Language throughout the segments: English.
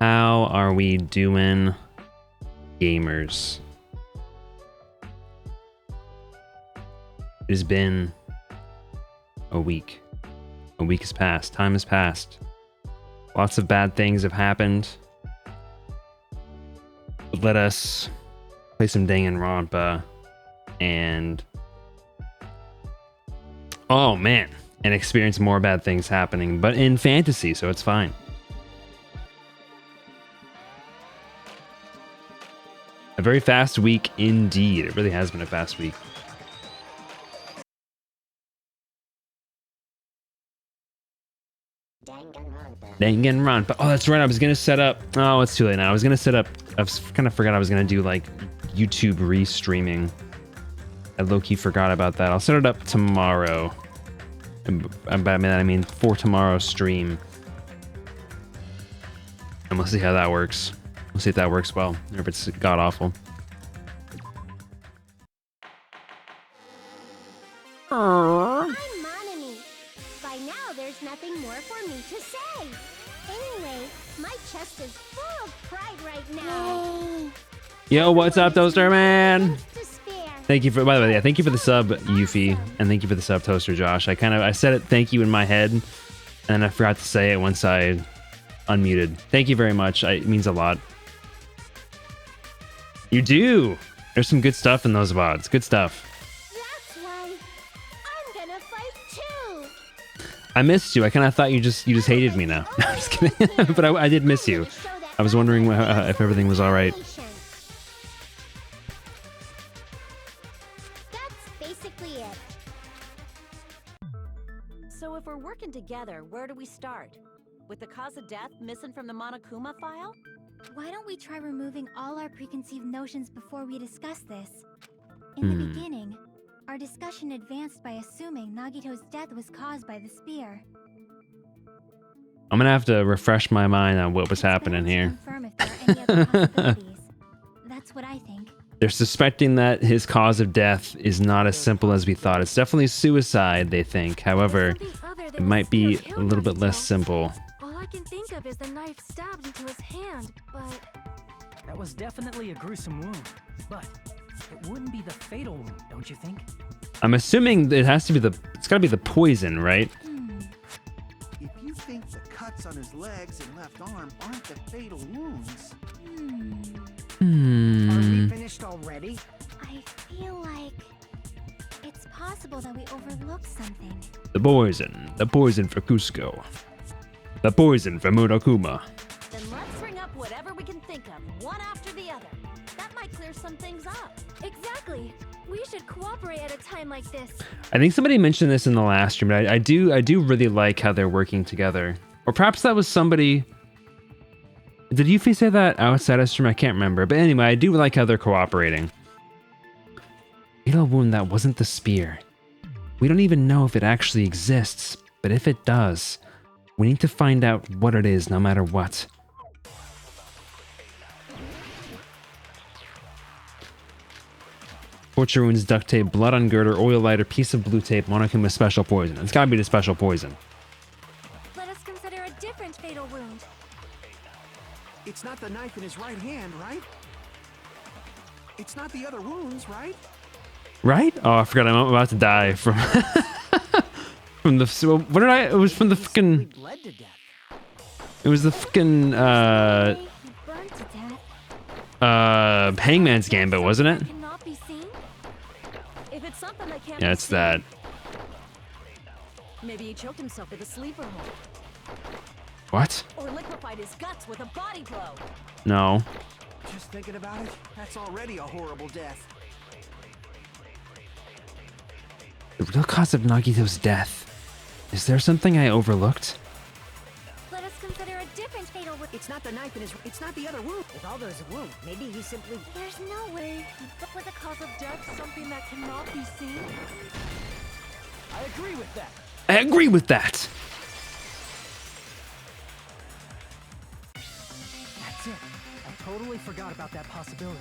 How are we doing, gamers? It has been a week. A week has passed. Time has passed. Lots of bad things have happened. But let us play some Danganronpa and... oh man, and experience more bad things happening, but in fantasy, so it's fine. A very fast week indeed. It really has been a fast week. Danganronpa. Oh, that's right. I was gonna set up. Oh, it's too late now. I was gonna set up. I kind of forgot I was gonna do like YouTube restreaming. I low-key forgot about that. I'll set it up tomorrow. And by that I mean for tomorrow's stream. And we'll see how that works. We'll see if that works well, or if it's god awful. I'm Monami. By now, there's nothing more for me to say. Anyway, my chest is full of pride right now. Yo, what's up, Toaster Man? Despair. Thank you for, by the way, yeah, thank you for the sub, Yuffie, and thank you for the sub, Toaster Josh. I said it, thank you in my head, and I forgot to say it once I unmuted. Thank you very much. It means a lot. You do. There's some good stuff in those VODs. Good stuff. That's why I'm gonna fight too. I missed you. I kind of thought you just hated me now. No, I'm just kidding. But I did miss you. I was wondering if everything was all right. That's basically it. So if we're working together, where do we start? With the cause of death missing from the Monokuma file? Why don't we try removing all our preconceived notions before we discuss this? In the beginning, our discussion advanced by assuming Nagito's death was caused by the spear. I'm gonna have to refresh my mind on what was happening here. Confirm if there are any other possibilities. That's what I think. They're suspecting that his cause of death is not as simple as we thought. It's definitely suicide, they think. However, it might be a little bit less simple. All I can think of is the knife stabbed into his hand, but... That was definitely a gruesome wound, but it wouldn't be the fatal wound, don't you think? I'm assuming it has to be it's gotta be the poison, right? If you think the cuts on his legs and left arm aren't the fatal wounds... Are we finished already? I feel like it's possible that we overlooked something. The poison for Cusco. The poison for Monokuma. Then let's bring up whatever we can think of, one after the other. That might clear some things up. Exactly. We should cooperate at a time like this. I think somebody mentioned this in the last stream, but I do really like how they're working together. Or perhaps that was somebody... Did Yuffie say that outside of stream? I can't remember. But anyway, I do like how they're cooperating. Fatal wound that wasn't the spear. We don't even know if it actually exists, but if it does, we need to find out what it is no matter what. Torture wounds, duct tape, blood on girder, oil lighter, piece of blue tape, Monokuma special poison. It's gotta be the special poison. Let us consider a different fatal wound. It's not the knife in his right hand, right? It's not the other wounds, right? Right? Oh, I forgot. I'm about to die from from the. So what did I? It was from the fucking. Bled to death. It was the fucking He burned to death. Hangman's Gambit, wasn't it? Cannot be seen. If it's something that can't Yeah, be it's seen, that. maybe he choked himself with a sleeper hold. What? Or liquefied his guts with a body blow. No. Just thinking about it, that's already a horrible death. The real cause of Nagito's death. Is there something I overlooked? Let us consider a different fatal wound. It's not the knife in his... It's not the other wound. With all those wounds, maybe he simply... There's no way. But was the cause of death something that cannot be seen? I agree with that. I agree with that. That's it. I totally forgot about that possibility.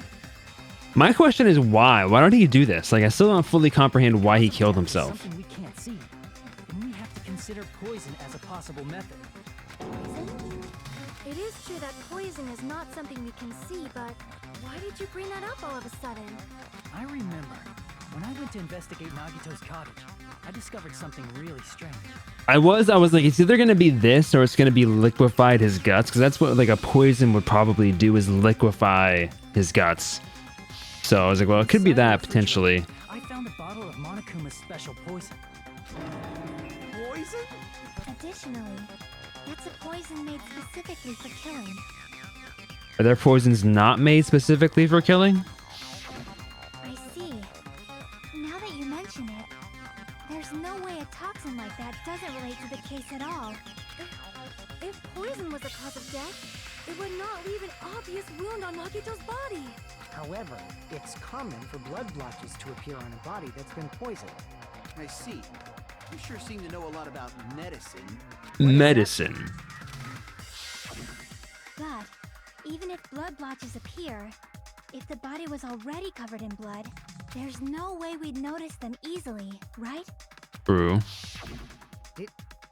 My question is why? Why don't he do this? Like, I still don't fully comprehend why he killed himself. Something we can't see. And we have to consider poison as a possible method. Poison? It It is true that poison is not something we can see, but why did you bring that up all of a sudden? I remember. When I went to investigate Nagito's cottage, I discovered something really strange. I was like, it's either gonna be this or it's gonna be liquefied his guts, because that's what like a poison would probably do, is liquefy his guts. So I was like, well, it could be that potentially. I found a bottle of Monokuma's special poison. Poison? Additionally, that's a poison made specifically for killing. Are there poisons not made specifically for killing? I see. Now that you mention it, there's no way a toxin like that doesn't relate to the case at all. If poison was the cause of death, it would not leave an obvious wound on Nagito's body. However, it's common for blood blotches to appear on a body that's been poisoned. I see. You sure seem to know a lot about medicine. Medicine. But even if blood blotches appear, if the body was already covered in blood, there's no way we'd notice them easily, right? True.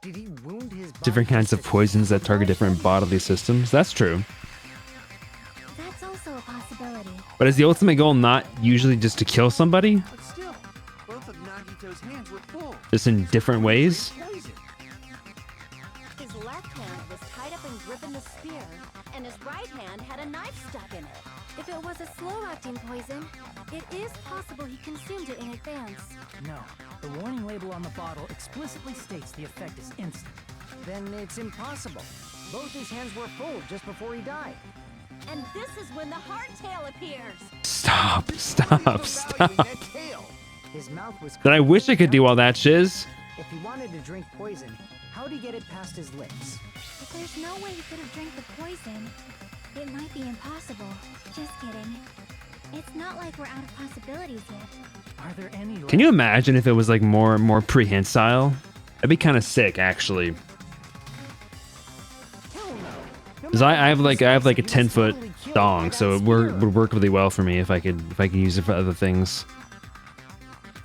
Did he wound his body? Different kinds of poisons that target different bodily systems. That's true. That's also a possibility. But is the ultimate goal not usually just to kill somebody? But still, both of Nagito's hands were full. Just in different ways? Poison. His left hand was tied up and gripping the spear, and his right hand had a knife stuck in it. If it was a slow-acting poison, it is possible he consumed it in advance. No, the warning label on the bottle explicitly states the effect is instant. Then it's impossible. Both his hands were full just before he died. And this is when the hardtail appears. Stop, stop, stop. That tail. His mouth was Then I wish I could do all that shiz. If he wanted to drink poison, how'd he get it past his lips? If there's no way he could have drank the poison, it might be impossible. Just kidding. It's not like we're out of possibilities yet. Are there any? Can you imagine if it was like more prehensile? That'd be kind of sick, actually. Cause I have like a 10-foot dong, so it would work really well for me if I could use it for other things.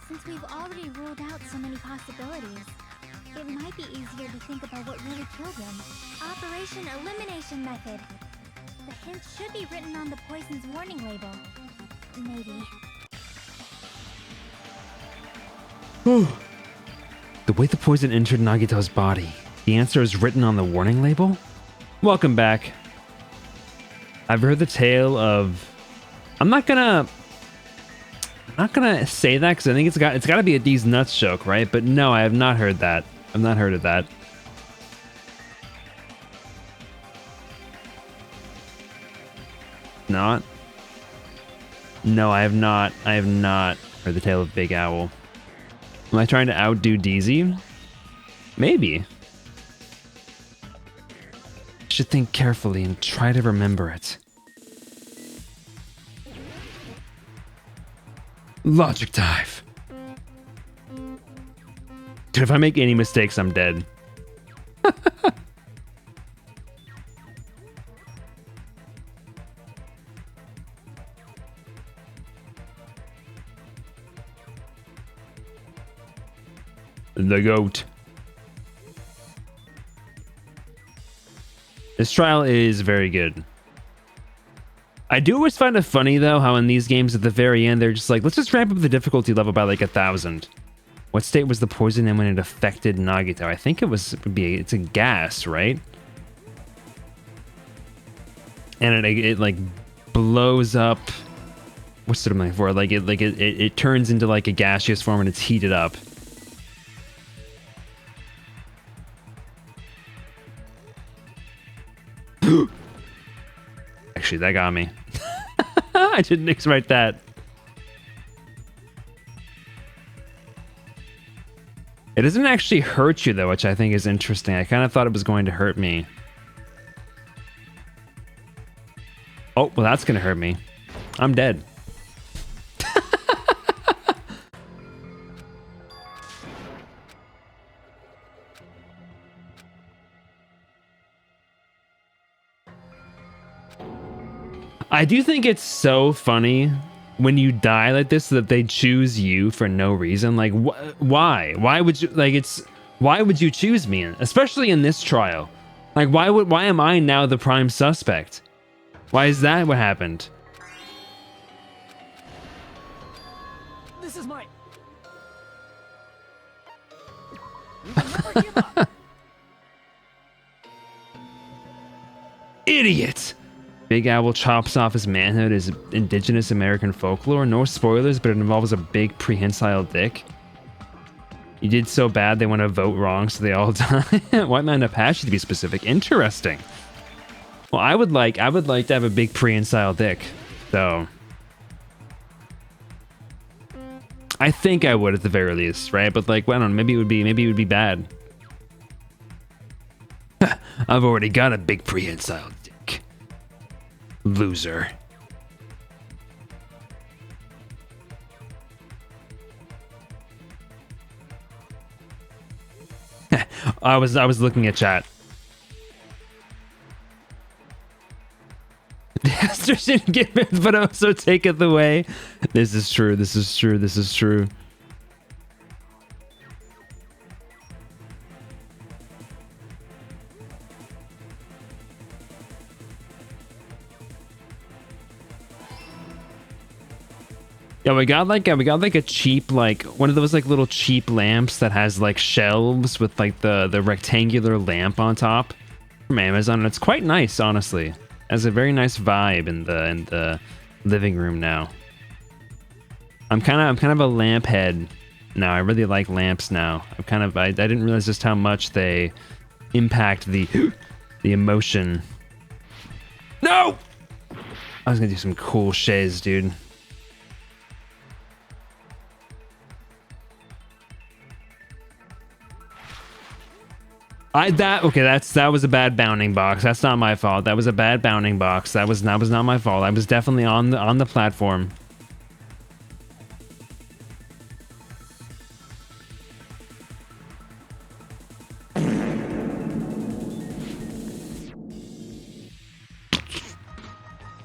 Since we've already ruled out so many possibilities, it might be easier to think about what really killed him. Operation Elimination Method. The hint should be written on the poison's warning label. Maybe. The way the poison entered Nagito's body. The answer is written on the warning label? Welcome back. I've heard the tale of... I'm not gonna say that because I think it's got to be a These Nuts joke, right? But no, I have not heard that. I've not heard of that. Not? No, I have not. I have not heard the tale of Big Owl. Am I trying to outdo DZ? Maybe. Should think carefully and try to remember it. Logic dive. Dude, if I make any mistakes, I'm dead. The goat. This trial is very good. I do always find it funny, though, how in these games at the very end, they're just like, let's just ramp up the difficulty level by like 1,000. What state was the poison in when it affected Nagito? I think it's a gas, right? And it like blows up. What's it I'm for? Like it turns into like a gaseous form and it's heated up. Actually, that got me. I didn't expect that. It doesn't actually hurt you, though, which I think is interesting. I kind of thought it was going to hurt me. Oh, well, that's going to hurt me. I'm dead. I do think it's so funny when you die like this that they choose you for no reason. Like, why? Why would you, like, why would you choose me? Especially in this trial. Like, why am I now the prime suspect? Why is that what happened? This is my... We will never give up. Idiot! Big Owl chops off his manhood as indigenous American folklore. No spoilers, but it involves a big prehensile dick. You did so bad they want to vote wrong, so they all die. White Man Apache to be specific. Interesting. Well, I would like to have a big prehensile dick, so I think I would at the very least, right? But like, well, I don't know, maybe it would be bad. I've already got a big prehensile dick. Loser. I was looking at chat. Esther didn't give it, but also taketh away. This is true. This is true. This is true. Yeah, we got like a cheap, like one of those like little cheap lamps that has like shelves with like the rectangular lamp on top from Amazon. And it's quite nice, honestly. Has a very nice vibe in the living room now. I'm kind of a lamp head now. I really like lamps now. I didn't realize just how much they impact the emotion. No! I was gonna do some cool shiz, dude. That was a bad bounding box. That's not my fault. That was a bad bounding box. That was not my fault. I was definitely on the platform.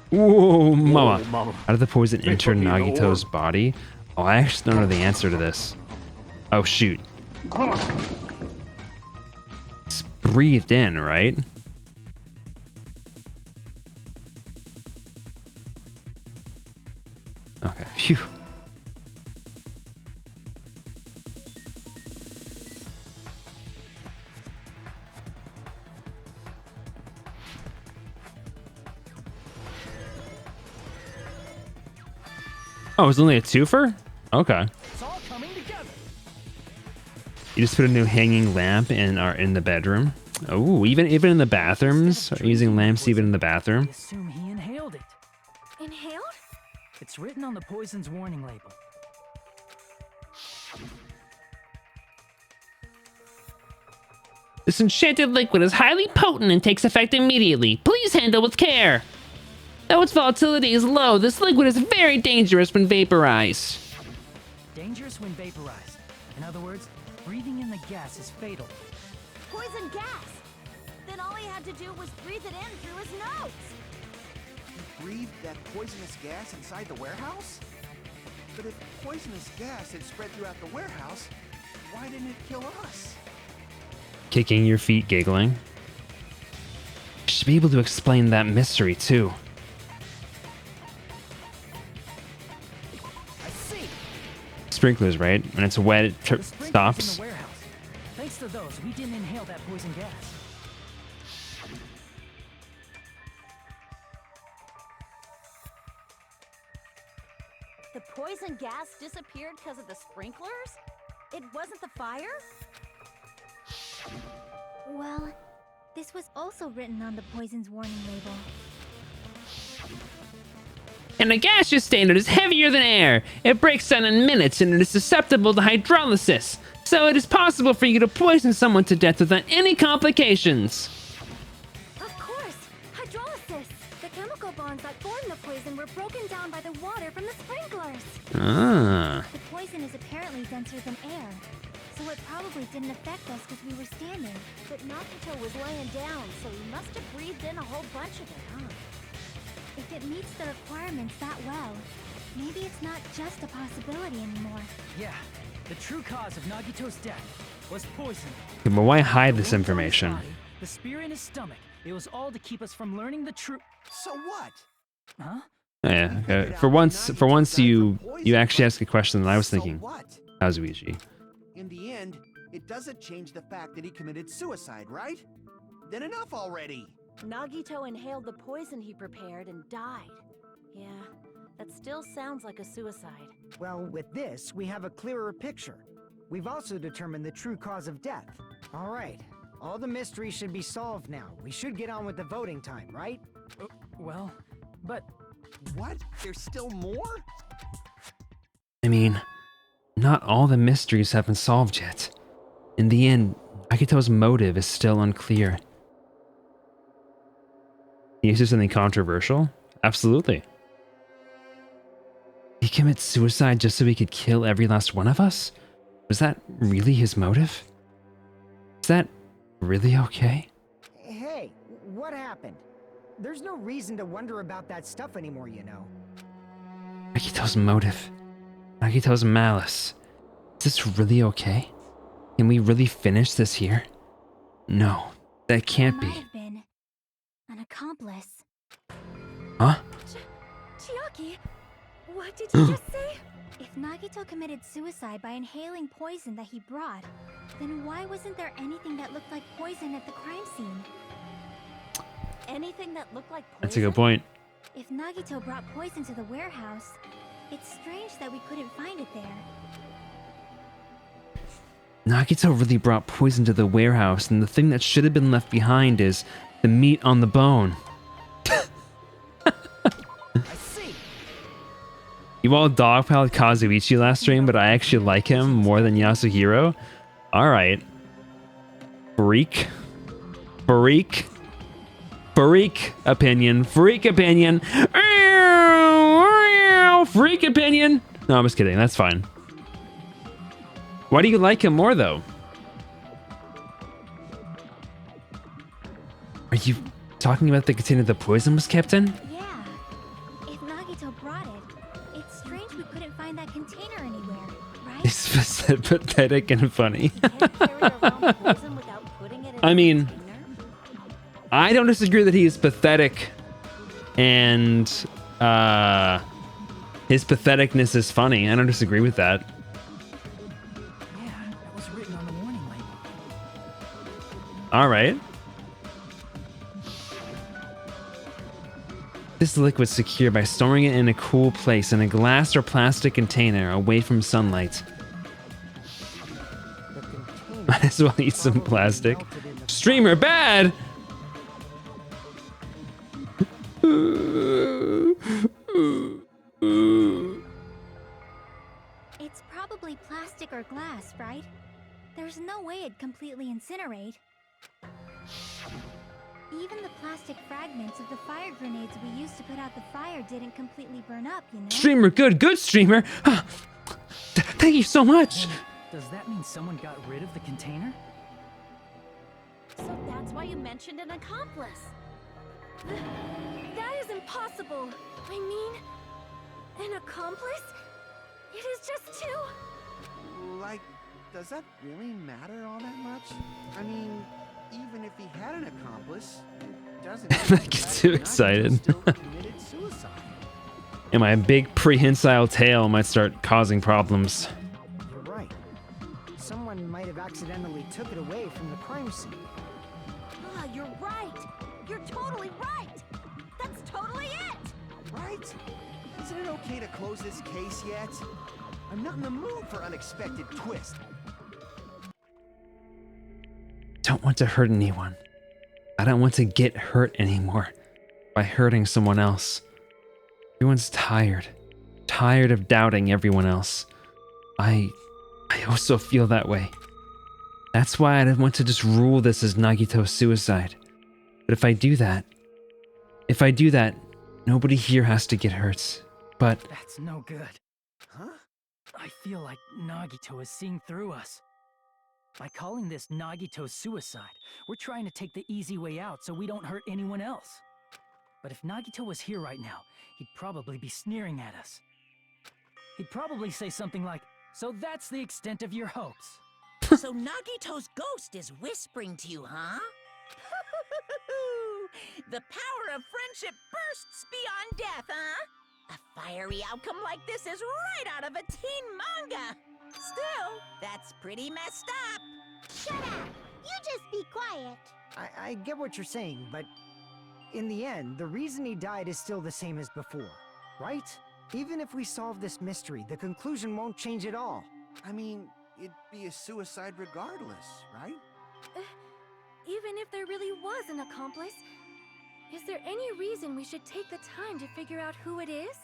Whoa, mama. How did the poison enter Nagito's body? Oh, I actually don't know the answer to this. Oh, shoot. It's breathed in, right? Okay, phew. Oh, it was only a twofer? Okay. It's all coming together. You just put a new hanging lamp in the bedroom. Oh, even in the bathrooms? Are you using lamps even in the bathroom? I assume he inhaled it. Inhaled? It's written on the poison's warning label. This enchanted liquid is highly potent and takes effect immediately. Please handle with care. Though its volatility is low, this liquid is very dangerous when vaporized. Dangerous when vaporized. In other words, breathing in the gas is fatal. Poison gas! Then all he had to do was breathe it in through his nose. He breathed that poisonous gas inside the warehouse? But if poisonous gas had spread throughout the warehouse, why didn't it kill us? Kicking your feet, giggling. You should be able to explain that mystery, too. I see. Sprinklers, right? When it's wet, it The sprinklers stops. in the warehouse. Thanks to those, we didn't inhale that poison gas. The poison gas disappeared because of the sprinklers? It wasn't the fire? Well, this was also written on the poison's warning label. And a gaseous standard is heavier than air. It breaks down in minutes and it is susceptible to hydrolysis. So it is possible for you to poison someone to death without any complications. Of course! Hydrolysis! The chemical bonds that form the poison were broken down by the water from the sprinklers. Ah. The poison is apparently denser than air, so it probably didn't affect us because we were standing. But Nagito was laying down, so he must have breathed in a whole bunch of it, huh? If it meets the requirements that well, maybe it's not just a possibility anymore. Yeah, the true cause of Nagito's death was poison. But why hide this The wound on his information? body The spear in his stomach. It was all to keep us from learning the truth. So what? Huh? Yeah, okay. For once you actually asked a question that I was thinking. So what? Kazuichi. In the end, it doesn't change the fact that he committed suicide, right? Then enough already. Nagito inhaled the poison he prepared and died. Yeah, that still sounds like a suicide. Well, with this, we have a clearer picture. We've also determined the true cause of death. All right, all the mysteries should be solved now. We should get on with the voting time, right? Well, but What? There's still more? I mean, not all the mysteries have been solved yet. In the end, Nagito's motive is still unclear. Is there something controversial? Absolutely. He commit suicide just so he could kill every last one of us? Was that really his motive? Is that really okay? Hey, what happened? There's no reason to wonder about that stuff anymore, you know. Nagito's motive. Nagito's malice. Is this really okay? Can we really finish this here? No, that can't Might be. have been an accomplice. Huh? Chiaki, what did you just say? If Nagito committed suicide by inhaling poison that he brought, then why wasn't there anything that looked like poison at the crime scene? Anything that looked like poison? That's a good point. If Nagito brought poison to the warehouse, it's strange that we couldn't find it there. Nagito really brought poison to the warehouse, and the thing that should have been left behind is the meat on the bone. I see. You all dogpiled Kazuichi last stream, but I actually like him more than Yasuhiro. Alright. Freak. Freak. Freak opinion. Freak opinion. Freak opinion. No, I'm just kidding. That's fine. Why do you like him more, though? Are you talking about the container the poison was kept in? Yeah. If Nagito brought it, it's strange we couldn't find that container anywhere, right? It's pathetic and funny. Can't carry around poison without putting it in I a mean, container? I don't disagree that he is pathetic, and his patheticness is funny. I don't disagree with that. yeah, that was written on the warning label. All right. This liquid's secure by storing it in a cool place in a glass or plastic container away from sunlight. The container Might as well eat some probably plastic. melted in the Streamer bad! It's probably plastic or glass, right? There's no way it'd completely incinerate. Even the plastic fragments of the fire grenades we used to put out the fire didn't completely burn up, you know? Streamer, good streamer! Thank you so much! Does that mean someone got rid of the container? So that's why you mentioned an accomplice. That is impossible. I mean, an accomplice? It is just two. Like, does that really matter all that much? I mean, even if he had an accomplice, it doesn't I get too excited. Still committed suicide. And my big prehensile tail might start causing problems. You're right. Someone might have accidentally took it away from the crime scene. Ah, you're right. You're totally right. That's totally it. Right? Isn't it okay to close this case yet? I'm not in the mood for unexpected twists. Don't want to hurt anyone. I don't want to get hurt anymore by hurting someone else. Everyone's tired. Tired of doubting everyone else. I also feel that way. That's why I want to just rule this as Nagito's suicide. But if I do that, nobody here has to get hurt. But That's no good. Huh? I feel like Nagito is seeing through us. By calling this Nagito's suicide, we're trying to take the easy way out so we don't hurt anyone else. But if Nagito was here right now, he'd probably be sneering at us. He'd probably say something like, "So that's the extent of your hopes." So Nagito's ghost is whispering to you, huh? The power of friendship bursts beyond death, huh? A fiery outcome like this is right out of a teen manga. Still, that's pretty messed up. Shut up! You just be quiet. I get what you're saying, but in the end, the reason he died is still the same as before, right? Even if we solve this mystery, the conclusion won't change at all. I mean, it'd be a suicide regardless, right? Even if there really was an accomplice, is there any reason we should take the time to figure out who it is?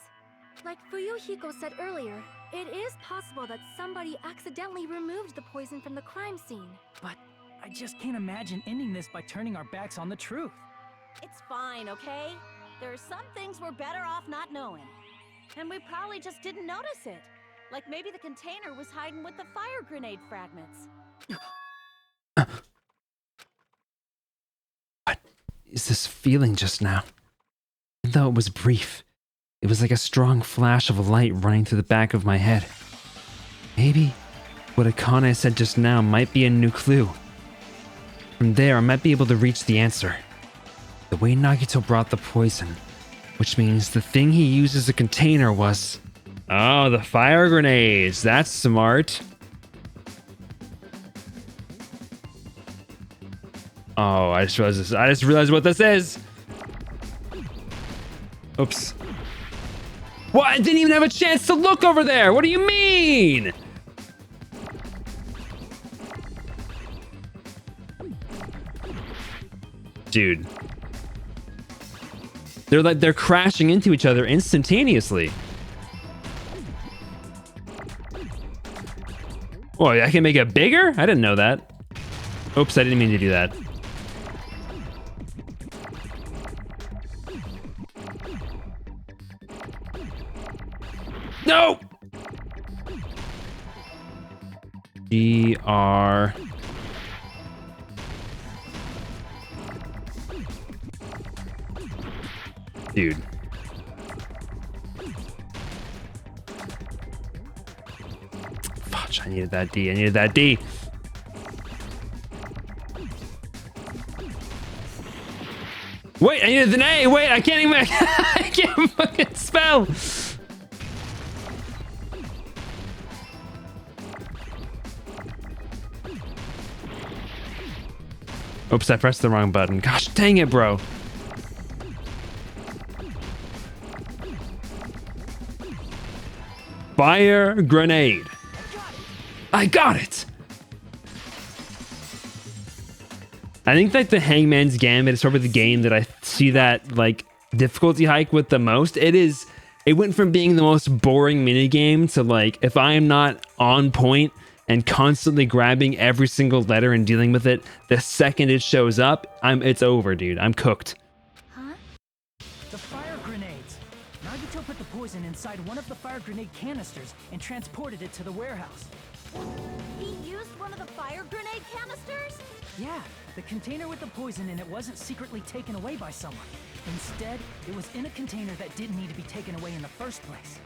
Like Fuyuhiko said earlier, it is possible that somebody accidentally removed the poison from the crime scene. But I just can't imagine ending this by turning our backs on the truth. It's fine, okay? There are some things we're better off not knowing. And we probably just didn't notice it. Like maybe the container was hiding with the fire grenade fragments. What is this feeling just now? Even though it was brief, it was like a strong flash of light running through the back of my head. Maybe what Akane said just now might be a new clue. From there, I might be able to reach the answer. The way Nagito brought the poison, which means the thing he used as a container was... Oh, the fire grenades. That's smart. Oh, I just realized this. I just realized what this is. Oops. What? I didn't even have a chance to look over there. What do you mean? Dude. They're crashing into each other instantaneously. Oh, I can make it bigger? I didn't know that. Oops, I didn't mean to do that. No! GR. Dude. Fudge, I needed that D. I needed that D. Wait, I needed an A. Wait, I can't even. I can't fucking spell. Oops, I pressed the wrong button. Gosh dang it, bro. Fire grenade. I got it. I think like the Hangman's Gambit is probably the game that I see that like difficulty hike with the most. It went from being the most boring mini game to like, if I am not on point and constantly grabbing every single letter and dealing with it, the second it shows up, it's over, dude. I'm cooked. Huh? The fire grenades. Nagito put the poison inside one of the fire grenade canisters and transported it to the warehouse. He used one of the fire grenade canisters? Yeah, the container with the poison in it wasn't secretly taken away by someone. Instead, it was in a container that didn't need to be taken away in the first place.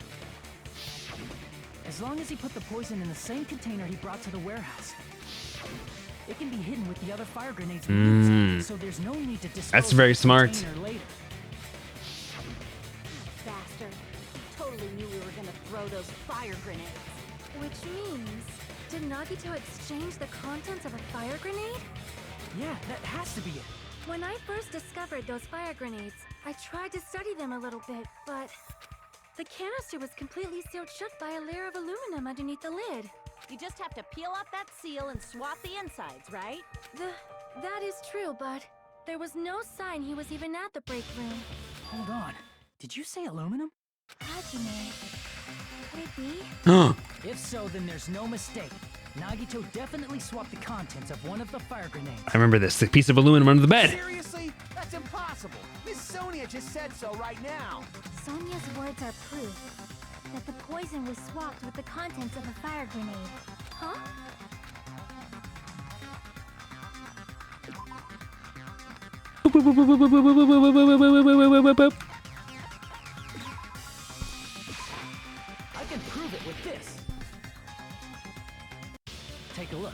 As long as he put the poison in the same container he brought to the warehouse, it can be hidden with the other fire grenades we used, so there's no need to dispose That's very of the smart. container later. Bastard. Totally knew we were gonna throw those fire grenades. Which means, did Nagito exchange the contents of a fire grenade? Yeah, that has to be it. When I first discovered those fire grenades, I tried to study them a little bit, but the canister was completely sealed shut by a layer of aluminum underneath the lid. You just have to peel off that seal and swap the insides, right? That is true, but there was no sign he was even at the break room. Hold on. Did you say aluminum? Hajime, could it be? If so, then there's no mistake. Nagito definitely swapped the contents of one of the fire grenades. I remember this. The piece of aluminum under the bed. Seriously? That's impossible. Miss Sonia just said so right now. Sonia's words are proof that the poison was swapped with the contents of a fire grenade. Huh? I can prove it with this. Take a look.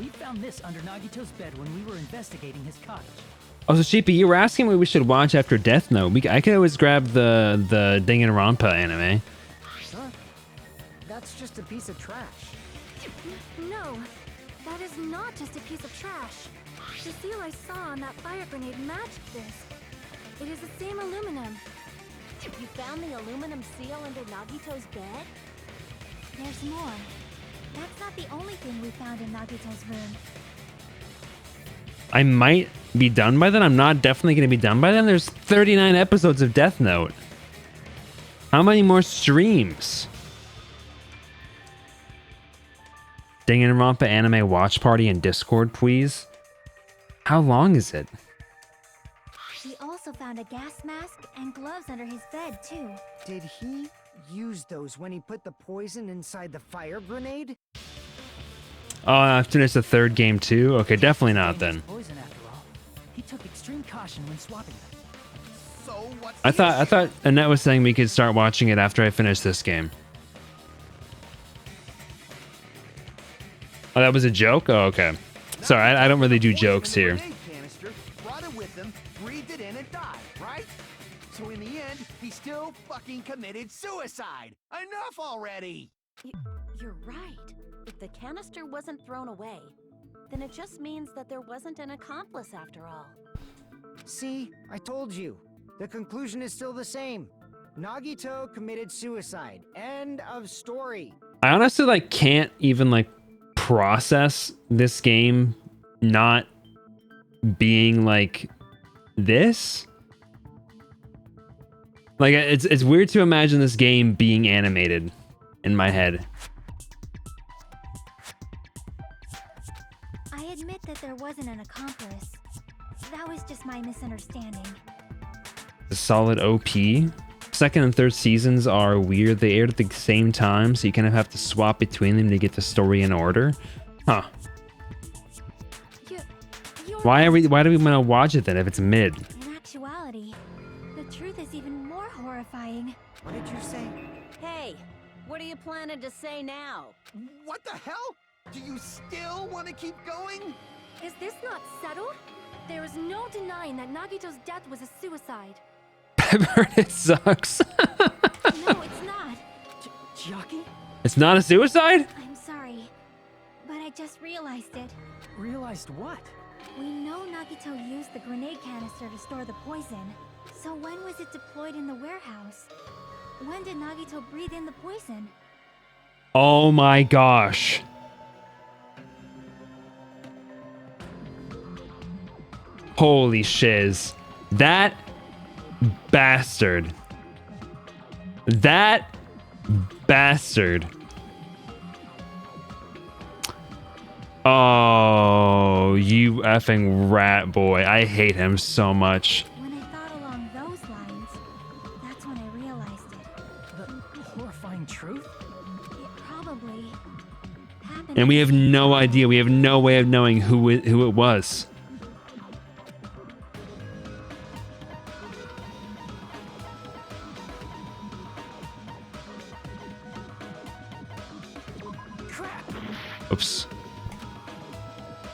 We found this under Nagito's bed when we were investigating his cottage. Oh, so Sheepy, you were asking what we should watch after Death Note. I could always grab the Danganronpa anime. Huh? That's just a piece of trash. No, that is not just a piece of trash. The seal I saw on that fire grenade matched this. It is the same aluminum. You found the aluminum seal under Nagito's bed? There's more. That's not the only thing we found in Nagito's room. I might be done by then. I'm not definitely going to be done by then. There's 39 episodes of Death Note. How many more streams? Danganronpa anime watch party in Discord, please. How long is it? We also found a gas mask and gloves under his bed, too. Did he use those when he put the poison inside the fire grenade? Oh, I finished the third game too? Okay, definitely not then. Poison after all. He took extreme caution when swapping them. So what's I the thought Annette was saying we could start watching it after I finish this game. Oh, that was a joke? Oh, okay. Sorry, I don't really do jokes here. Grenade canister, brought it with him, breathed it in and died, right? So in the end, he still fucking committed suicide. Enough already! You're right. If the canister wasn't thrown away, then it just means that there wasn't an accomplice after all. See, I told you. The conclusion is still the same. Nagito committed suicide. End of story. I honestly can't even process this game not being like this. Like it's weird to imagine this game being animated in my head. I admit that there wasn't an accomplice. That was just my misunderstanding. A solid OP. Second and third seasons are weird. They aired at the same time, so you kind of have to swap between them to get the story in order. Huh. Why do we want to watch it then if it's mid? In actuality, the truth is even more horrifying. What did you say? Hey, what are you planning to say now? What the hell? Do you still want to keep going? Is this not settled? There is no denying that Nagito's death was a suicide. I've heard it sucks. No, it's not. Jockey? It's not a suicide? I'm sorry, but I just realized it. Realized what? We know Nagito used the grenade canister to store the poison. So when was it deployed in the warehouse? When did Nagito breathe in the poison? Oh my gosh. Holy shiz. That bastard. That bastard. Oh, you effing rat boy. I hate him so much. When I thought along those lines, that's when I realized it. The horrifying truth? It probably happened. And we have no idea. We have no way of knowing who it was. Crap! Oops.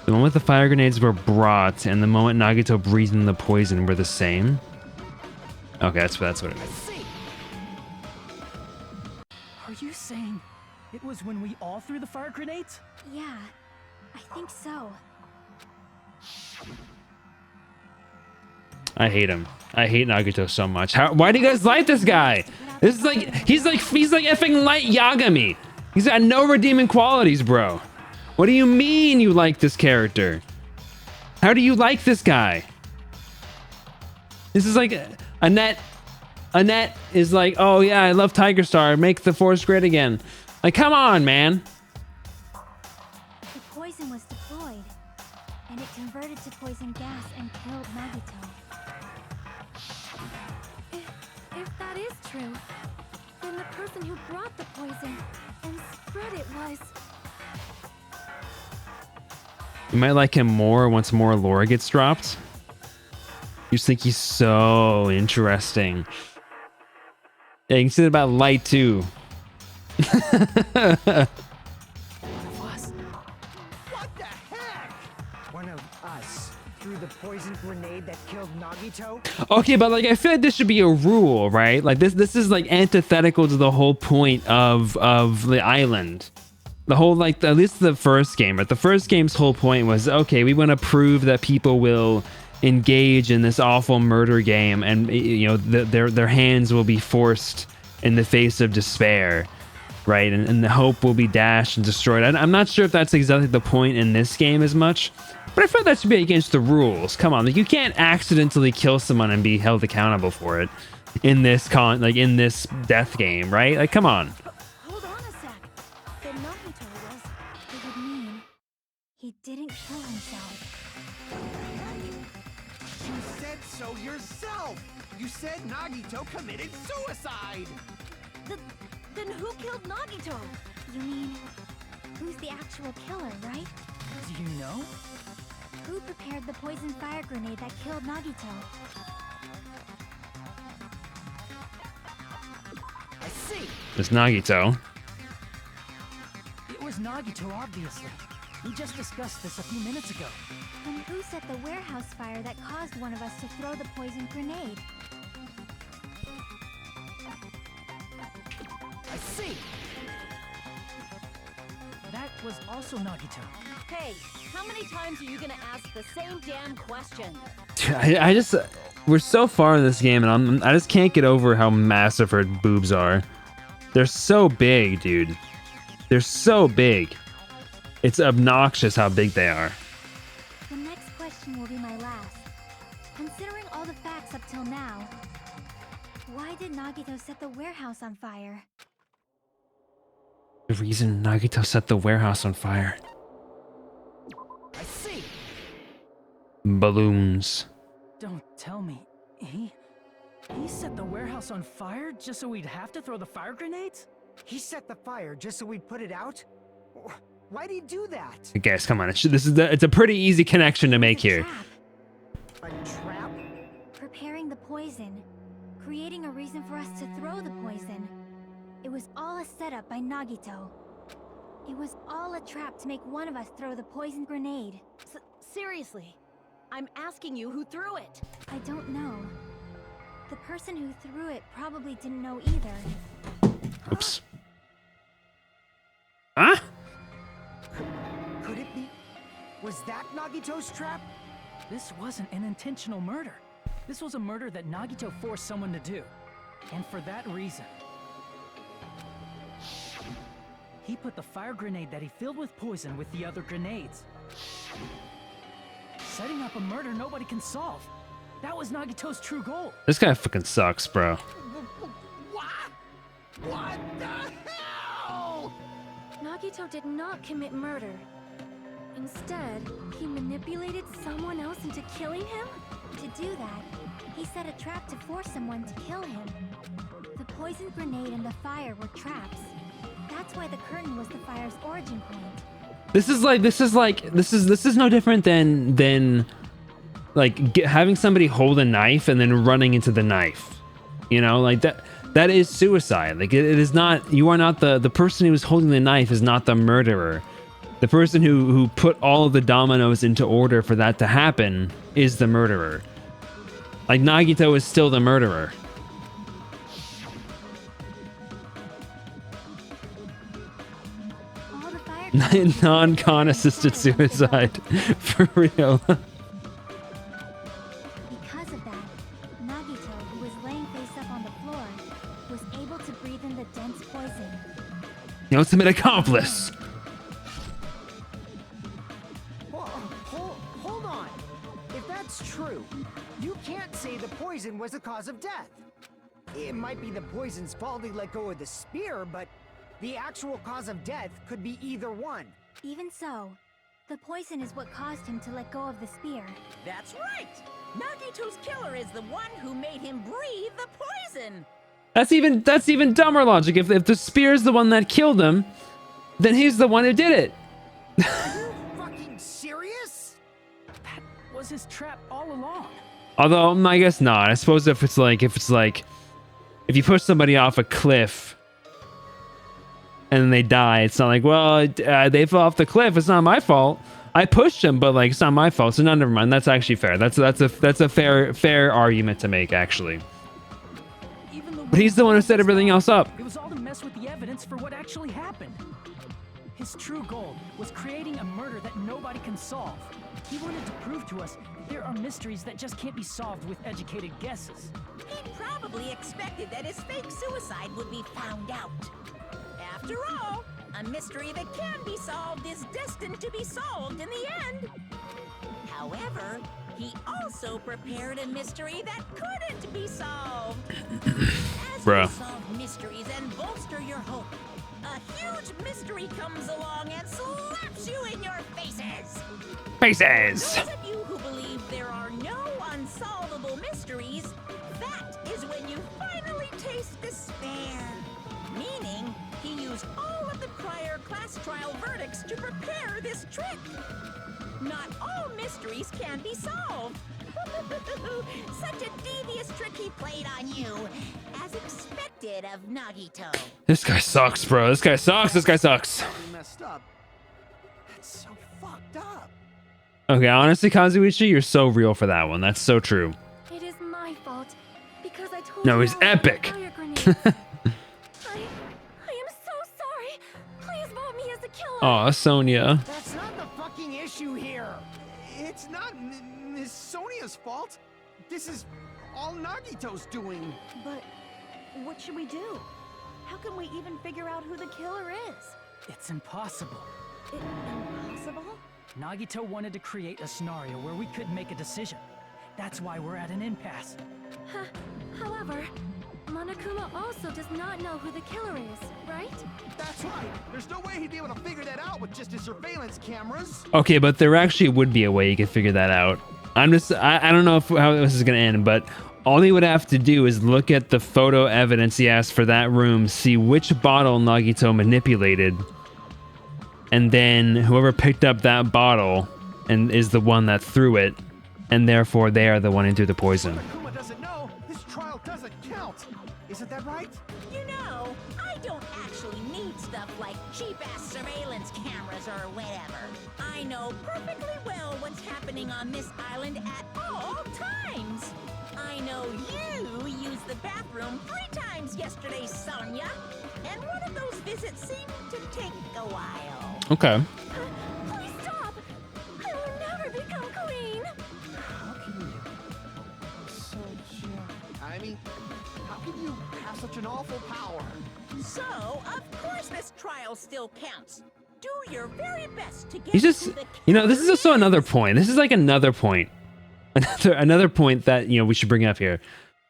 The moment the fire grenades were brought and the moment Nagito breathed in the poison were the same. Okay, that's what it I is. see! Are you saying it was when we all threw the fire grenades? Yeah, I think so. I hate him. I hate Nagito so much. Why do you guys like this guy? This is like he's like effing light Yagami. He's got no redeeming qualities, bro. What do you mean you like this character? How do you like this guy? This is like Annette. Annette is like, oh yeah, I love Tiger Star. Make the force great again. Like, come on, man. The poison was deployed, and it converted to poison gas and killed Nagito. If that is true, then the person who brought the poison and spread it was... You might like him more once more lore gets dropped. You just think he's so interesting. Yeah, you can say that about Light too. What the hell? the poison grenade that killed Nagito? Okay, but like I feel like this should be a rule, right? Like this is like antithetical to the whole point of the island. The whole like at least the first game, but the first game's whole point was okay, we want to prove that people will engage in this awful murder game, and you know their hands will be forced in the face of despair, right? And the hope will be dashed and destroyed. I'm not sure if that's exactly the point in this game as much, but I feel that should be against the rules. Come on, like you can't accidentally kill someone and be held accountable for it in this in this death game, right? Like come on. Hold on a sec. The Nagito was... It would mean he didn't kill himself. You said so yourself! You said Nagito committed suicide! Then who killed Nagito? You mean, who's the actual killer, right? Do you know? Who prepared the poison fire grenade that killed Nagito? I see! It's Nagito. It was Nagito, obviously. We just discussed this a few minutes ago. And who set the warehouse fire that caused one of us to throw the poison grenade? I see! That was also Nagito. Hey, how many times are you gonna ask the same damn question? I just we're so far in this game, and I just can't get over how massive her boobs are. They're so big, dude. They're so big. It's obnoxious how big they are. The next question will be my last. Considering all the facts up till now, why did Nagito set the warehouse on fire? The reason Nagito set the warehouse on fire. I see! Balloons. Don't tell me. He set the warehouse on fire just so we'd have to throw the fire grenades? He set the fire just so we'd put it out? Why'd he do that? Guys, come on. It's a pretty easy connection to make It's a here. trap. A trap? Preparing the poison. Creating a reason for us to throw the poison. It was all a setup by Nagito. It was all a trap to make one of us throw the poison grenade. Seriously, I'm asking you who threw it. I don't know. The person who threw it probably didn't know either. Oops. Huh? Could it be? Was that Nagito's trap? This wasn't an intentional murder. This was a murder that Nagito forced someone to do. And for that reason, he put the fire grenade that he filled with poison with the other grenades. Setting up a murder nobody can solve. That was Nagito's true goal. This guy fucking sucks, bro. What? What the hell? Nagito did not commit murder. Instead, he manipulated someone else into killing him? To do that, he set a trap to force someone to kill him. The poison grenade and the fire were traps. That's why the curtain was the fire's origin point. This is no different than like having somebody hold a knife and then running into the knife. You know, like that is suicide. Like it is not, you are not the person who is holding the knife is not the murderer. The person who put all of the dominoes into order for that to happen is the murderer. Like Nagito is still the murderer. All the fire Non-con assisted suicide. For real. Because of that, Nagito, who was laying face up on the floor, was able to breathe in the dense poison. The ultimate accomplice. Hold on. If that's true, you can't say the poison was the cause of death. It might be the poison's fault he let go of the spear, but the actual cause of death could be either one. Even so, the poison is what caused him to let go of the spear. That's right! Nagito's killer is the one who made him breathe the poison! That's even dumber logic. If the spear is the one that killed him, then he's the one who did it. Are you fucking serious? That was his trap all along. Although I guess not. I suppose if it's like if you push somebody off a cliff and then they die, it's not like, well, they fell off the cliff. It's not my fault. I pushed him, but like it's not my fault. So no, never mind. That's actually fair. That's a fair argument to make actually. But he's the one who set everything else up. It was all to mess with the evidence for what actually happened. His true goal was creating a murder that nobody can solve. He wanted to prove to us that there are mysteries that just can't be solved with educated guesses. He probably expected that his fake suicide would be found out. After all, a mystery that can be solved is destined to be solved in the end. However, he also prepared a mystery that couldn't be solved. As Bruh. you solve mysteries and bolster your hope, a huge mystery comes along and slaps you in your faces. Faces. Those of you who believe there are no unsolvable mysteries, that is when you finally taste despair. Meaning, he used all of the prior class trial verdicts to prepare this trick. Not all mysteries can be solved. Such a devious trick he played on you, as expected of Nagito. This guy sucks, bro. This guy sucks. This guy sucks. Really messed up. That's so fucked up. Okay, honestly, Kazuichi, you're so real for that one. That's so true. It is my fault because I told No, you he's all about the epic. fire grenades. I am so sorry. Please vote me as the killer. Aw, Sonia. That's not the fucking issue here. It's not Miss Sonia's fault. This is all Nagito's doing. But what should we do? How can we even figure out who the killer is? It's impossible. Impossible? Nagito wanted to create a scenario where we could make a decision. That's why we're at an impasse. However, Monokuma also does not know who the killer is, right? That's right. There's no way he'd be able to figure that out with just his surveillance cameras. Okay, but there actually would be a way you could figure that out. I don't know how this is gonna end, but all he would have to do is look at the photo evidence he asked for that room, see which bottle Nagito manipulated, and then whoever picked up that bottle and is the one that threw it, and therefore they are the one who threw the poison. Akuma doesn't know. This trial doesn't count. Isn't that right? You know, I don't actually need stuff like cheap-ass surveillance cameras or whatever. I know perfectly well what's happening on this island at all times. I know you used the bathroom 3 times yesterday, Sonia. And one of those visits seemed to take a while. Okay. Please stop! I will never become queen! How can you? I mean, how can you have such an awful power? So, of course this trial still counts. Do your very best to get He's just, to the you know, this is also another point. This is like another point. Another point that, you know, we should bring up here.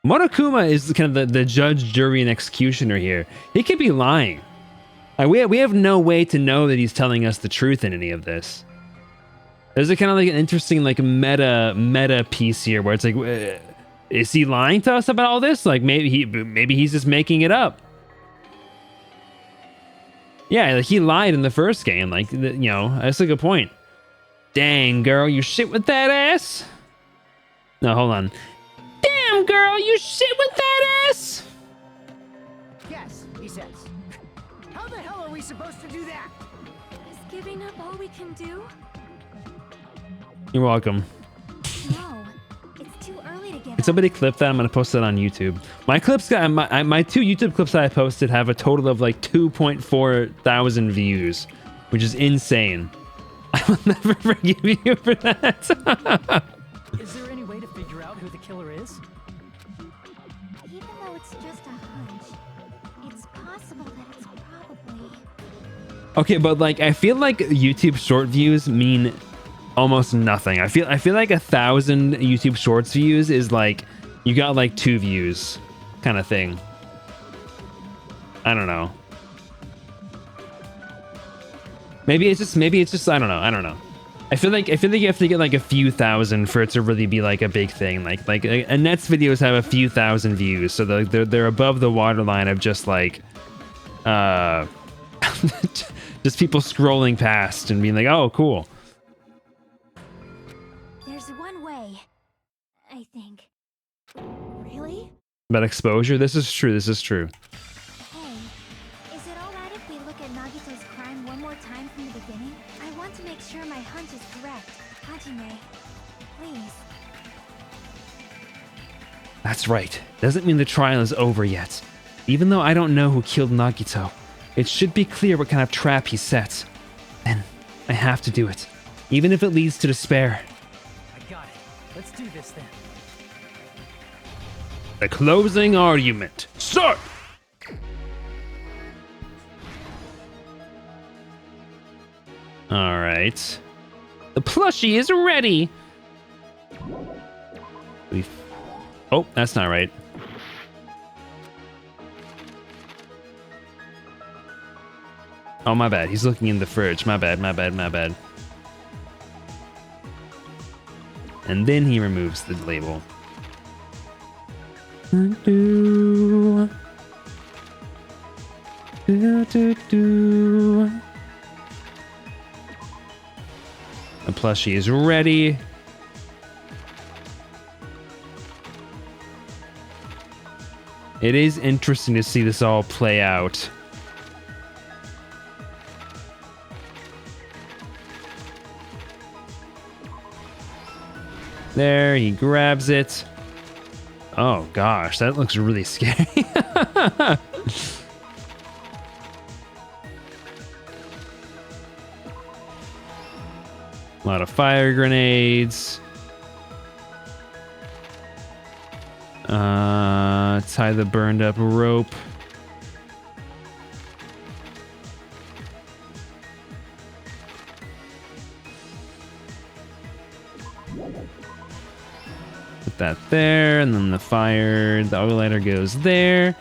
Monokuma is kind of the judge, jury, and executioner here. He could be lying. Like, we have no way to know that he's telling us the truth in any of this. There's a kind of like an interesting like meta piece here where it's like, is he lying to us about all this? Like maybe he's just making it up. Yeah, like he lied in the first game. Like, you know, that's a good point. Dang, girl, you shit with that ass? No, hold on. Damn, girl, you shit with that ass? Yes, he says. How the hell are we supposed to do that? Is giving up all we can do? You're welcome. No, it's too early to give Can somebody clip that? I'm gonna post that on YouTube. My clips got my 2 YouTube clips that I posted have a total of like 2.4 thousand views, which is insane. I will never forgive you for that. Is there any way to figure out who the killer is? Even though it's just a hunch, it's possible that it's probably... Okay, but like I feel like YouTube short views mean almost nothing. I feel like 1,000 YouTube Shorts views is like you got like 2 views kind of thing. I don't know. Maybe it's just I don't know. I feel like you have to get like a few thousand for it to really be like a big thing. Like Annette's videos have a few thousand views, so they're above the waterline of just like just people scrolling past and being like, oh, cool. There's one way, I think. Really? About exposure, this is true. Hey, is it alright if we look at Nagito's crime one more time from the beginning? I want to make sure my hunch is correct. That's right. Doesn't mean the trial is over yet. Even though I don't know who killed Nagito, it should be clear what kind of trap he set. And I have to do it, even if it leads to despair. I got it. Let's do this then. The closing argument. Start! Alright. The plushie is ready. Oh, that's not right. Oh, my bad. He's looking in the fridge. My bad, my bad, my bad. And then he removes the label. Do, do, do, do. The plushie is ready. It is interesting to see this all play out. There, he grabs it. Oh gosh, that looks really scary. A lot of fire grenades. Tie the burned up rope. Put that there, and then the oil lighter goes there.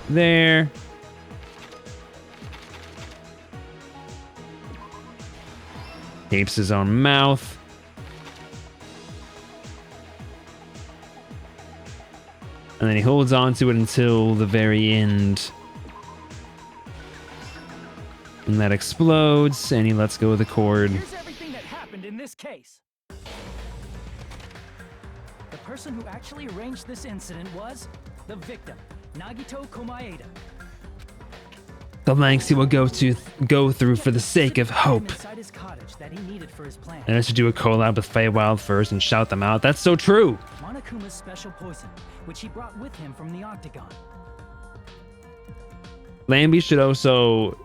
There. Tapes his own mouth. And then he holds on to it until the very end. And that explodes, and he lets go of the cord. Here's everything that happened in this case. The person who actually arranged this incident was the victim, Nagito Komaeda. The lengths he will go through for the sake of hope. Inside his cottage that he needed for his plan. And I should do a collab with Feywild first and shout them out. That's so true. Monokuma's special poison, which he brought with him from the Octagon. Lambie should also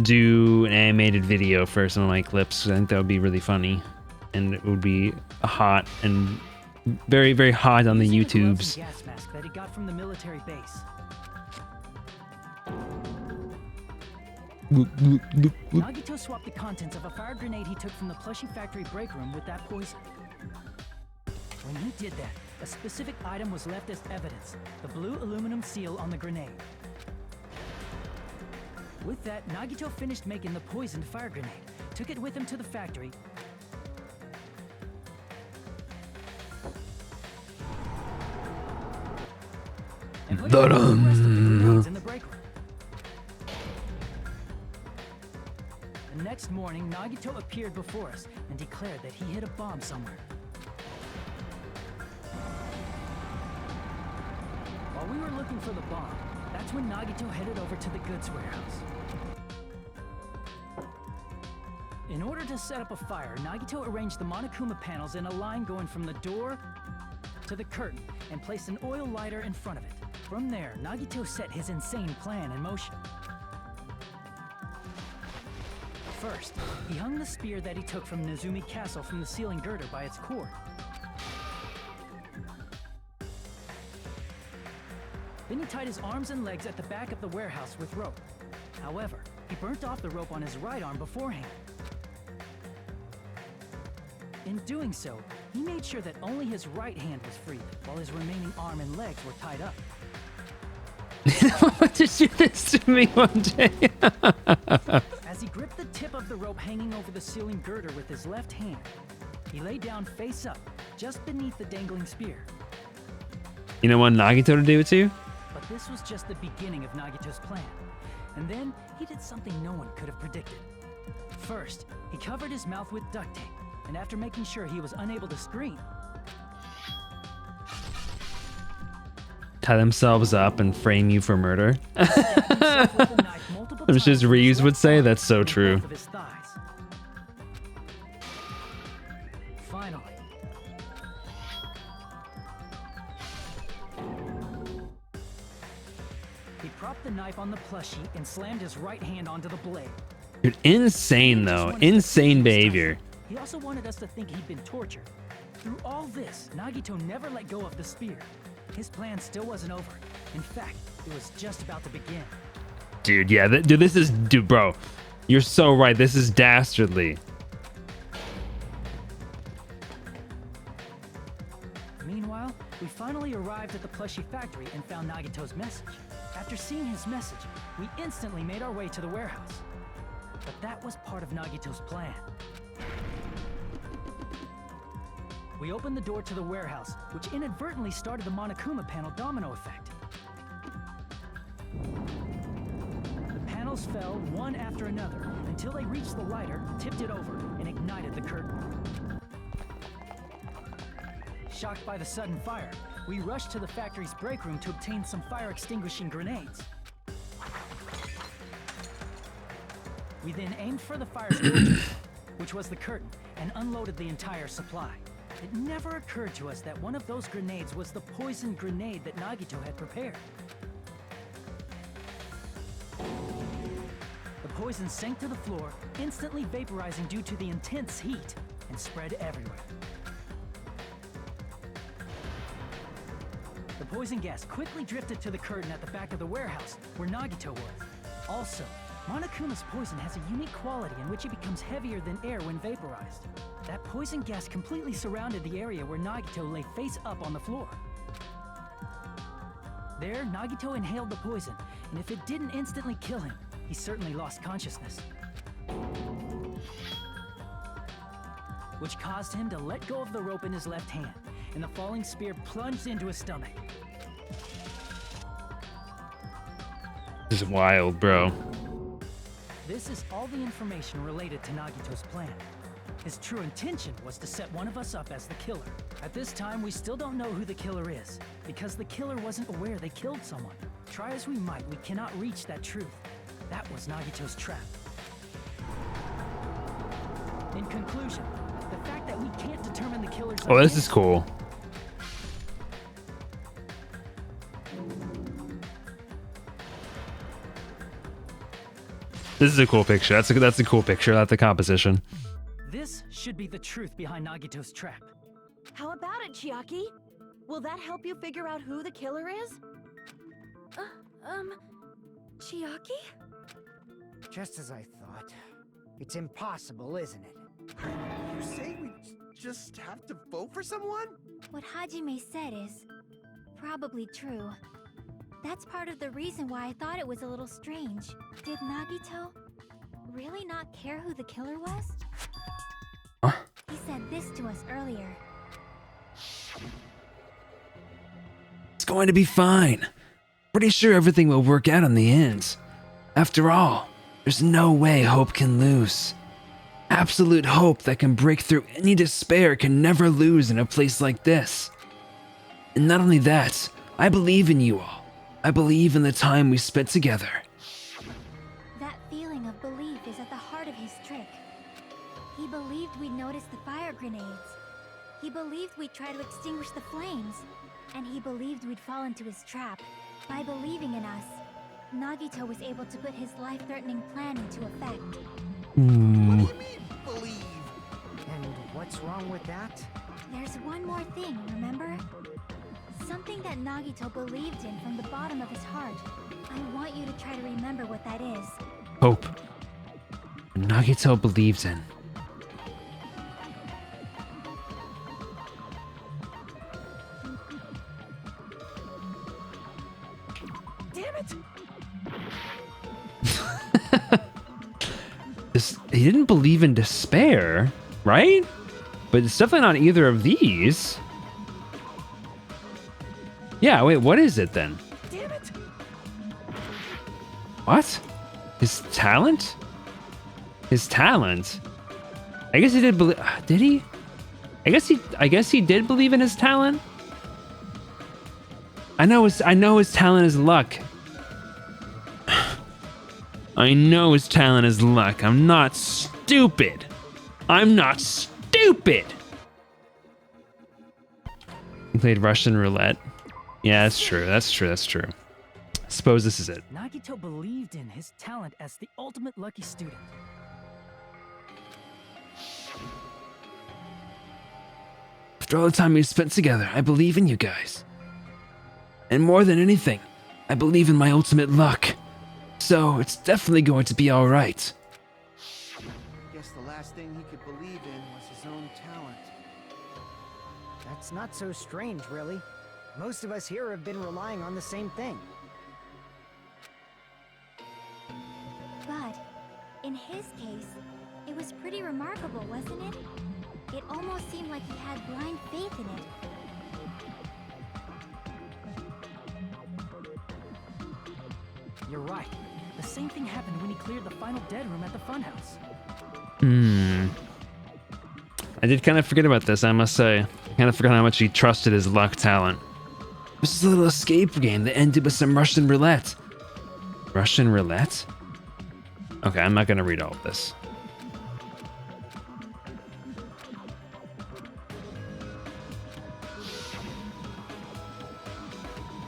do an animated video for some of my clips. I think that would be really funny. And it would be hot and very, very hot on the Using a gloves YouTubes. and gas mask that he got from the military base. Nagito swapped the contents of a fire grenade he took from the plushie factory break room with that poison. When he did that, a specific item was left as evidence, the blue aluminum seal on the grenade. With that, Nagito finished making the poisoned fire grenade, took it with him to the factory, and put it in the rest of the grenades in the break room. The next morning, Nagito appeared before us and declared that he hid a bomb somewhere. While we were looking for the bomb, that's when Nagito headed over to the goods warehouse. In order to set up a fire, Nagito arranged the Monokuma panels in a line going from the door to the curtain and placed an oil lighter in front of it. From there, Nagito set his insane plan in motion. First, he hung the spear that he took from Nezumi Castle from the ceiling girder by its cord. Then he tied his arms and legs at the back of the warehouse with rope. However, he burnt off the rope on his right arm beforehand. In doing so, he made sure that only his right hand was free, while his remaining arm and legs were tied up. Why did you do this to me one day? As he gripped the tip of the rope hanging over the ceiling girder with his left hand, he lay down face up, just beneath the dangling spear. You know what Nagito to do it to? But this was just the beginning of Nagito's plan. And then, he did something no one could have predicted. First, he covered his mouth with duct tape, and after making sure he was unable to scream, Tie themselves up and frame you for murder. stabbed himself with a knife multiple Just as Reeves would say, that's so true. Of his thighs. Finally. He propped the knife on the plushie and slammed his right hand onto the blade. Dude, insane though. Insane behavior. He also wanted us to think he'd been tortured. Through all this, Nagito never let go of the spear. His plan still wasn't over. In fact, it was just about to begin. Dude, yeah, dude, this is, dude, bro. You're so right. This is dastardly. Meanwhile, we finally arrived at the plushie factory and found Nagito's message. After seeing his message, we instantly made our way to the warehouse. But that was part of Nagito's plan. We opened the door to the warehouse, which inadvertently started the Monokuma panel domino effect. The panels fell one after another until they reached the lighter, tipped it over, and ignited the curtain. Shocked by the sudden fire, we rushed to the factory's break room to obtain some fire-extinguishing grenades. We then aimed for the fire's origin, which was the curtain, and unloaded the entire supply. It never occurred to us that one of those grenades was the poison grenade that Nagito had prepared. The poison sank to the floor, instantly vaporizing due to the intense heat, and spread everywhere. The poison gas quickly drifted to the curtain at the back of the warehouse, where Nagito was. Also, Monokuma's poison has a unique quality in which it becomes heavier than air when vaporized. That poison gas completely surrounded the area where Nagito lay face up on the floor. There, Nagito inhaled the poison, and if it didn't instantly kill him, he certainly lost consciousness. Which caused him to let go of the rope in his left hand, and the falling spear plunged into his stomach. This is wild, bro. This is all the information related to Nagito's plan. His true intention was to set one of us up as the killer. At this time, we still don't know who the killer is, because the killer wasn't aware they killed someone. Try as we might, we cannot reach that truth. That was Nagito's trap. In conclusion, the fact that we can't determine the killer's Oh, this is cool. This is a cool picture. That's a cool picture. That's the composition. This should be the truth behind Nagito's trap. How about it, Chiaki? Will that help you figure out who the killer is? Chiaki? Just as I thought. It's impossible, isn't it? You say we just have to vote for someone? What Hajime said is probably true. That's part of the reason why I thought it was a little strange. Did Nagito really not care who the killer was? He said this to us earlier. It's going to be fine. Pretty sure everything will work out in the end. After all, there's no way hope can lose. Absolute hope that can break through any despair can never lose in a place like this. And not only that, I believe in you all. I believe in the time we spent together. That feeling of belief is at the heart of his trick. He believed we'd notice the fire grenades. He believed we'd try to extinguish the flames. And he believed we'd fall into his trap. By believing in us, Nagito was able to put his life-threatening plan into effect. What do you mean, believe? And what's wrong with that? There's one more thing, remember? Something that Nagito believed in from the bottom of his heart. I want you to try to remember what that is. Hope. Nagito believes in. Damn it! He didn't believe in despair, right? But it's definitely not either of these. Yeah, wait, what is it then? Damn it! What? His talent? His talent? I guess he did believe. Did he? I guess he did believe in his talent. I know his talent is luck. I know his talent is luck. I'm not stupid. I'm not stupid. He played Russian roulette. Yeah, that's true. That's true. That's true. I suppose this is it. Nagito believed in his talent as the ultimate lucky student. After all the time we spent together, I believe in you guys. And more than anything, I believe in my ultimate luck. So it's definitely going to be all right. Guess the last thing he could believe in was his own talent. That's not so strange, really. Most of us here have been relying on the same thing. But in his case, it was pretty remarkable, wasn't it? It almost seemed like he had blind faith in it. You're right. The same thing happened when he cleared the final dead room at the funhouse. I did kind of forget about this, I must say. I kind of forgot how much he trusted his luck talent. This is a little escape game that ended with some Russian roulette. Russian roulette? Okay, I'm not going to read all of this.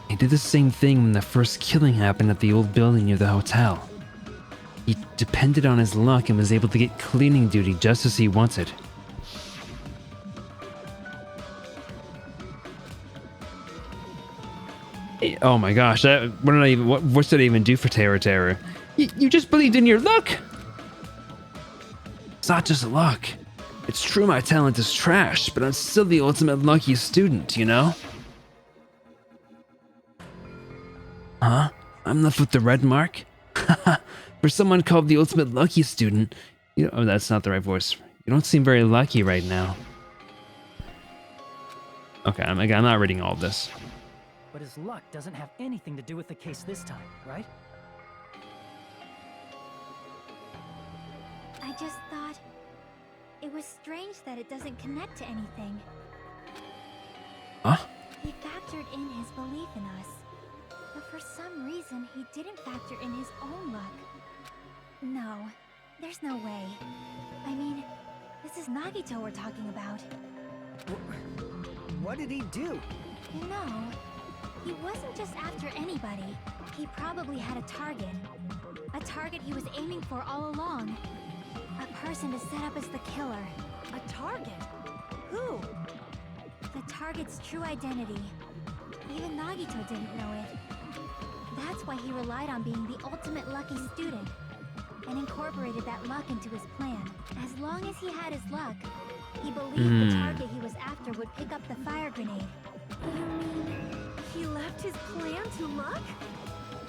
He did the same thing when the first killing happened at the old building near the hotel. He depended on his luck and was able to get cleaning duty just as he wanted. Oh my gosh, what did I even do for Terror? You just believed in your luck! It's not just luck. It's true my talent is trash, but I'm still the ultimate lucky student, you know? Huh? I'm left with the red mark? For someone called the ultimate lucky student, oh, that's not the right voice. You don't seem very lucky right now. Okay, I'm not reading all of this. But his luck doesn't have anything to do with the case this time, right? I just thought it was strange that it doesn't connect to anything. Huh? He factored in his belief in us, but for some reason he didn't factor in his own luck. No, there's no way. I mean, this is Nagito we're talking about. What did he do? No, he wasn't just after anybody. He probably had a target. A target he was aiming for all along. A person to set up as the killer. A target? Who? The target's true identity. Even Nagito didn't know it. That's why he relied on being the ultimate lucky student, and incorporated that luck into his plan. As long as he had his luck, he believed the target he was after would pick up the fire grenade. You mean he left his plan to luck?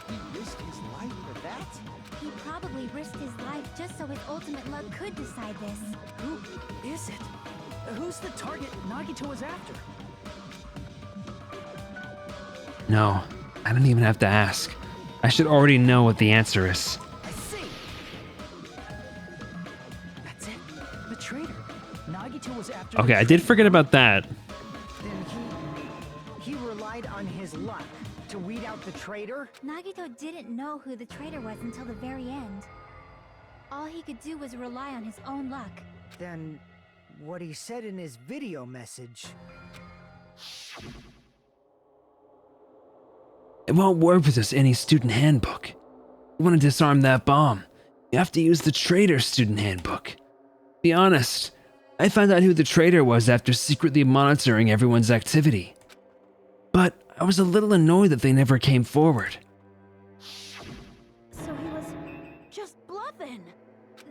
He risked his life for that? He probably risked his life just so his ultimate luck could decide this. Who is it? Who's the target Nagito was after? No, I don't even have to ask. I should already know what the answer is. I see. That's it. The traitor. Nagito was after. Okay, I did forget about that. Then he relied on his luck to weed out the traitor? Nagito didn't know who the traitor was until the very end. All he could do was rely on his own luck. Then what he said in his video message. It won't work with this any student handbook. You want to disarm that bomb, you have to use the traitor student handbook. Be honest, I found out who the traitor was after secretly monitoring everyone's activity. But I was a little annoyed that they never came forward. So he was just bluffing.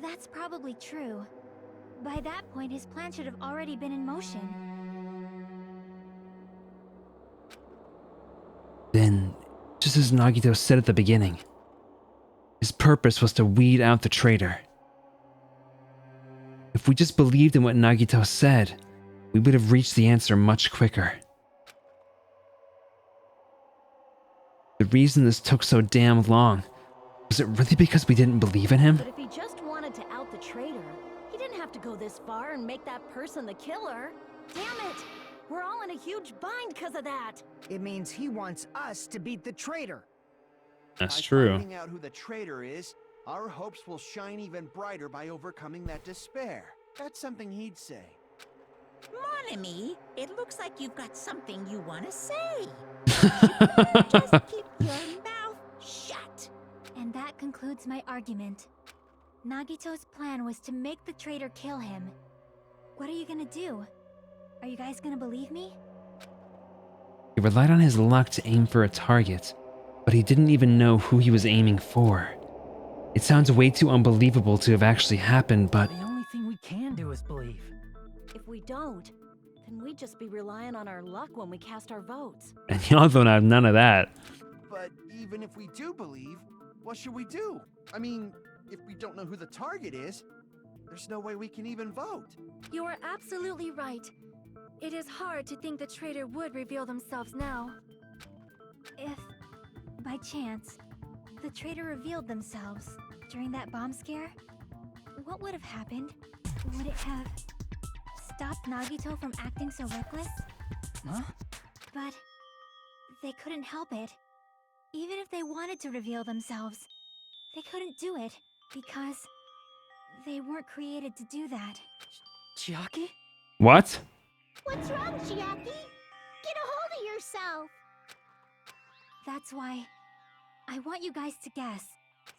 That's probably true. By that point, his plan should have already been in motion. Then, just as Nagito said at the beginning, his purpose was to weed out the traitor. If we just believed in what Nagito said, we would have reached the answer much quicker. The reason this took so damn long, was it really because we didn't believe in him? But if he just wanted to out the traitor, he didn't have to go this far and make that person the killer. Damn it! We're all in a huge bind because of that. It means he wants us to beat the traitor. That's By true. finding out who the traitor is, Our hopes will shine even brighter by overcoming that despair. That's something he'd say. Mon ami, it looks like you've got something you want to say. Just keep your mouth shut. And that concludes my argument. Nagito's plan was to make the traitor kill him. What are you gonna do? Are you guys gonna believe me? He relied on his luck to aim for a target, but he didn't even know who he was aiming for. It sounds way too unbelievable to have actually happened, but The only thing we can do is believe. If we don't, then we'd just be relying on our luck when we cast our votes. and y'all don't have none of that. But even if we do believe, what should we do? I mean, if we don't know who the target is, there's no way we can even vote. You are absolutely right. It is hard to think the traitor would reveal themselves now. If, by chance, the traitor revealed themselves during that bomb scare, what would have happened? Would it have stopped Nagito from acting so reckless? Huh? But they couldn't help it. Even if they wanted to reveal themselves, they couldn't do it because they weren't created to do that. Chiaki? What? What's wrong, Chiaki? Get a hold of yourself. That's why I want you guys to guess.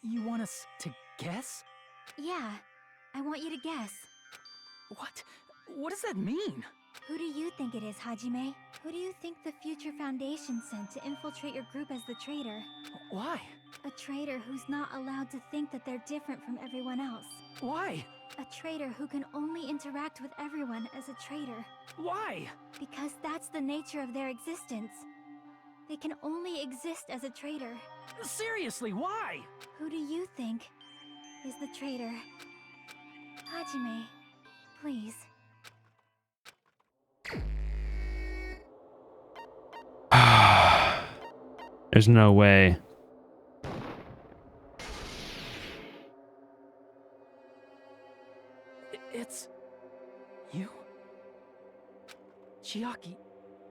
You want us to guess? Yeah, I want you to guess. What? What does that mean? Who do you think it is, Hajime? Who do you think the Future Foundation sent to infiltrate your group as the traitor? Why? A traitor who's not allowed to think that they're different from everyone else. Why? A traitor who can only interact with everyone as a traitor. Why? Because that's the nature of their existence. They can only exist as a traitor. Seriously, why? Who do you think is the traitor? Hajime, please. There's no way. It's you? Chiaki,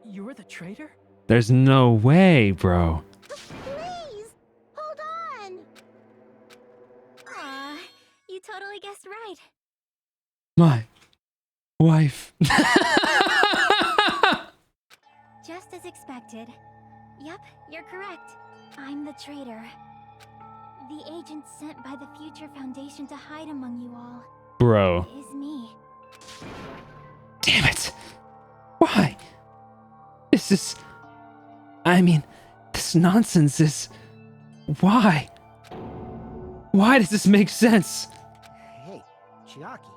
you're the traitor? There's no way, bro. Please, hold on. Aw, you totally guessed right. My wife. Just as expected. Yep, you're correct. I'm the traitor. The agent sent by the Future Foundation to hide among you all Bro. is me. Damn it. Why? This is... I mean, this nonsense is... Why? Why does this make sense? Hey, Chiaki.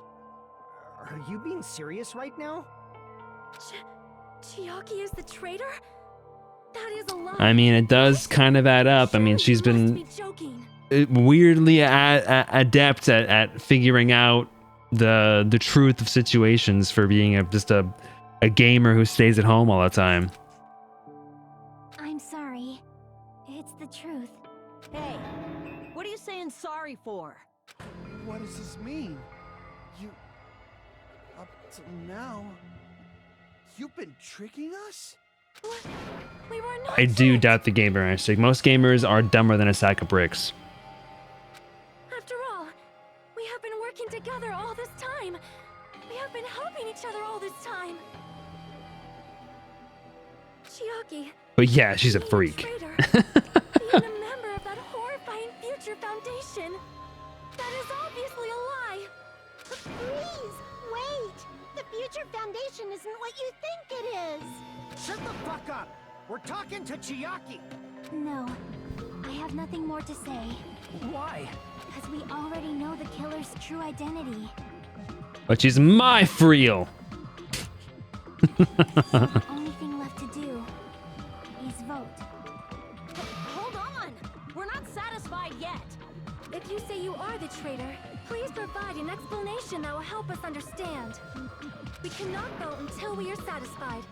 Are you being serious right now? Chiaki is the traitor? That is a lie. I mean, it does kind of add up. I mean, she's You must been be joking. weirdly adept at figuring out the truth of situations for being just a gamer who stays at home all the time. I'm sorry. It's the truth. Hey, what are you saying sorry for? What does this mean? You... Up till now... You've been tricking us? What? We were not I do tricked. doubt the gamer instinct. Most gamers are dumber than a sack of bricks. After all, we have been working together all this time. We have been helping each other all this time. Chiaki, But yeah, she's a being freak. traitor, being a member of that horrifying Future Foundation, that is obviously a lie. Please, wait. The Future Foundation isn't what you think it is. Shut the fuck up! We're talking to Chiaki! No, I have nothing more to say. Why? Because we already know the killer's true identity. But she's my Friel. The only thing left to do is vote. Hold on! We're not satisfied yet! If you say you are the traitor, please provide an explanation that will help us understand. We cannot vote until we are satisfied.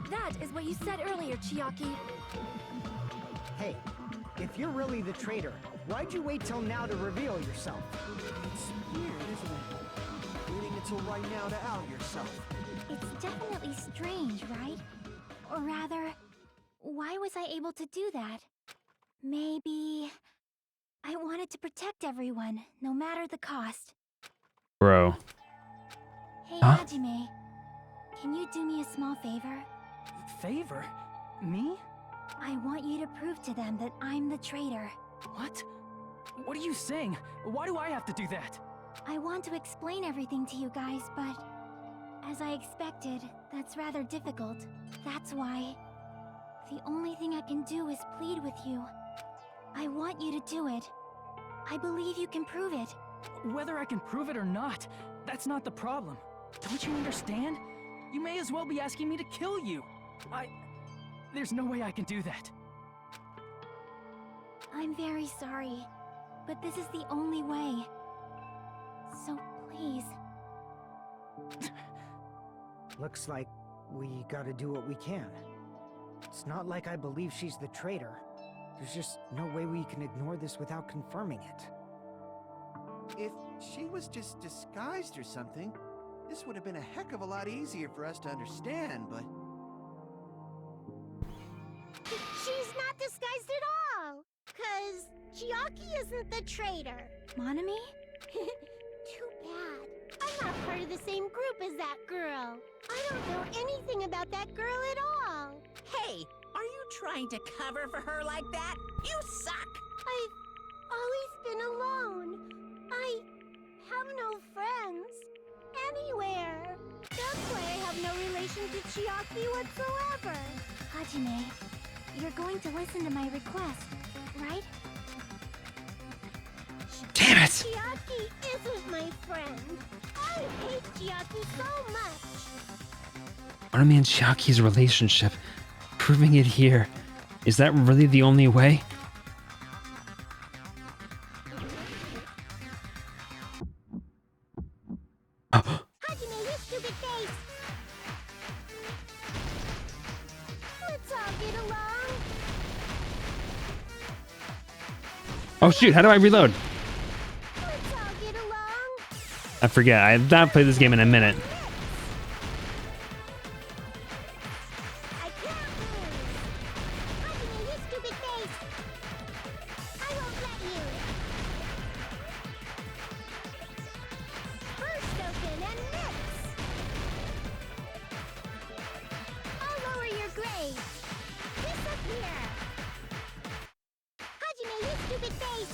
That is what you said earlier, Chiaki. Hey, if you're really the traitor, why'd you wait till now to reveal yourself? It's weird, isn't it? Waiting until right now to out yourself. It's definitely strange, right? Or rather, why was I able to do that? Maybe I wanted to protect everyone, no matter the cost. Bro. Hey, Huh? Hajime, can you do me a small favor? Favor? Me? I want you to prove to them that I'm the traitor. What? What are you saying? Why do I have to do that? I want to explain everything to you guys, but as I expected, that's rather difficult. That's why the only thing I can do is plead with you. I want you to do it. I believe you can prove it. Whether I can prove it or not, that's not the problem. Don't you understand? You may as well be asking me to kill you. There's no way I can do that. I'm very sorry, but this is the only way. So please. Looks like we gotta do what we can. It's not like I believe she's the traitor. There's just no way we can ignore this without confirming it. If she was just disguised or something, this would have been a heck of a lot easier for us to understand, but... She's not disguised at all! 'Cause Chiaki isn't the traitor. Monami? Too bad. I'm not part of the same group as that girl. I don't know anything about that girl at all. Hey, are you trying to cover for her like that? You suck! I've always been alone. I have no friends. Anywhere. That's why I have no relation to Chiaki whatsoever. Hajime, you're going to listen to my request, right? Damn it! Chiaki isn't my friend. I hate Chiaki so much. Monami and Chiaki's relationship. Proving it here. Is that really the only way? Hajime, you stupid face! Let's all get along. Oh shoot, how do I reload? Let's all get along. I forget, I have not played this game in a minute. I can't lose. Hajime, you stupid face! I won't let you. Burst open and mix. I'll lower your grade. Disappear. Hajime, you stupid face!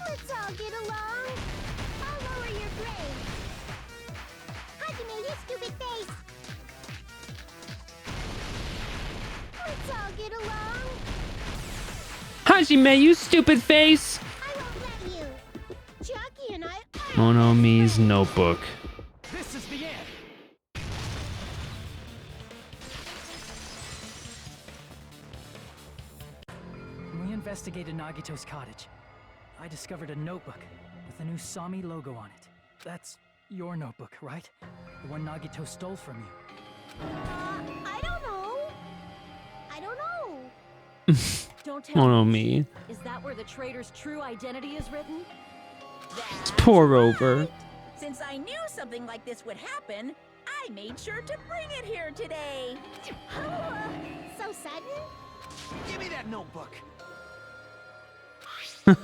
Let's all get along. I'll lower your grade. Hajime, you stupid face! Let's all get along. Hajime, you stupid face! I won't let you. Chiaki and I are... Monomi's notebook. This is the end! When we investigated Nagito's cottage, I discovered a notebook with the new Sami logo on it. That's your notebook, right? The one Nagito stole from you. I don't know. I don't know. Don't tell me. Monomi. Is that where the traitor's true identity is written? It's pour over. Since I knew something like this would happen, I made sure to bring it here today. So sudden? Give me that notebook! What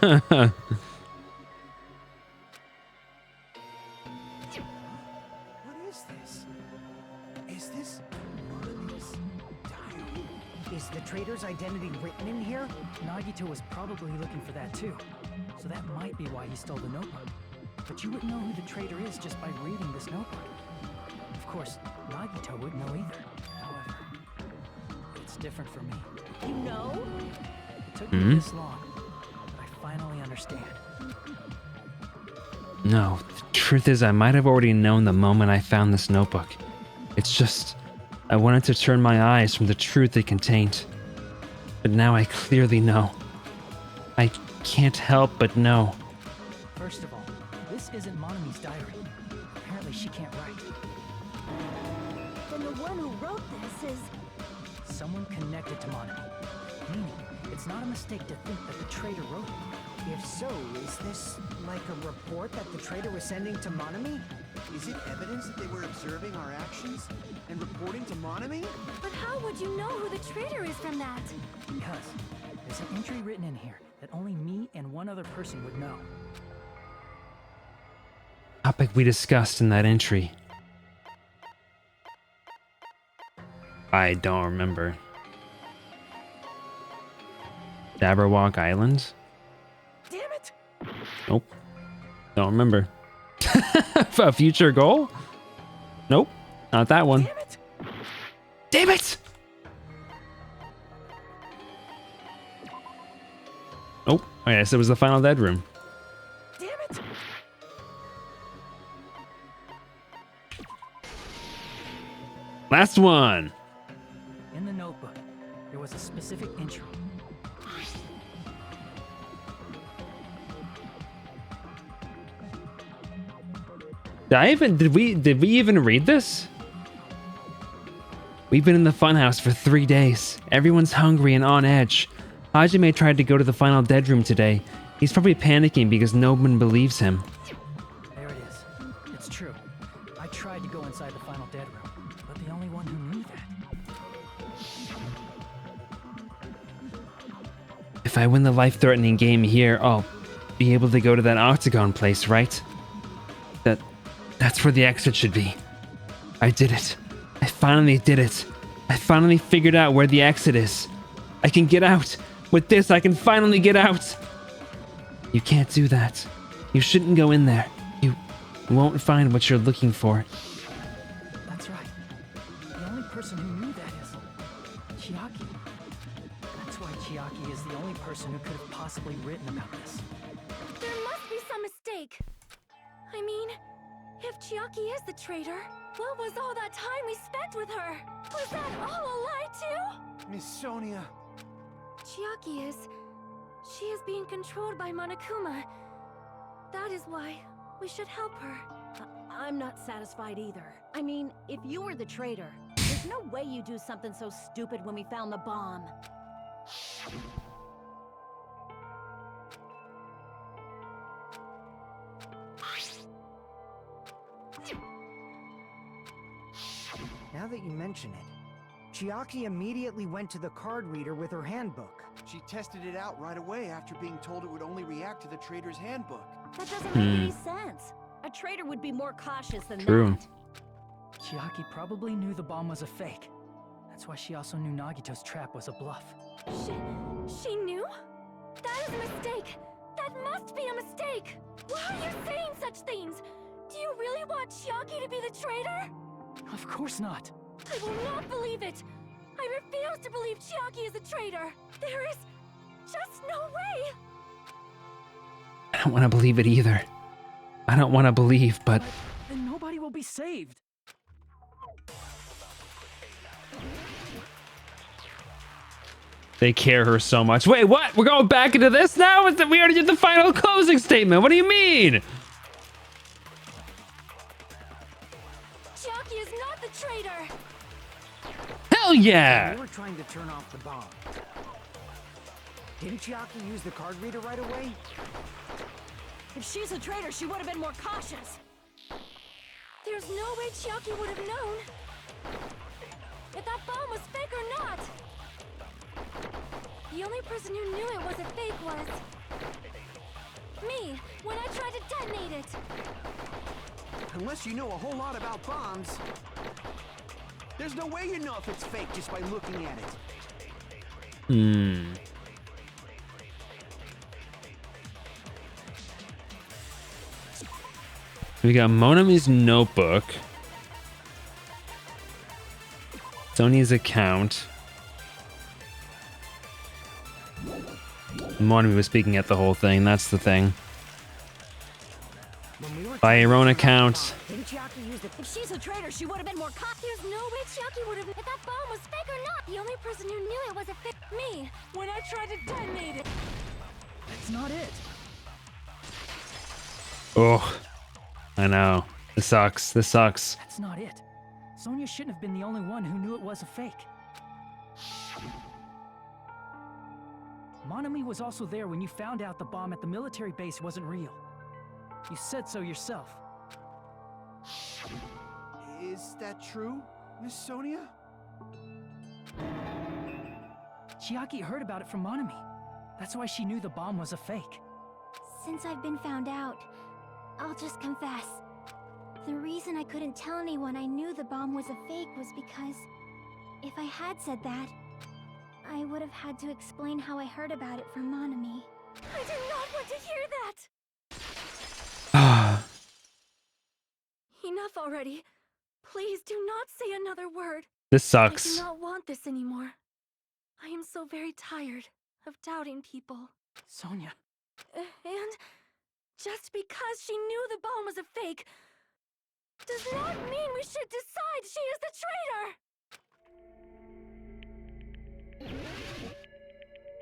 is this? Is this Monami's diary? Is the traitor's identity written in here? Nagito was probably looking for that too, so that might be why he stole the notebook. But you wouldn't know who the traitor is just by reading this notebook. Of course, Nagito wouldn't know either. However, it's different for me. You know? It took me this long, but I finally understand. No, the truth is I might have already known the moment I found this notebook. It's just, I wanted to turn my eyes from the truth it contained. But now I clearly know. I can't help but know. First of all, this isn't Monami's diary. Apparently she can't write. Then the one who wrote this is... Someone connected to Monami. Meaning, it's not a mistake to think that the traitor wrote it. If so, is this like a report that the traitor was sending to Monami? Is it evidence that they were observing our actions and reporting to Monami? But how would you know who the traitor is from that? Because There's an entry written in here that only me and one other person would know. Topic we discussed in that entry. I don't remember. Jabberwock Island? Damn it! Nope. Don't remember. A future goal? Nope. Not that one. Damn it! Damn it! Nope. Oh, yes, it was the final dead room. Damn it! Last one. In the notebook, there was a specific entry. Did we even read this? We've been in the funhouse for 3 days. Everyone's hungry and on edge. Hajime tried to go to the final dead room today. He's probably panicking because no one believes him. There it is. It's true. I tried to go inside the final dead room, but the only one who knew that. If I win the life-threatening game here, I'll be able to go to that octagon place, right? That's where the exit should be. I did it. I finally did it. I finally figured out where the exit is. I can get out. With this, I can finally get out. You can't do that. You shouldn't go in there. You won't find what you're looking for. That's right. The only person who knew that is Chiaki. That's why Chiaki is the only person who could have possibly written about this. There must be some mistake. I mean, if Chiaki is the traitor, what was all that time we spent with her? Was that all a lie too? Miss Sonia. Chiaki is... She is being controlled by Monokuma. That is why we should help her. I'm not satisfied either. I mean, if you were the traitor, there's no way you do something so stupid when we found the bomb. Now that you mention it, Chiaki immediately went to the card reader with her handbook. She tested it out right away after being told it would only react to the trader's handbook. That doesn't make any sense. A traitor would be more cautious than True. that. Chiaki probably knew the bomb was a fake. That's why she also knew Nagito's trap was a bluff. She knew? That is a mistake. That must be a mistake. Why are you saying such things? Do you really want Chiaki to be the traitor? Of course not. I will not believe it. I refuse to believe Chiaki is a traitor. There is just no way. I don't want to believe it either. I don't want to believe, but... Then nobody will be saved. They care her so much. Wait, what? We're going back into this now? We already did the final closing statement. What do you mean? Chiaki is not the traitor. Hell yeah! They were trying to turn off the bomb. Didn't Chiaki use the card reader right away? If she's a traitor, she would have been more cautious. There's no way Chiaki would have known if that bomb was fake or not. The only person who knew it was a fake was me, when I tried to detonate it. Unless you know a whole lot about bombs, there's no way you know if it's fake just by looking at it. We got Monami's notebook. Sony's account. Monami was speaking at the whole thing, that's the thing. By your own account. Didn't Chiaki use the... If she's a traitor, she would have been more cautious. There's no way Chiaki would have... If that bomb was fake or not. The only person who knew it was a fake... Me, when I tried to detonate it. That's not it. Oh, I know. This sucks. This sucks. That's not it. Sonia shouldn't have been the only one who knew it was a fake. Monami was also there when you found out the bomb at the military base wasn't real. You said so yourself. Is that true, Miss Sonia? Chiaki heard about it from Monami. That's why she knew the bomb was a fake. Since I've been found out, I'll just confess. The reason I couldn't tell anyone I knew the bomb was a fake was because if I had said that, I would have had to explain how I heard about it from Monami. I do not want to hear that! Enough already. Please do not say another word. This I do sucks. not want this anymore. I am so very tired of doubting people. Sonia. And just because she knew the bomb was a fake does not mean we should decide she is the traitor!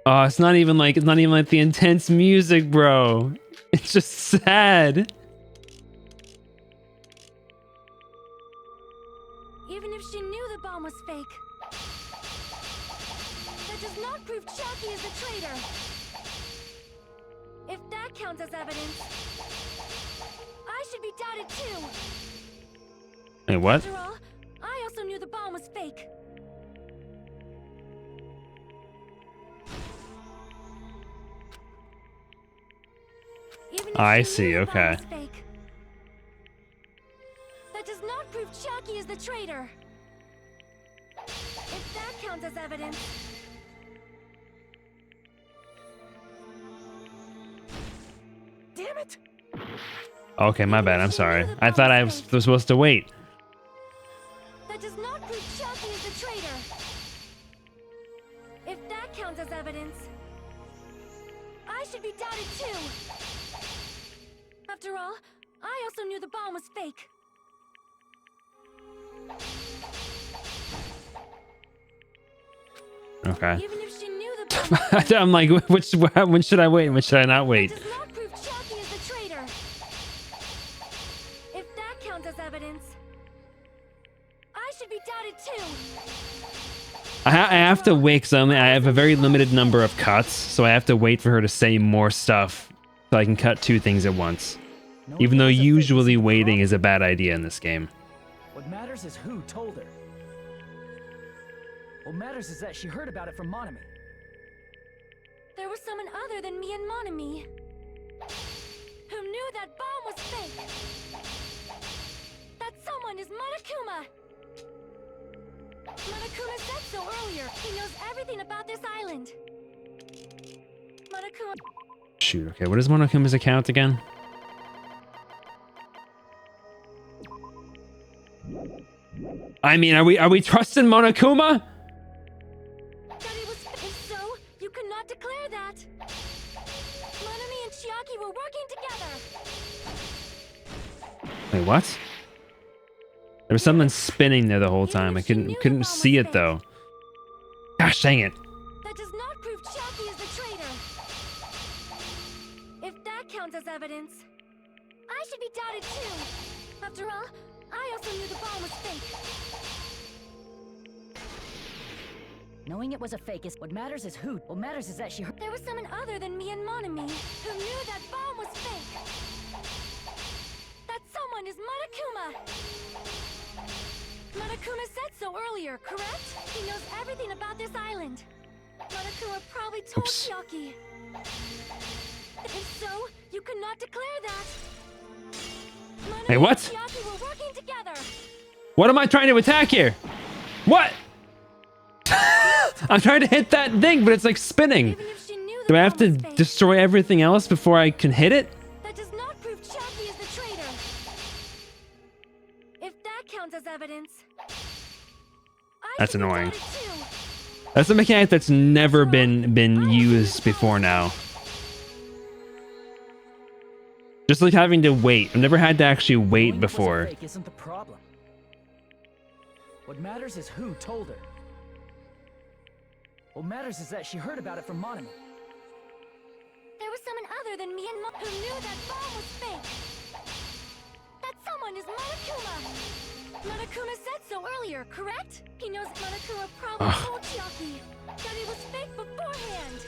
Oh, it's not even like the intense music, bro. It's just sad. Even if she knew the bomb was fake, that does not prove Chucky is the traitor. If that counts as evidence, I should be doubted too. Wait, what? After all, I also knew the bomb was fake. Even if I she see, knew the bomb okay. was fake, that does not prove Chucky is the traitor. If that counts as evidence, Damn it! Okay, my bad. I'm sorry. I thought I was supposed to wait. that does not prove Chucky is the traitor. If that counts as evidence, I should be doubted too. After all, I also knew the bomb was fake. Okay. Even if she knew the bomb was fake, I'm like, when should I wait and when should I not wait? that does not prove Chucky is the traitor. If that counts as evidence, I should be doubted too. I have to wait because I have a very limited number of cuts, so I have to wait for her to say more stuff so I can cut two things at once. No Even though one was a fake usually isn't the waiting problem. is a bad idea in this game. What matters is who told her. What matters is that she heard about it from Monami. There was someone other than me and Monami who knew that bomb was fake. That someone is Monokuma. Monokuma said so earlier. He knows everything about this island. Monokuma. Shoot, okay, what is Monokuma's account again? I mean, are we trusting Monokuma? That it was. If so, you could not declare that. Monami and Chiaki were working together. Wait, what? There was something spinning there the whole time. I couldn't see it though. Gosh dang it. That does not prove Chiaki is the traitor. If that counts as evidence, I should be doubted too. After all, I also knew the bomb was fake. Knowing it was a fake is what matters is who. What matters is that she heard. There was someone other than me and Monami who knew that bomb was fake. That someone is Monokuma. Monokuma said so earlier, correct? He knows everything about this island. Monokuma probably told Oops. Chiaki. If so, you could not declare that. Monami Hey, what? and Chiaki were working together. What am I trying to attack here? What? I'm trying to hit that thing, but it's like spinning. Even if she knew the Do I have bomb to was fake, destroy everything else before I can hit it? that does not prove Chiaki is the traitor. If that counts as evidence, I That's should be annoying. doubted too. That's a mechanic that's never been used before now. Just like having to wait. I've never had to actually wait Knowing it was a before. fake isn't the problem. What matters is who told her. What matters is that she heard about it from Monami. There was someone other than me and Mo who knew that bomb was fake. That someone is Monokuma. Monokuma said so earlier, correct? He knows Monokuma probably told Chiaki that it was fake beforehand.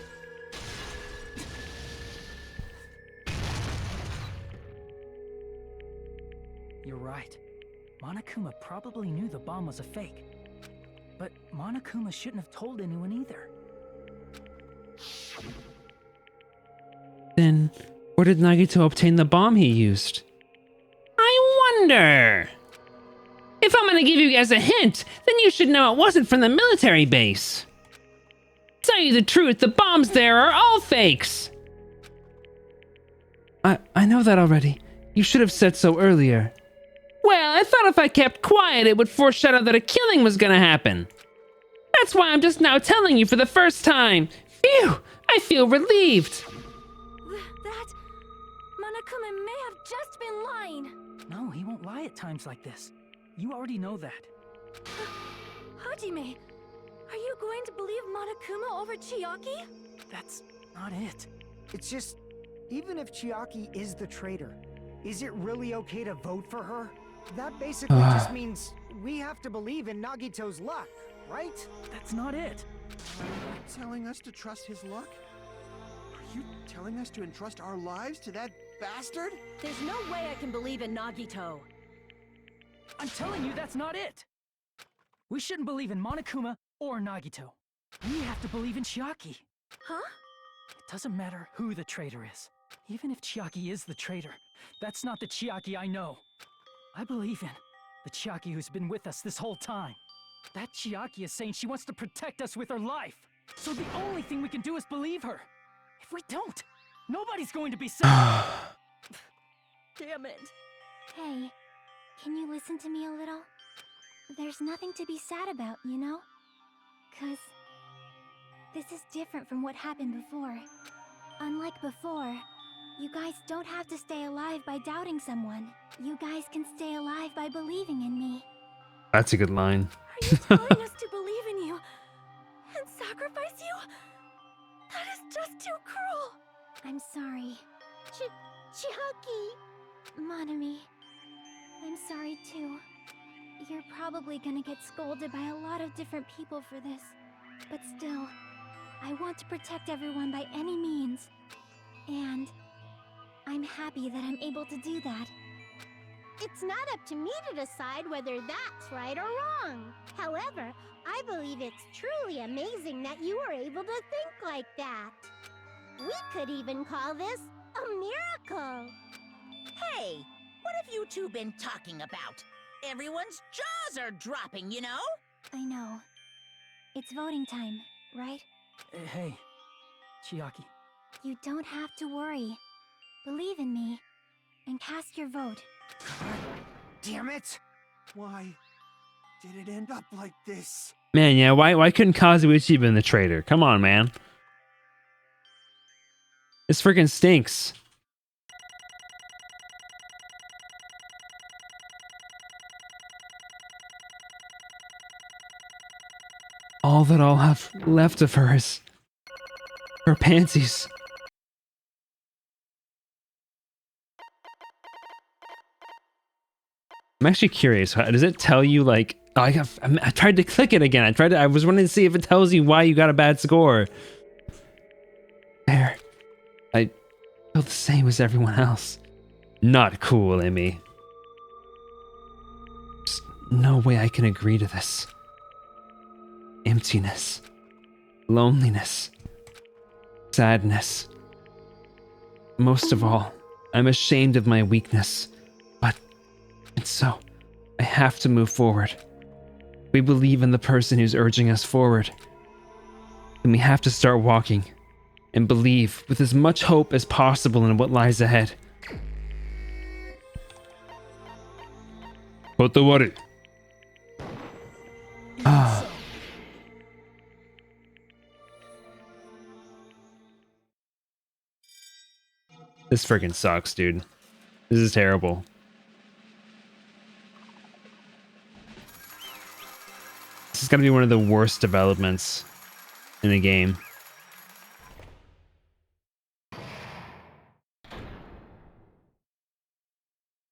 You're right. Monokuma probably knew the bomb was a fake. But Monokuma shouldn't have told anyone either. Then, where did Nagito obtain the bomb he used? I wonder. If I'm gonna give you guys a hint, then you should know it wasn't from the military base. Tell you the truth, the bombs there are all fakes. I know that already. You should have said so earlier. Well, I thought if I kept quiet, it would foreshadow that a killing was gonna happen. That's why I'm just now telling you for the first time. Phew! I feel relieved. That... Monokuma may have just been lying. No, he won't lie at times like this. You already know that. Hajime, are you going to believe Monokuma over Chiaki? That's not it. It's just, even if Chiaki is the traitor, is it really okay to vote for her? That basically just means we have to believe in Nagito's luck, right? That's not it. Are you telling us to trust his luck? Are you telling us to entrust our lives to that bastard? There's no way I can believe in Nagito. I'm telling you, that's not it. We shouldn't believe in Monokuma or Nagito. We have to believe in Chiaki. Huh? It doesn't matter who the traitor is. Even if Chiaki is the traitor, that's not the Chiaki I know. I believe in the Chiaki who's been with us this whole time. That Chiaki is saying she wants to protect us with her life. So the only thing we can do is believe her. If we don't, nobody's going to be safe. Damn it. Hey, can you listen to me a little? There's nothing to be sad about, you know? 'Cause this is different from what happened before. Unlike before, you guys don't have to stay alive by doubting someone. You guys can stay alive by believing in me. That's a good line. Are you telling us to believe in you and sacrifice you? That is just too cruel. I'm sorry. Chiaki! Monami, I'm sorry too. You're probably gonna get scolded by a lot of different people for this. But still, I want to protect everyone by any means. And I'm happy that I'm able to do that. It's not up to me to decide whether that's right or wrong. However, I believe it's truly amazing that you were able to think like that. We could even call this a miracle. Hey, what have you two been talking about? Everyone's jaws are dropping, you know? I know. It's voting time, right? Hey, Chiaki. You don't have to worry. Believe in me, and cast your vote. Damn it! Why did it end up like this? Man, yeah, why couldn't Kazuichi been the traitor? Come on, man. This freaking stinks. All that I'll have left of her is her panties. I'm actually curious. Does it tell you like? Oh, I tried to click it again. I was wanting to see if it tells you why you got a bad score. There. I feel the same as everyone else. Not cool, Emmy. There's no way I can agree to this. Emptiness. Loneliness. Sadness. Most of all, I'm ashamed of my weakness. And so, I have to move forward. We believe in the person who's urging us forward. And we have to start walking. And believe with as much hope as possible in what lies ahead. Kotowari. Ah. This freaking sucks, dude. This is terrible. This is gonna be one of the worst developments in the game.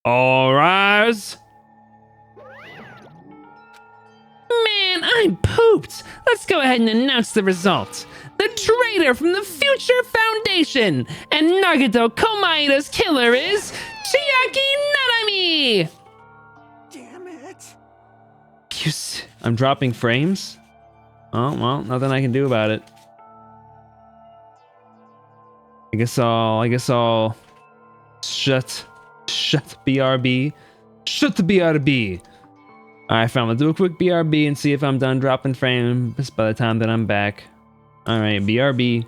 All rise. Man, I'm pooped. Let's go ahead and announce the results. The traitor from the Future Foundation and Nagito Komaida's killer is Chiaki Nanami. Damn it! I'm dropping frames? Oh, well, nothing I can do about it. I guess I'll shut BRB. Shut the BRB. Alright, fam, let's do a quick BRB and see if I'm done dropping frames by the time that I'm back. Alright, BRB.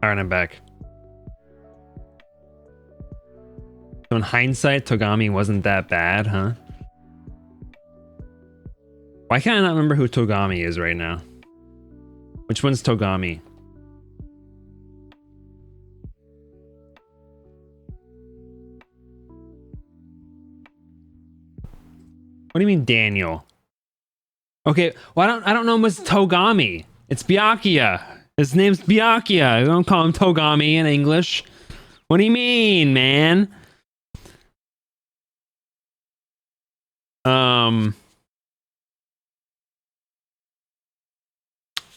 Alright, I'm back. So in hindsight, Togami wasn't that bad, huh? Why can't I not remember who Togami is right now? Which one's Togami? What do you mean Daniel? Okay, well I don't know him as Togami. It's Byakuya. His name's Byakuya. I don't call him Togami in English. What do you mean, man?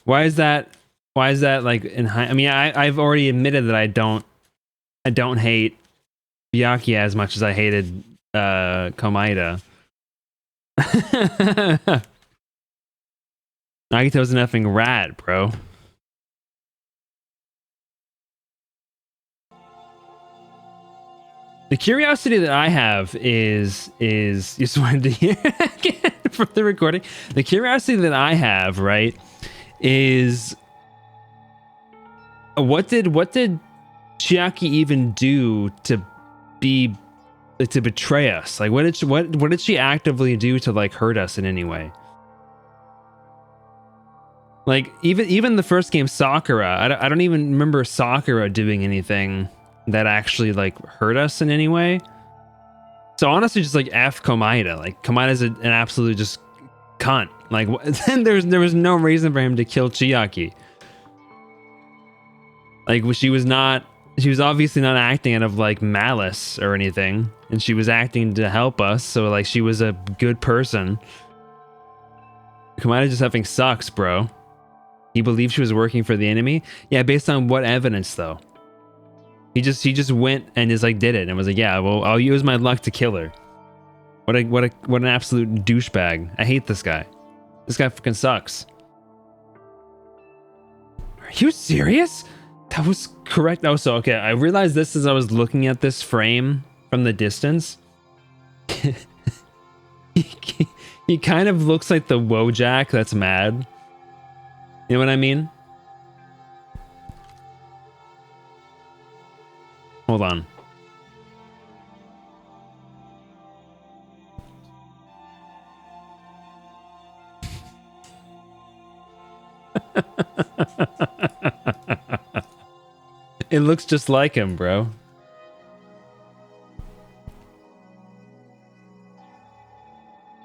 Why is that like in high? I mean, I've already admitted that I don't hate Byakuya as much as I hated Komaeda. Nagito's an effing rat, bro. The curiosity that I have is you just wanted to hear again for the recording. The curiosity that I have, right, is what did Chiaki even do to betray us? Like, what did she actively do to like hurt us in any way? Like even the first game, Sakura, I don't even remember Sakura doing anything that actually like hurt us in any way. So honestly, just like F Komaeda. Like Komaida's an absolute just cunt. Like then there was no reason for him to kill Chiaki. Like she was obviously not acting out of like malice or anything, and she was acting to help us. So like she was a good person. Komaida just having sucks, bro. He believed she was working for the enemy. Yeah, based on what evidence though? He just went and just like did it and was like, yeah, well, I'll use my luck to kill her. What an absolute douchebag. I hate this guy. This guy fucking sucks. Are you serious? That was correct. Oh, so okay. I realized this as I was looking at this frame from the distance. He kind of looks like the Wojak that's mad. You know what I mean? Hold on. It looks just like him, bro.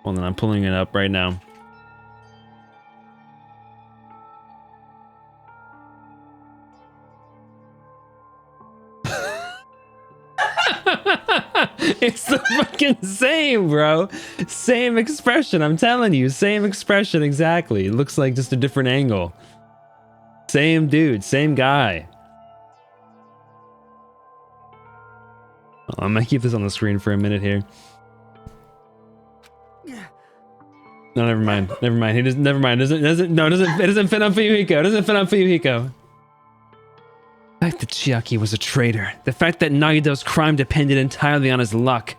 Hold on, I'm pulling it up right now. It's the fucking same, bro. Same expression, I'm telling you. Same expression, exactly. It looks like just a different angle. Same dude, same guy. Oh, I'm gonna keep this on the screen for a minute here. No, never mind. Never mind. He doesn't. Never mind. It doesn't fit on Fuyuhiko. It doesn't fit on Fuyuhiko. The fact that Chiaki was a traitor. The fact that Nagito's crime depended entirely on his luck.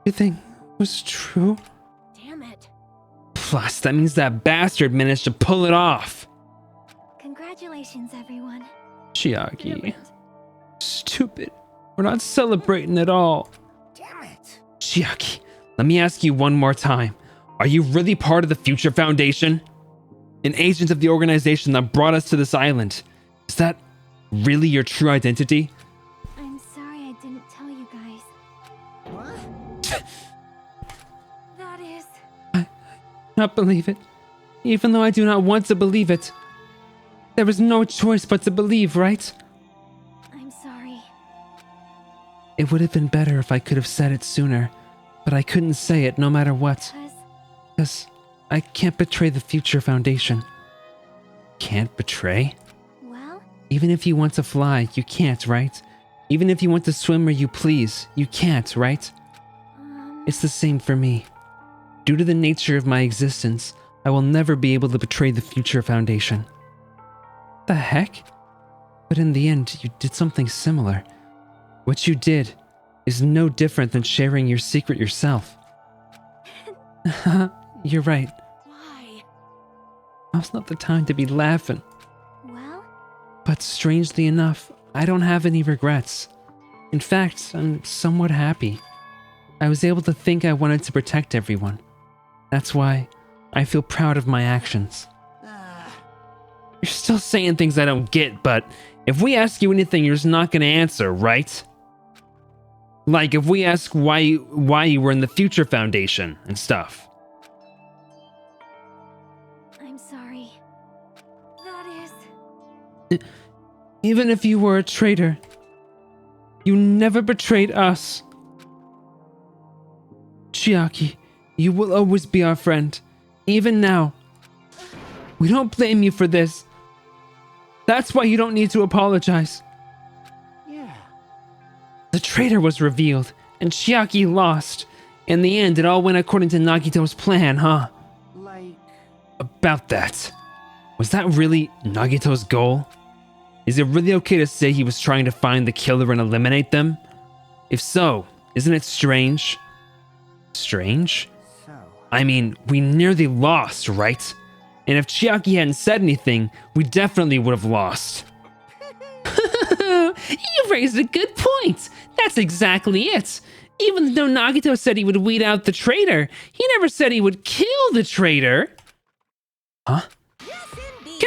Everything was true. Damn it. Plus, that means that bastard managed to pull it off. Congratulations, everyone. Chiaki. Stupid. We're not celebrating at all. Damn it. Chiaki, let me ask you one more time. Are you really part of the Future Foundation? An agent of the organization that brought us to this island? Is that really your true identity? I'm sorry I didn't tell you guys. What? That is... I not believe it. Even though I do not want to believe it. There was no choice but to believe, right? I'm sorry. It would have been better if I could have said it sooner, but I couldn't say it no matter what. Because I can't betray the Future Foundation. Can't betray? Well? Even if you want to fly, you can't, right? Even if you want to swim where you please, you can't, right? It's the same for me. Due to the nature of my existence, I will never be able to betray the Future Foundation. The heck? But in the end, you did something similar. What you did is no different than sharing your secret yourself. You're right. Why? Now's not the time to be laughing. Well? But strangely enough, I don't have any regrets. In fact, I'm somewhat happy. I was able to think I wanted to protect everyone. That's why I feel proud of my actions. You're still saying things I don't get, but if we ask you anything, you're just not going to answer, right? Like if we ask why you were in the Future Foundation and stuff. I'm sorry. That is... Even if you were a traitor, you never betrayed us. Chiaki, you will always be our friend, even now. We don't blame you for this. That's why you don't need to apologize. Yeah. The traitor was revealed, and Chiaki lost. In the end, it all went according to Nagito's plan, huh? Like... About that. Was that really Nagito's goal? Is it really okay to say he was trying to find the killer and eliminate them? If so, isn't it strange? Strange? So... I mean, we nearly lost, right? And if Chiaki hadn't said anything, we definitely would have lost. You raised a good point. That's exactly it. Even though Nagito said he would weed out the traitor, he never said he would kill the traitor. Huh? Yes, indeed.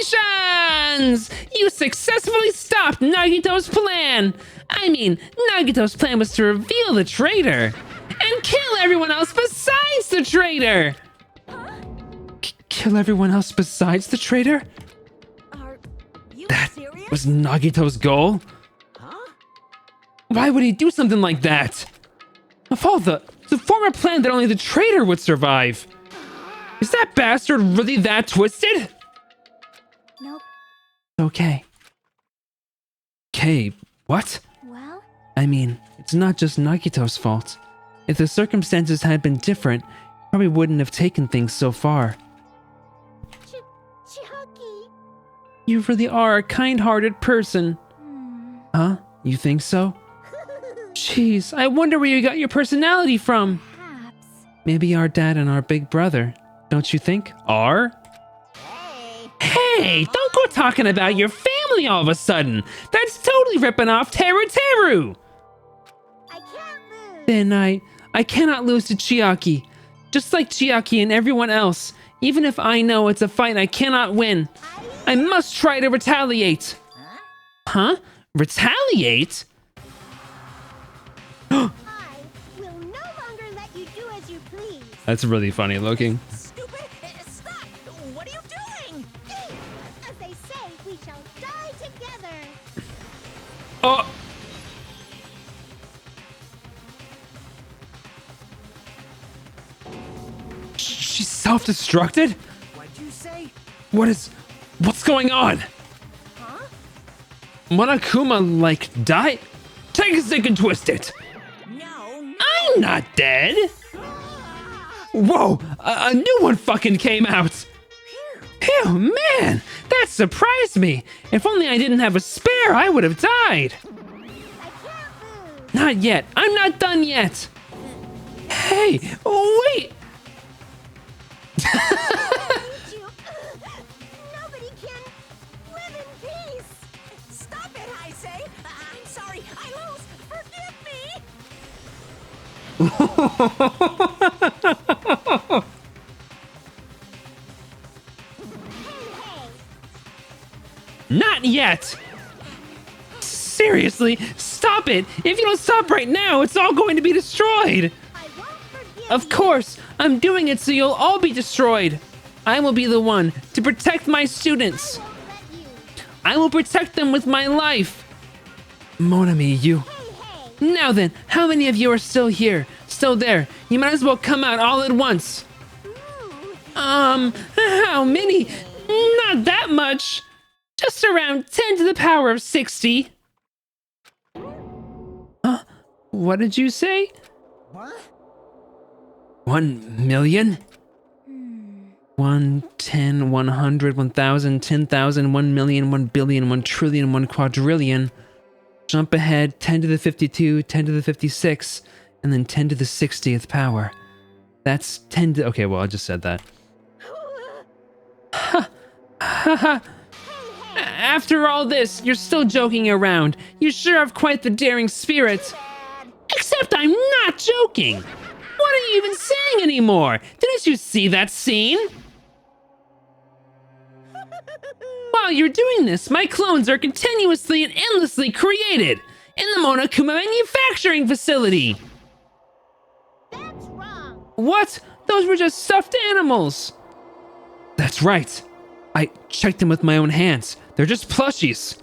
Congratulations! You successfully stopped Nagito's plan! I mean, Nagito's plan was to reveal the traitor and kill everyone else besides the traitor. Kill everyone else besides the traitor? Are you That serious? was Nagito's goal? Huh? Why would he do something like that? Of all the former plan that only the traitor would survive. Is that bastard really that twisted? Nope. Okay. Okay, what? Well, I mean, it's not just Nagito's fault. If the circumstances had been different, he probably wouldn't have taken things so far. Chiaki. You really are a kind-hearted person. Huh? You think so? Jeez, I wonder where you got your personality from. perhaps. Maybe our dad and our big brother. Don't you think? Are? Hey, don't go talking about your family all of a sudden. That's totally ripping off Teru Teru. I can't lose. Then I cannot lose to Chiaki. Just like Chiaki and everyone else. Even if I know it's a fight I cannot win. I must try to retaliate. Huh? Retaliate? I will no longer let you do as you please. That's really funny looking. Stupid! Stop! What are you doing? As they say, we shall die together. Oh! She's self-destructed? What'd you say? What's going on? Huh? Monokuma, like, died? Take a stick and twist it! No, I'm not dead. Whoa! A new one fucking came out! Phew, man, that surprised me. If only I didn't have a spare, I would have died. I can't lose. Not yet. I'm not done yet. Hey, wait. You. Nobody can live in peace. stop it, I say! I'm sorry, I lose! Forgive me! Not yet. Seriously, stop it. If you don't stop right now, it's all going to be destroyed. I won't forgive Of course, I'm doing it so you'll all be destroyed. I will be the one to protect my students. you. Won't let you. I will protect them with my life. Monami, you... Hey. Now then, how many of you are still here? Still there? You might as well come out all at once. How many? Not that much. Just around 10 to the power of 60. What did you say? What? 1 million? 1, 10, 100, 1,000, 10,000, 1 million, 1 billion, 1 trillion, 1 quadrillion. Jump ahead, 10 to the 52, 10 to the 56, and then 10 to the 60th power. That's 10 to... Okay, well, I just said that. After all this, you're still joking around. You sure have quite the daring spirit. Except I'm not joking. What are you even saying anymore? Didn't you see that scene? While you're doing this, my clones are continuously and endlessly created in the Monokuma manufacturing facility. That's wrong. What? Those were just stuffed animals. That's right. I checked them with my own hands. They're just plushies.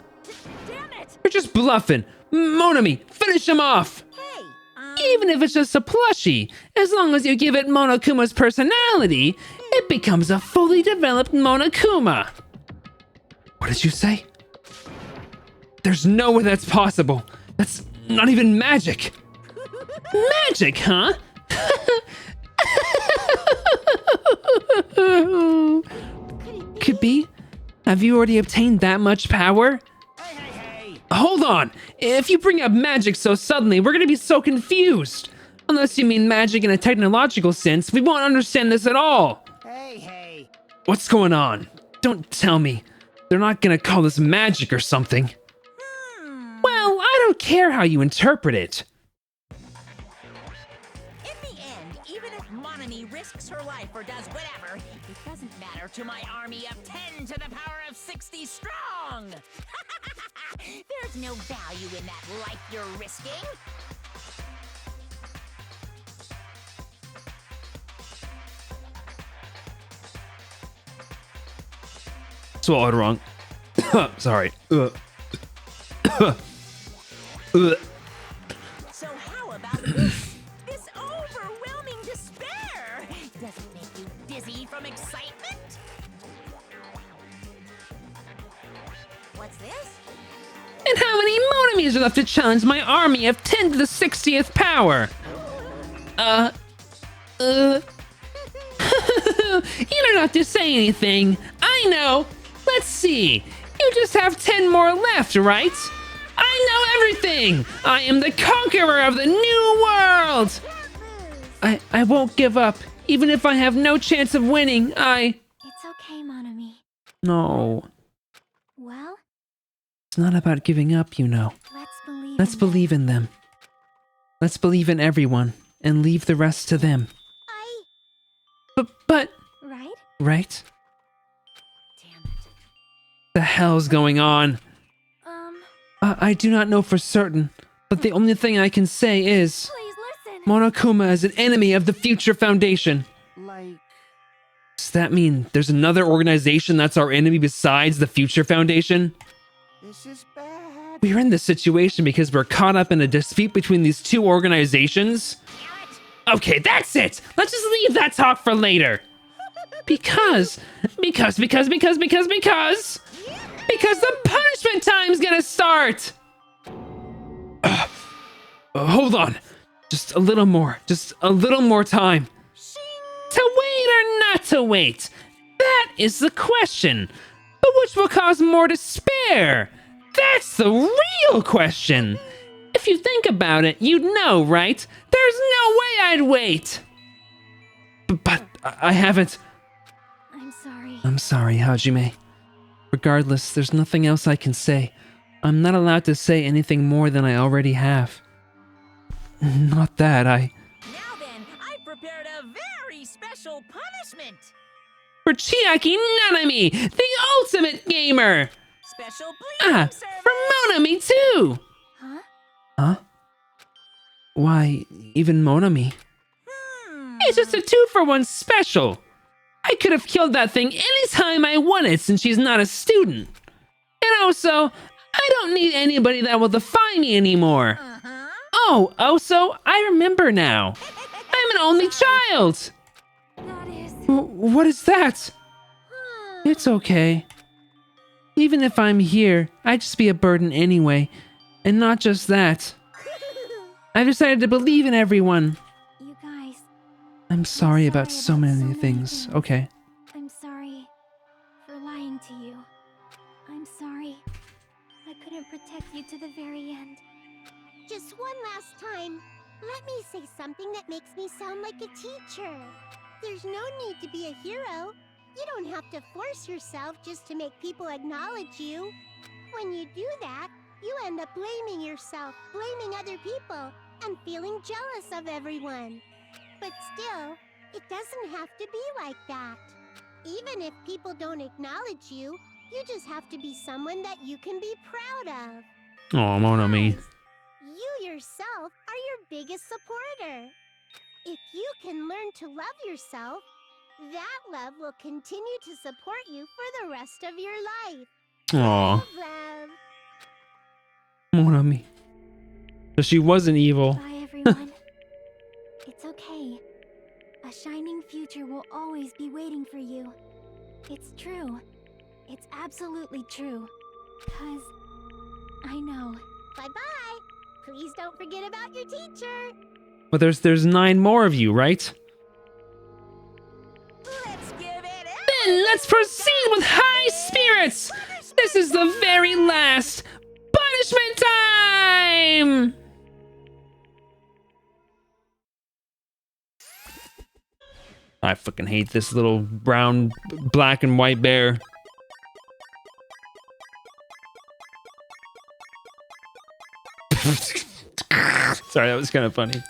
Damn it! You're just bluffing. Monami, finish them off. Hey, Even if it's just a plushie, as long as you give it Monokuma's personality, it becomes a fully developed Monokuma. What did you say? There's no way that's possible. That's not even magic. Magic, huh? Could be. Have you already obtained that much power? Hey! Hold on. If you bring up magic so suddenly, we're gonna be so confused. Unless you mean magic in a technological sense, we won't understand this at all. Hey! What's going on? Don't tell me. They're not gonna call this magic or something. Well, I don't care how you interpret it. In the end, even if Monami risks her life or does whatever, it doesn't matter to my army of 10 to the power of 60 strong! There's no value in that life you're risking. Swallowed wrong. Sorry. So how about this? This overwhelming despair? Does it make you dizzy from excitement? What's this? And how many Monomies are left to challenge my army of 10 to the 60th power? You don't have to say anything. I know. Let's see. You just have 10 more left, right? I know everything. I am the conqueror of the new world. I won't give up. Even if I have no chance of winning, It's okay, Monomi. No. Well, It's not about giving up, you know. Let's believe in them. Let's believe in everyone and leave the rest to them. But, Right? right? Damn it. The hell's going on? I do not know for certain, but the only thing I can say is Please listen. Monokuma is an enemy of the Future Foundation. Like, Does that mean there's another organization that's our enemy besides the Future Foundation? this is bad. We're in this situation because we're caught up in a dispute between these two organizations? Okay, that's it! Let's just leave that talk for later. Because the punishment time's gonna start! Hold on. Just a little more time. To wait or not to wait? That is the question. But which will cause more despair? That's the real question. If you think about it, you'd know, right? There's no way I'd wait. But I haven't. I'm sorry. I'm sorry, Hajime. Regardless, there's nothing else I can say. I'm not allowed to say anything more than I already have. Not that, Now then, I prepared a very special punishment. For Chiaki Nanami, the ultimate gamer! Special bleeding service. For Monami too! Huh? Huh? Why, even Monami? Hmm. It's just a 2-for-1 special. I could have killed that thing anytime I wanted since she's not a student. And also, I don't need anybody that will defy me anymore. Uh-huh. Oh, also, I remember now. I'm an only child. That is... What is that? It's okay. Even if I'm here, I'd just be a burden anyway. And not just that. I've decided to believe in everyone. You guys, I'm sorry about so many things. Okay. I'm sorry for lying to you. I'm sorry. I couldn't protect you to the very end. Just one last time, let me say something that makes me sound like a teacher. There's no need to be a hero. You don't have to force yourself just to make people acknowledge you. When you do that, you end up blaming yourself, blaming other people, and feeling jealous of everyone. But still, it doesn't have to be like that. Even if people don't acknowledge you, you just have to be someone that you can be proud of. Oh, Monami. Because you yourself are your biggest supporter. If you can learn to love yourself, that love will continue to support you for the rest of your life. Aw, Love. Monami. So she wasn't evil. Bye, everyone. It's okay. A shining future will always be waiting for you. It's true. It's absolutely true. 'Cause I know. Bye-bye. Please don't forget about your teacher. But there's 9 more of you, right? Let's give it Then let's proceed with high spirits. This is the very last punishment time. I fucking hate this little brown, black, and white bear. Sorry, that was kind of funny.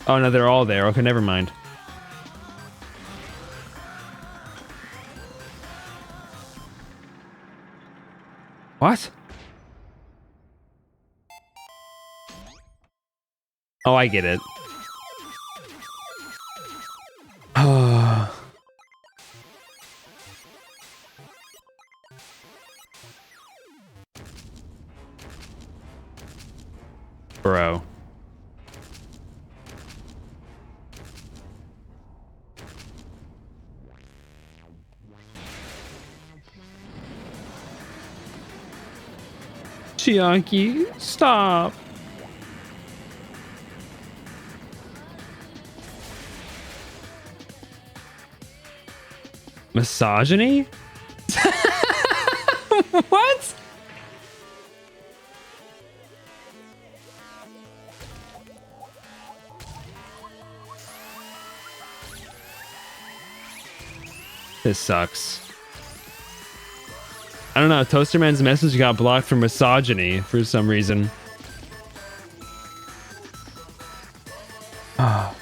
Oh no, they're all there. Okay, never mind. What? Oh, I get it. Bro. Chiaki, stop. Misogyny? What? This sucks. I don't know. Toasterman's message got blocked for misogyny for some reason. Ah.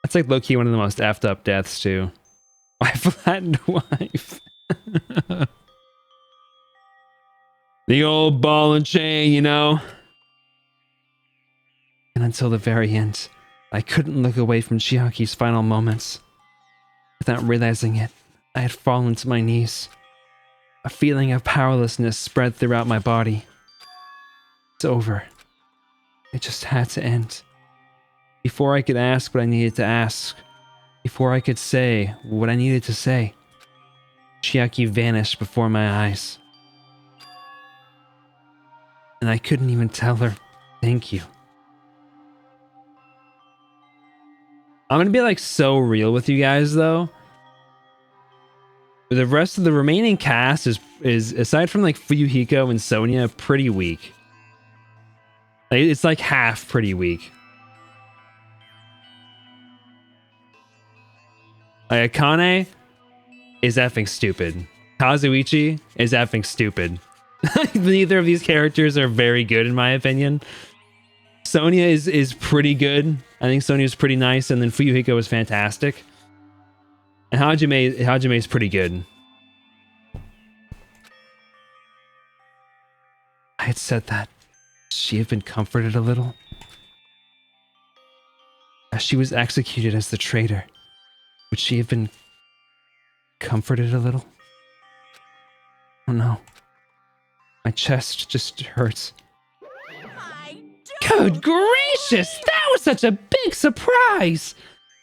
That's like low-key one of the most effed up deaths too. My flattened wife. The old ball and chain, you know? And until the very end, I couldn't look away from Chiaki's final moments. Without realizing it, I had fallen to my knees. A feeling of powerlessness spread throughout my body. It's over. It just had to end. Before I could ask what I needed to ask, before I could say what I needed to say, Chiaki vanished before my eyes. And I couldn't even tell her, thank you. I'm gonna be like so real with you guys though. The rest of the remaining cast is aside from like Fuyuhiko and Sonia, pretty weak. Like, it's like half pretty weak. Like Akane is effing stupid. Kazuichi is effing stupid. Neither of these characters are very good in my opinion. Sonia is pretty good. I think Sonia is pretty nice, and then Fuyuhiko is fantastic. And Hajime is pretty good. I had said that. She had been comforted a little. As she was executed as the traitor, would she have been comforted a little? Oh no. My chest just hurts. Good gracious! That was such a big surprise!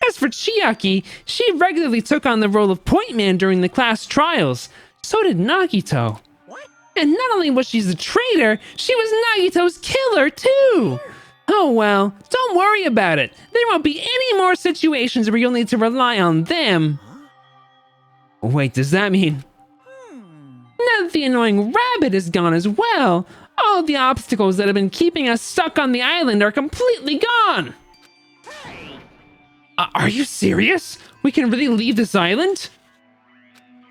As for Chiaki, she regularly took on the role of point man during the class trials. So did Nagito. What? And not only was she the traitor, she was Nagito's killer too! Oh well, don't worry about it. There won't be any more situations where you'll need to rely on them. Wait, does that mean... Now that the annoying rabbit is gone as well, all the obstacles that have been keeping us stuck on the island are completely gone! Are you serious? We can really leave this island?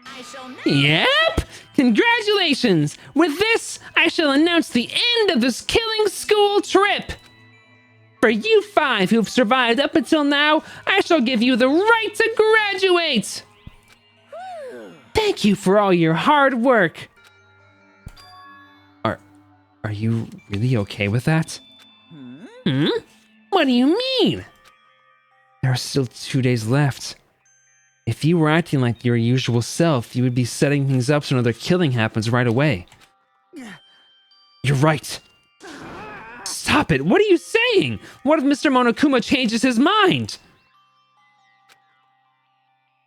I shall not. Yep! Congratulations! With this, I shall announce the end of this killing school trip! For you 5 who've survived up until now, I shall give you the right to graduate! Thank you for all your hard work! Are you really okay with that? Hmm? What do you mean? There are still 2 days left. If you were acting like your usual self, you would be setting things up so another killing happens right away. You're right. Stop it! What are you saying? What if Mr. Monokuma changes his mind?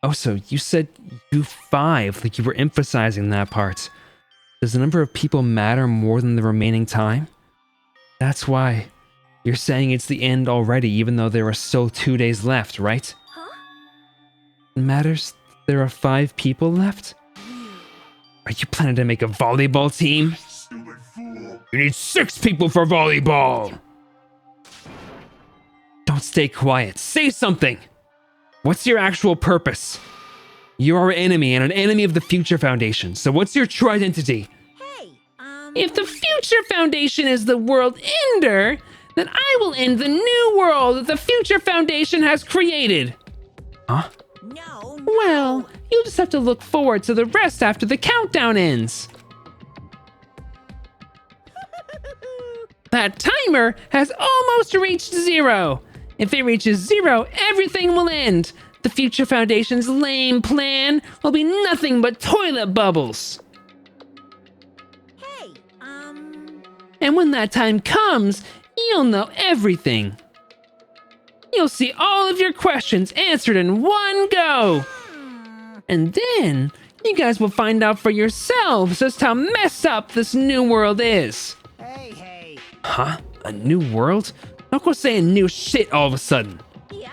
Oh, so you said you 5, like you were emphasizing that part. Does the number of people matter more than the remaining time? That's why you're saying it's the end already, even though there are still 2 days left, right? Huh? It matters there are 5 people left? Are you planning to make a volleyball team? You need 6 people for volleyball! Don't stay quiet. Say something! What's your actual purpose? You're our enemy and an enemy of the Future Foundation, so what's your true identity? Hey, If the Future Foundation is the world ender, then I will end the new world that the Future Foundation has created. Huh? no. Well, you'll just have to look forward to the rest after the countdown ends. That timer has almost reached 0. If it reaches 0, everything will end. The Future Foundation's lame plan will be nothing but toilet bubbles. Hey, And when that time comes, you'll know everything. You'll see all of your questions answered in one go. And then, you guys will find out for yourselves just how messed up this new world is. Hey. Huh? A new world? Don't go saying new shit all of a sudden. yep.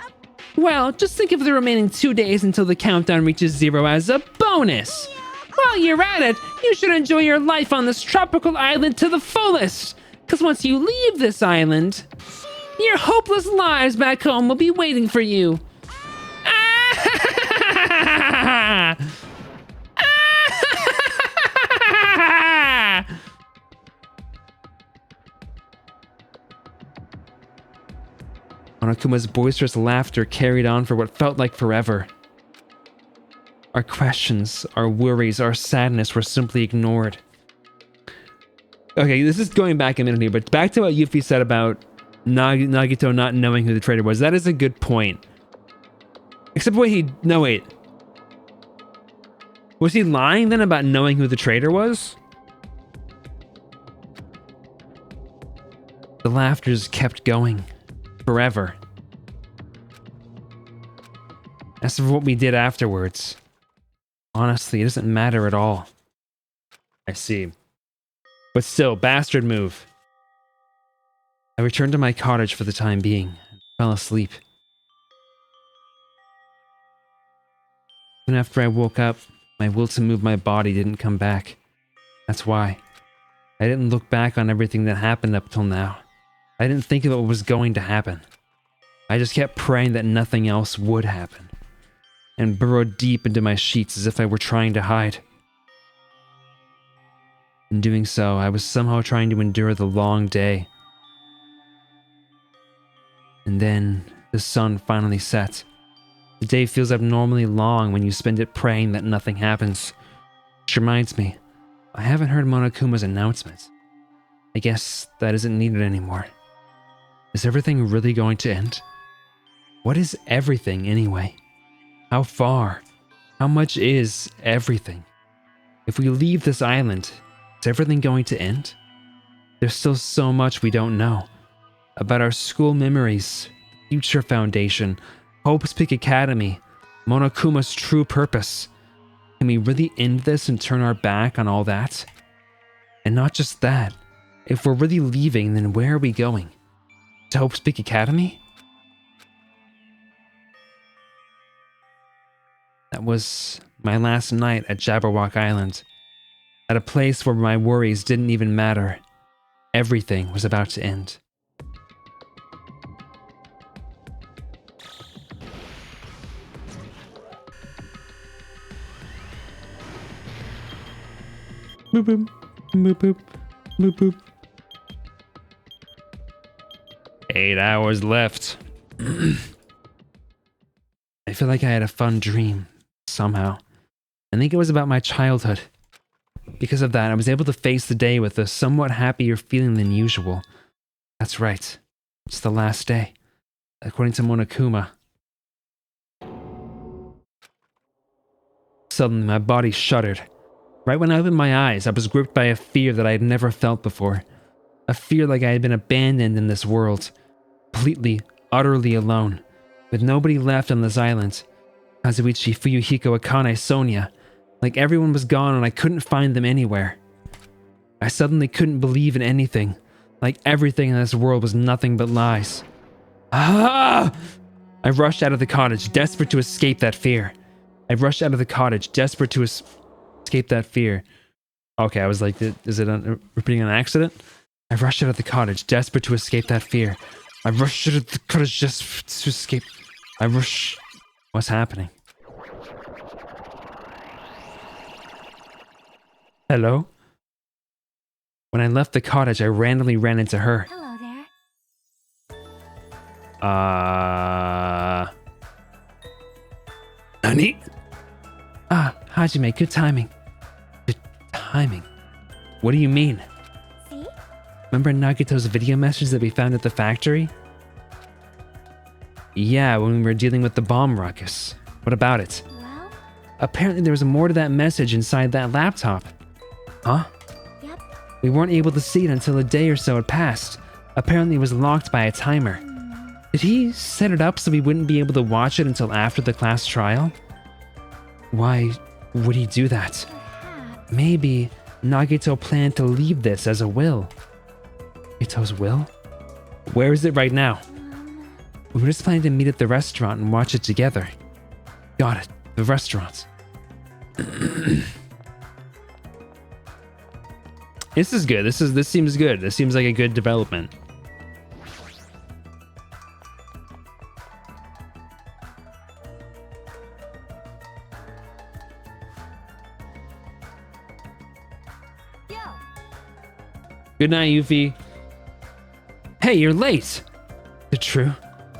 Well, just think of the remaining 2 days until the countdown reaches 0 as a bonus. While you're at it, you should enjoy your life on this tropical island to the fullest. Because once you leave this island, your hopeless lives back home will be waiting for you. Monokuma's boisterous laughter carried on for what felt like forever. Our questions, our worries, our sadness were simply ignored. Okay, this is going back a minute here, but back to what Yuffie said about Nagito not knowing who the traitor was. That is a good point. Except wait. Was he lying then about knowing who the traitor was? The laughter just kept going. Forever. As for what we did afterwards, honestly, it doesn't matter at all. I see. But still, bastard move. I returned to my cottage for the time being and fell asleep. Even after I woke up, my will to move my body didn't come back. That's why. I didn't look back on everything that happened up till now. I didn't think of what was going to happen. I just kept praying that nothing else would happen, and burrowed deep into my sheets as if I were trying to hide. In doing so, I was somehow trying to endure the long day. And then, the sun finally set. The day feels abnormally long when you spend it praying that nothing happens. Which reminds me, I haven't heard Monokuma's announcement. I guess that isn't needed anymore. Is everything really going to end? What is everything anyway? How far? How much is everything? If we leave this island, is everything going to end? There's still so much we don't know. About our school memories, Future Foundation, Hope's Peak Academy, Monokuma's true purpose. Can we really end this and turn our back on all that? And not just that. If we're really leaving, then where are we going? To Hope's Peak Academy? That was my last night at Jabberwock Island. At a place where my worries didn't even matter. Everything was about to end. Boop boop, boop boop, boop boop. 8 hours left. I feel like I had a fun dream, somehow. I think it was about my childhood. Because of that, I was able to face the day with a somewhat happier feeling than usual. That's right. It's the last day, according to Monokuma. Suddenly, my body shuddered. Right when I opened my eyes, I was gripped by a fear that I had never felt before. A fear like I had been abandoned in this world. Completely, utterly alone. With nobody left on this island. Kazuichi, Fuyuhiko, Akane, Sonia. Like everyone was gone and I couldn't find them anywhere. I suddenly couldn't believe in anything. Like everything in this world was nothing but lies. Ah! I rushed out of the cottage, desperate to escape that fear. Okay, I was like, is it repeating an accident? I rushed out of the cottage, desperate to escape that fear. I rushed out of the cottage just to escape. What's happening? Hello? When I left the cottage, I randomly ran into her. Hello there. Nani? Ah, Hajime, good timing. Good timing? What do you mean? See? Remember Nagito's video message that we found at the factory? Yeah, when we were dealing with the bomb ruckus. What about it? Well, Apparently there was more to that message inside that laptop. Huh? yep. We weren't able to see it until a day or so had passed. Apparently it was locked by a timer. Did he set it up so we wouldn't be able to watch it until after the class trial? Why would he do that? Perhaps. Maybe Nagito planned to leave this as a will. Nagito's will? Where is it right now? We were just planning to meet at the restaurant and watch it together. Got it. The restaurant. This is good. This seems good. This seems like a good development. Good night, Yuffie. Hey, you're late. Is it true?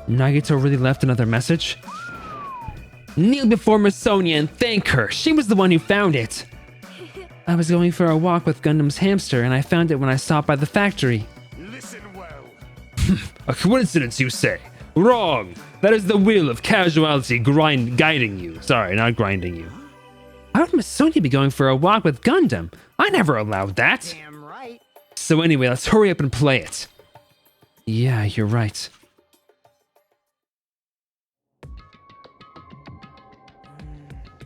Nagito really left another message? Kneel before Miss Sonia and thank her. She was the one who found it. I was going for a walk with Gundam's hamster and I found it when I stopped by the factory. Listen well. A coincidence, you say? Wrong. That is the will of casuality guiding you. Sorry, not grinding you. Why would Miss Sonia be going for a walk with Gundam? I never allowed that. Damn right. So anyway, let's hurry up and play it. Yeah, you're right.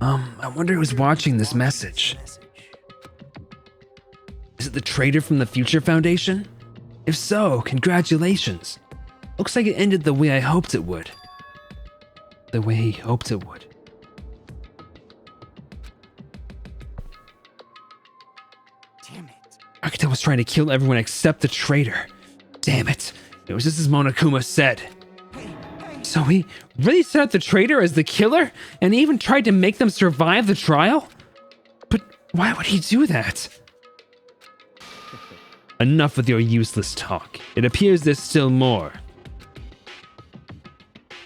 I wonder who's watching this message. Is it the traitor from the Future Foundation? If so, congratulations. Looks like it ended the way I hoped it would. The way he hoped it would. Damn it. Akita was trying to kill everyone except the traitor. Damn it. It was just as Monokuma said. So he really set up the traitor as the killer and even tried to make them survive the trial? But why would he do that? Enough with your useless talk. It appears there's still more.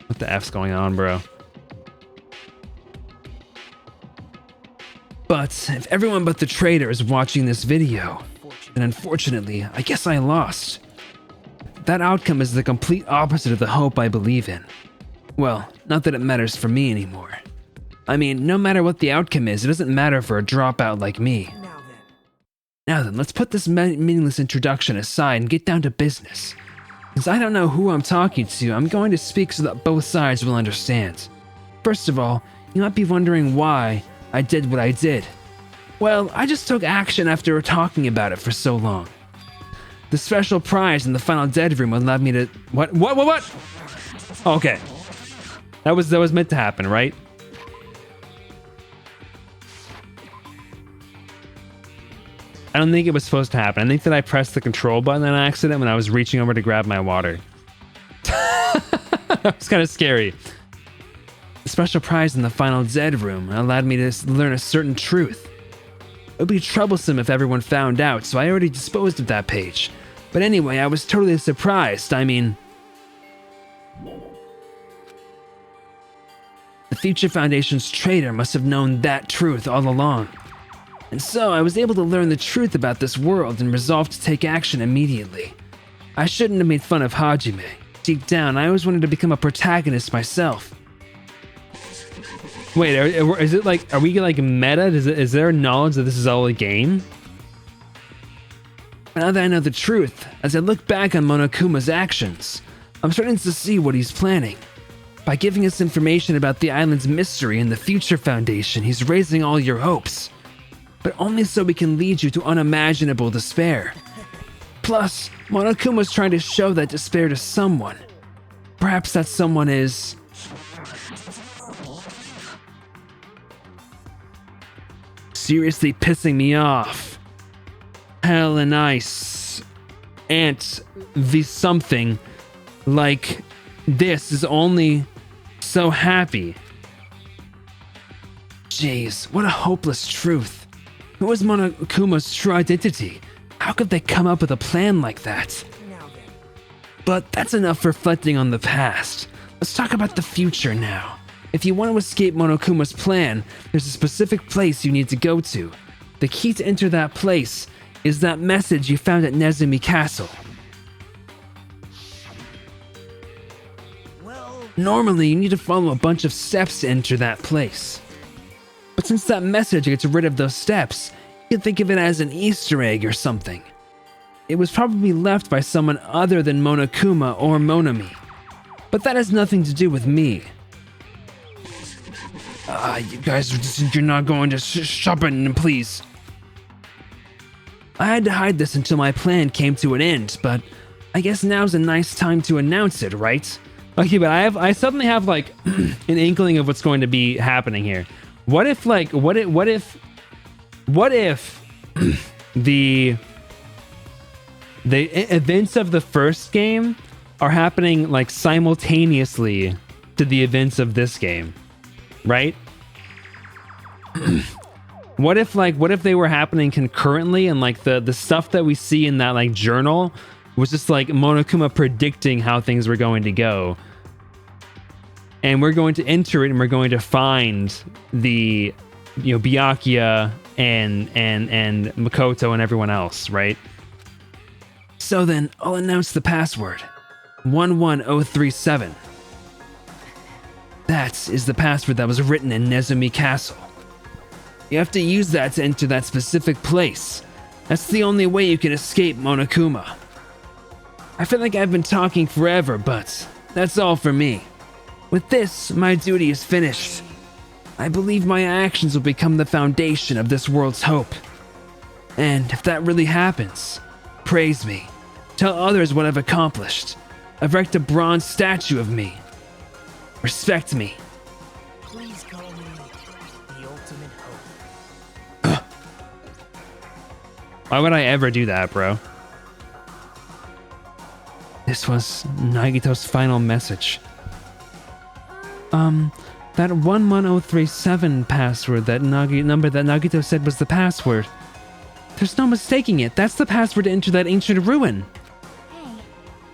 What the F's going on, bro? But if everyone but the traitor is watching this video, then unfortunately, I guess I lost. That outcome is the complete opposite of the hope I believe in. Well, not that it matters for me anymore. I mean, no matter what the outcome is, it doesn't matter for a dropout like me. Now then, let's put this meaningless introduction aside and get down to business. Since I don't know who I'm talking to, I'm going to speak so that both sides will understand. First of all, you might be wondering why I did what I did. Well, I just took action after talking about it for so long. The special prize in the final dead room allowed me to... What? Okay. That was meant to happen, right? I don't think it was supposed to happen. I think that I pressed the control button on accident when I was reaching over to grab my water. That was kind of scary. The special prize in the final dead room allowed me to learn a certain truth. It would be troublesome if everyone found out, so I already disposed of that page. But anyway, I was totally surprised. I mean... The Future Foundation's traitor must have known that truth all along. And so I was able to learn the truth about this world and resolved to take action immediately. I shouldn't have made fun of Hajime. Deep down, I always wanted to become a protagonist myself. Wait, is it like, are we like meta? Is there knowledge that this is all a game? Now that I know the truth, as I look back on Monokuma's actions, I'm starting to see what he's planning. By giving us information about the island's mystery and the Future Foundation, he's raising all your hopes. But only so we can lead you to unimaginable despair. Plus, Monokuma's trying to show that despair to someone. Perhaps that someone is... seriously pissing me off. hell and ice, ant, the something, like this is only so happy. Jeez, what a hopeless truth. Who was Monokuma's true identity? How could they come up with a plan like that? But that's enough reflecting on the past. Let's talk about the future now. If you want to escape Monokuma's plan, there's a specific place you need to go to. The key to enter that place is that message you found at Nezumi Castle. Normally, you need to follow a bunch of steps to enter that place. But since that message gets rid of those steps, you can think of it as an Easter egg or something. It was probably left by someone other than Monokuma or Monami. But that has nothing to do with me. You guys, you're not going to shopping, please. I had to hide this until my plan came to an end, but I guess now's a nice time to announce it, right? Okay, but I suddenly have like an inkling of what's going to be happening here. What if the events of the first game are happening like simultaneously to the events of this game, right? What if they were happening concurrently, and like the stuff that we see in that like journal was just like Monokuma predicting how things were going to go, and we're going to enter it and we're going to find the Byakuya and Makoto and everyone else, right? So then I'll announce the password. 11037. That is the password that was written in Nezumi Castle. You have to use that to enter that specific place. That's the only way you can escape Monokuma. I feel like I've been talking forever, but that's all for me. With this, my duty is finished. I believe my actions will become the foundation of this world's hope. And if that really happens, praise me. Tell others what I've accomplished. Erect a bronze statue of me. Respect me. Please call me the ultimate hope. Why would I ever do that, bro? This was Nagito's final message. That 11037 password, that number that Nagito said was the password. There's no mistaking it. That's the password to enter that ancient ruin. Hey.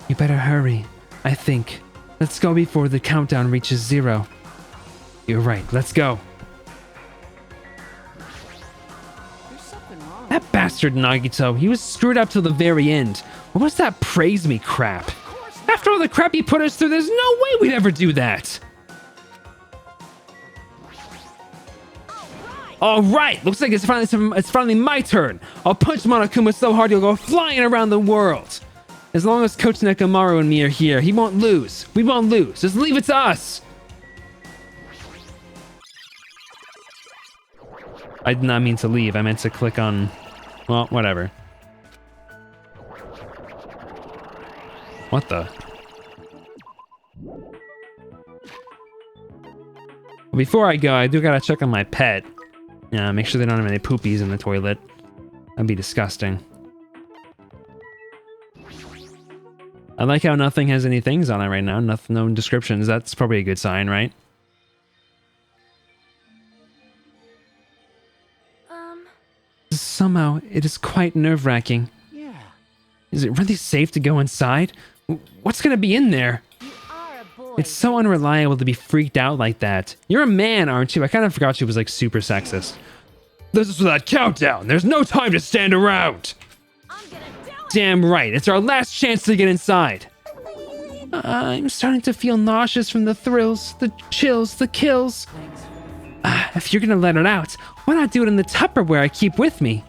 You better hurry, I think. Let's go before the countdown reaches 0. You're right, let's go. There's something wrong. That bastard Nagito, he was screwed up till the very end. What was that praise me crap? After all the crap he put us through, there's no way we'd ever do that. All right, looks like it's finally my turn. I'll punch Monokuma so hard he'll go flying around the world. As long as Coach Nekomaru and me are here, he won't lose. We won't lose. Just leave it to us. I did not mean to leave. I meant to click on... Well, whatever. What the? Before I go, I do gotta check on my pet. Yeah, make sure they don't have any poopies in the toilet. That'd be disgusting. I like how nothing has any things on it right now. No descriptions. That's probably a good sign, right? Somehow, it is quite nerve-wracking. Yeah. Is it really safe to go inside? What's gonna be in there? You are a boy. It's so unreliable to be freaked out like that. You're a man, aren't you? I kind of forgot she was like super sexist. This is for that countdown. There's no time to stand around. I'm gonna do it. Damn right. It's our last chance to get inside. I'm starting to feel nauseous from the thrills, the chills, the kills. If you're gonna let it out, why not do it in the Tupperware I keep with me?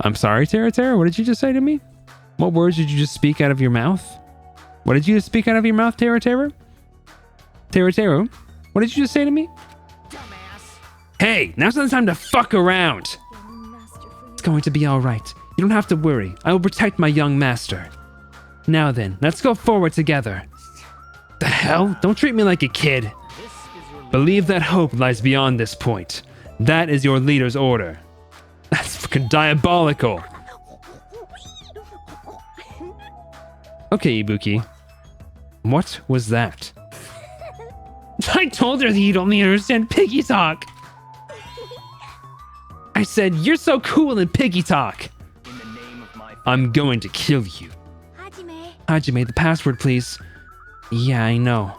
I'm sorry, Tera. What did you just say to me? What words did you just speak out of your mouth? What did you just speak out of your mouth, Tera? Tera, what did you just say to me? Dumbass. Hey, now's not the time to fuck around. It's going to be all right. You don't have to worry. I will protect my young master. Now then, let's go forward together. The hell? Don't treat me like a kid. Believe that hope lies beyond this point. That is your leader's order. That's fucking diabolical. Okay, Ibuki. What was that? I told her that you'd only understand piggy talk. I said, you're so cool in piggy talk. In the name of my I'm going to kill you. Hajime. Hajime, the password, please. Yeah, I know.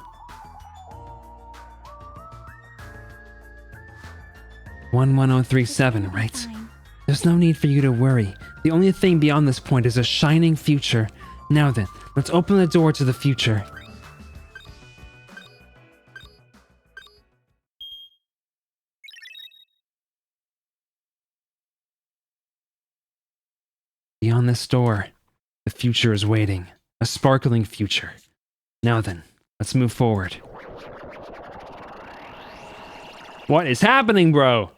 11037, right? Fine. There's no need for you to worry. The only thing beyond this point is a shining future. Now then, let's open the door to the future. Beyond this door, the future is waiting. A sparkling future. Now then, let's move forward. What is happening, bro?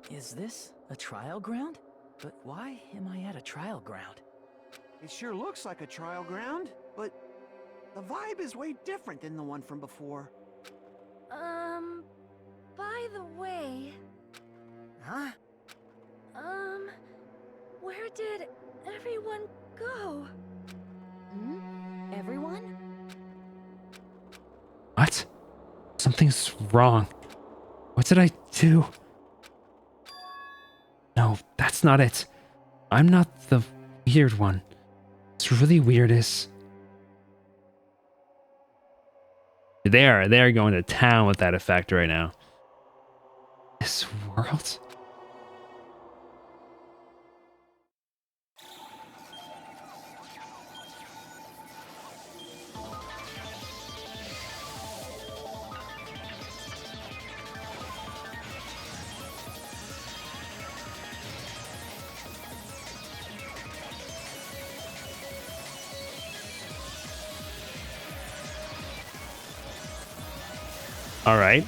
Is this a trial ground? But why am I at a trial ground? It sure looks like a trial ground, but the vibe is way different than the one from before. By the way, Huh? where did everyone go? Hmm? Everyone? What? Something's wrong. What did I do? No, that's not it. I'm not the weird one. What's really weird is... They're going to town with that effect right now. This world? All right.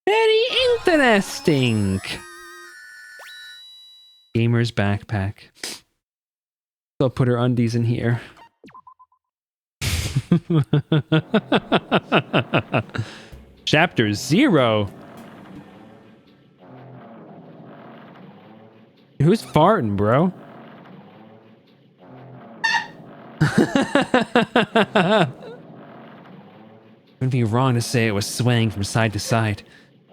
Very interesting. Gamer's backpack. I'll put her undies in here. Chapter 0. Who's farting, bro? It would be wrong to say it was swaying from side to side.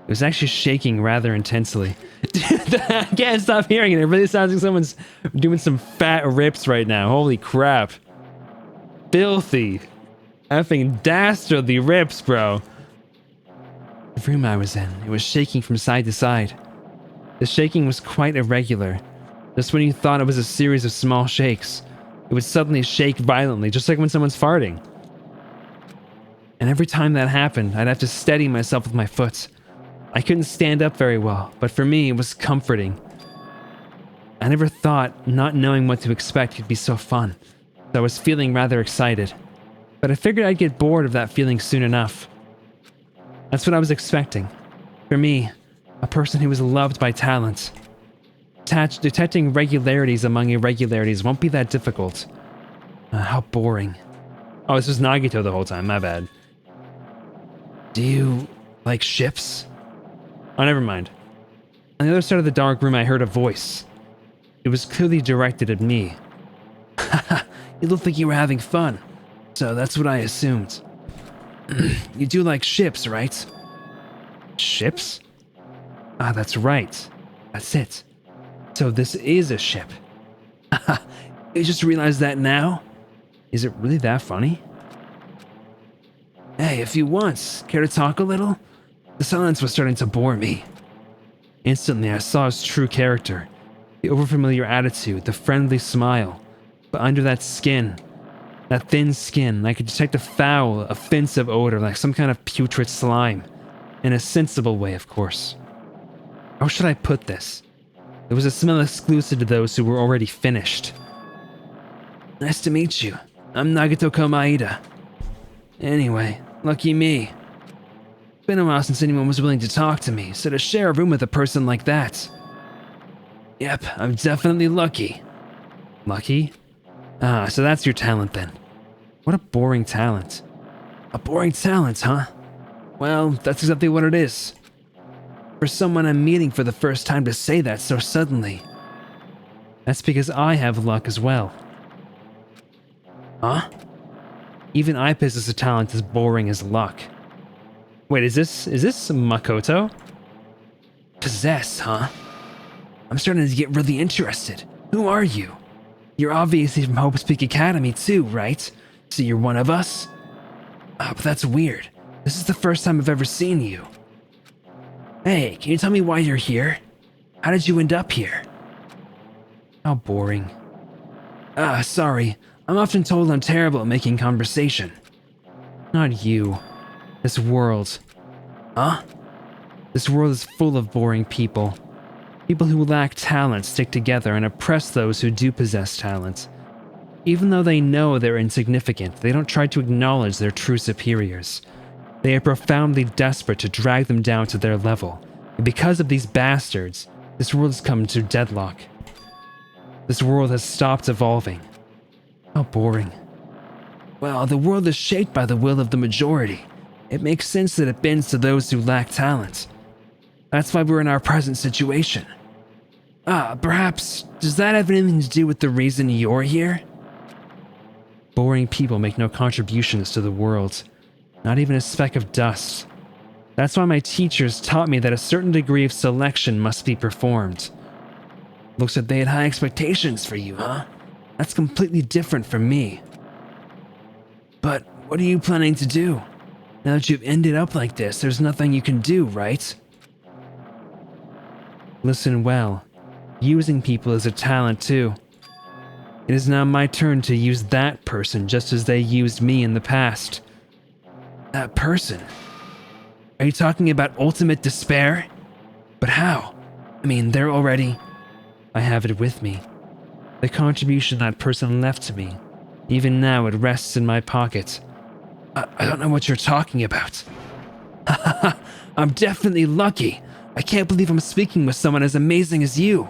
It was actually shaking rather intensely. Dude, I can't stop hearing it. It really sounds like someone's doing some fat rips right now. Holy crap. Filthy. Effing dastardly rips, bro. The room I was in, it was shaking from side to side. The shaking was quite irregular. Just when you thought it was a series of small shakes, it would suddenly shake violently, just like when someone's farting. And every time that happened, I'd have to steady myself with my foot. I couldn't stand up very well, but for me, it was comforting. I never thought not knowing what to expect could be so fun, so I was feeling rather excited. But I figured I'd get bored of that feeling soon enough. That's what I was expecting. For me, a person who was loved by talent. Detecting regularities among irregularities won't be that difficult. How boring. Oh, this was Nagito the whole time, my bad. Do you like ships? Oh, never mind. On the other side of the dark room, I heard a voice. It was clearly directed at me. Haha, you looked like you were having fun, so that's what I assumed. You do like ships, right? Ships? Ah, that's right. That's it. So this is a ship. Haha, you just realized that now? Is it really that funny? Hey, if you want, care to talk a little? The silence was starting to bore me. Instantly, I saw his true character. The overfamiliar attitude, the friendly smile. But under that skin, that thin skin, I could detect a foul, offensive odor like some kind of putrid slime. In a sensible way, of course. How should I put this? It was a smell exclusive to those who were already finished. Nice to meet you. I'm Nagito Komaeda. Anyway, lucky me. Been a while since anyone was willing to talk to me, so to share a room with a person like that. Yep, I'm definitely lucky. Lucky? Ah, so that's your talent then. What a boring talent. A boring talent, huh? Well, that's exactly what it is. For someone I'm meeting for the first time to say that so suddenly. That's because I have luck as well. Huh? Even I possess a talent as boring as luck. Wait, is this Makoto? Possess, huh? I'm starting to get really interested. Who are you? You're obviously from Hope's Peak Academy too, right? So you're one of us? But that's weird. This is the first time I've ever seen you. Hey, can you tell me why you're here? How did you end up here? How boring. Sorry. I'm often told I'm terrible at making conversation. Not you. This world. Huh? This world is full of boring people. People who lack talent stick together and oppress those who do possess talent. Even though they know they're insignificant, they don't try to acknowledge their true superiors. They are profoundly desperate to drag them down to their level. And because of these bastards, this world has come to deadlock. This world has stopped evolving. How boring. Well, the world is shaped by the will of the majority. It makes sense that it bends to those who lack talent. That's why we're in our present situation. Perhaps, does that have anything to do with the reason you're here? Boring people make no contributions to the world. Not even a speck of dust. That's why my teachers taught me that a certain degree of selection must be performed. Looks like they had high expectations for you, huh? That's completely different from me. But what are you planning to do? Now that you've ended up like this, there's nothing you can do, right? Listen well. Using people is a talent too. It is now my turn to use that person just as they used me in the past. That person? Are you talking about ultimate despair? But how? I mean, they're already... I have it with me. The contribution that person left to me. Even now, it rests in my pocket. I don't know what you're talking about. I'm definitely lucky. I can't believe I'm speaking with someone as amazing as you.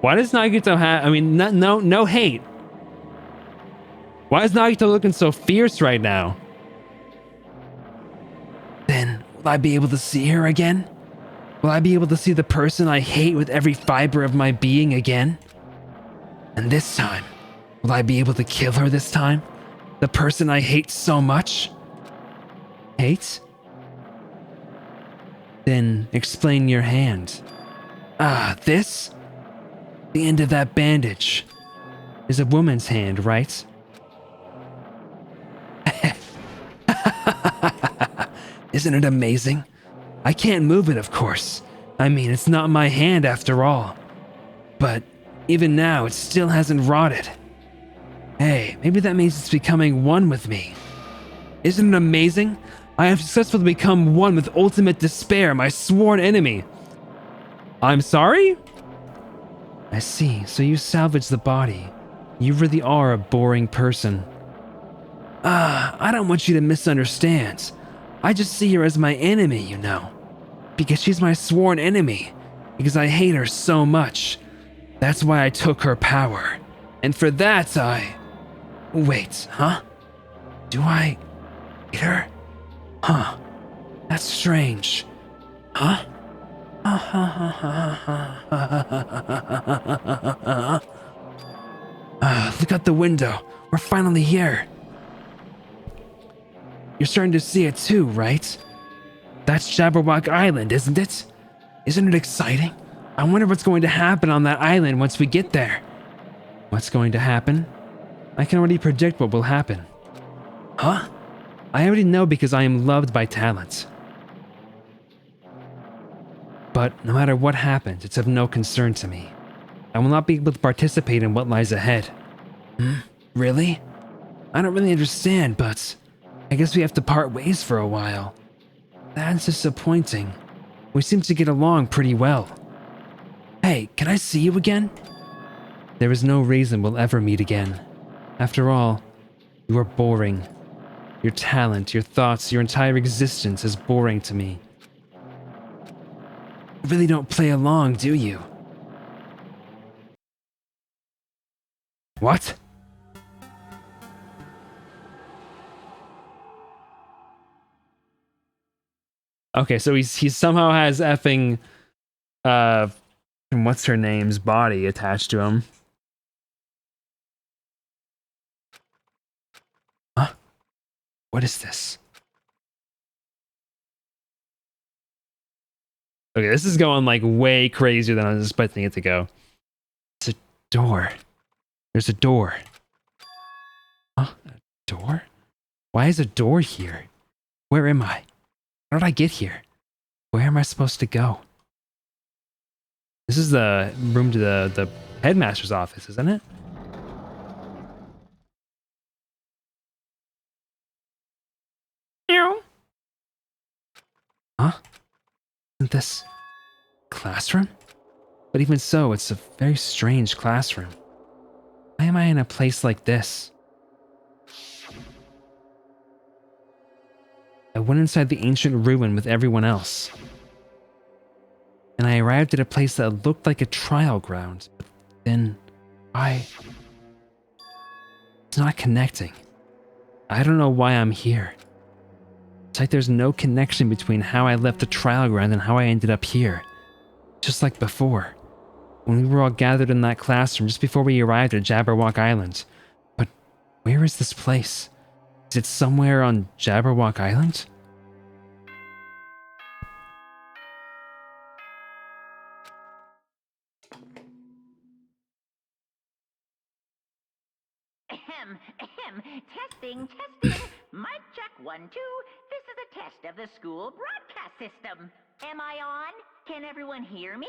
Why does Nagito have... I mean, no hate. Why is Nagito looking so fierce right now? Then, will I be able to see her again? Will I be able to see the person I hate with every fiber of my being again? And this time, will I be able to kill her this time? The person I hate so much? Hate? Then explain your hand. This? The end of that bandage is a woman's hand, right? Isn't it amazing? I can't move it, of course. I mean, it's not my hand after all. But even now, it still hasn't rotted. Hey, maybe that means it's becoming one with me. Isn't it amazing? I have successfully become one with ultimate despair, my sworn enemy. I'm sorry? I see, so you salvaged the body. You really are a boring person. I don't want you to misunderstand. I just see her as my enemy, you know. Because she's my sworn enemy. Because I hate her so much. That's why I took her power. And for that Wait, huh? Do I hate her? Huh. That's strange. Huh? Look out the window. We're finally here. You're starting to see it too, right? That's Jabberwock Island, isn't it? Isn't it exciting? I wonder what's going to happen on that island once we get there. What's going to happen? I can already predict what will happen. Huh? I already know because I am loved by talent. But no matter what happens, it's of no concern to me. I will not be able to participate in what lies ahead. Really? I don't really understand, but I guess we have to part ways for a while. That's disappointing. We seem to get along pretty well. Hey, can I see you again? There is no reason we'll ever meet again. After all, you are boring. Your talent, your thoughts, your entire existence is boring to me. You really don't play along, do you? What? Okay, so he somehow has effing what's her name's body attached to him. Huh? What is this? Okay, this is going like way crazier than I was expecting it to go. It's a door. There's a door. Huh? A door? Why is a door here? Where am I? How did I get here? Where am I supposed to go? This is the room to the headmaster's office, isn't it? Meow. Huh? Isn't this classroom? But even so, it's a very strange classroom. Why am I in a place like this? I went inside the ancient ruin with everyone else. And I arrived at a place that looked like a trial ground. But then it's not connecting. I don't know why I'm here. It's like there's no connection between how I left the trial ground and how I ended up here. Just like before, when we were all gathered in that classroom just before we arrived at Jabberwock Island. But where is this place? Is it somewhere on Jabberwock Island? Testing. Mic check 1, 2. This is a test of the school broadcast system. Am I on? Can everyone hear me?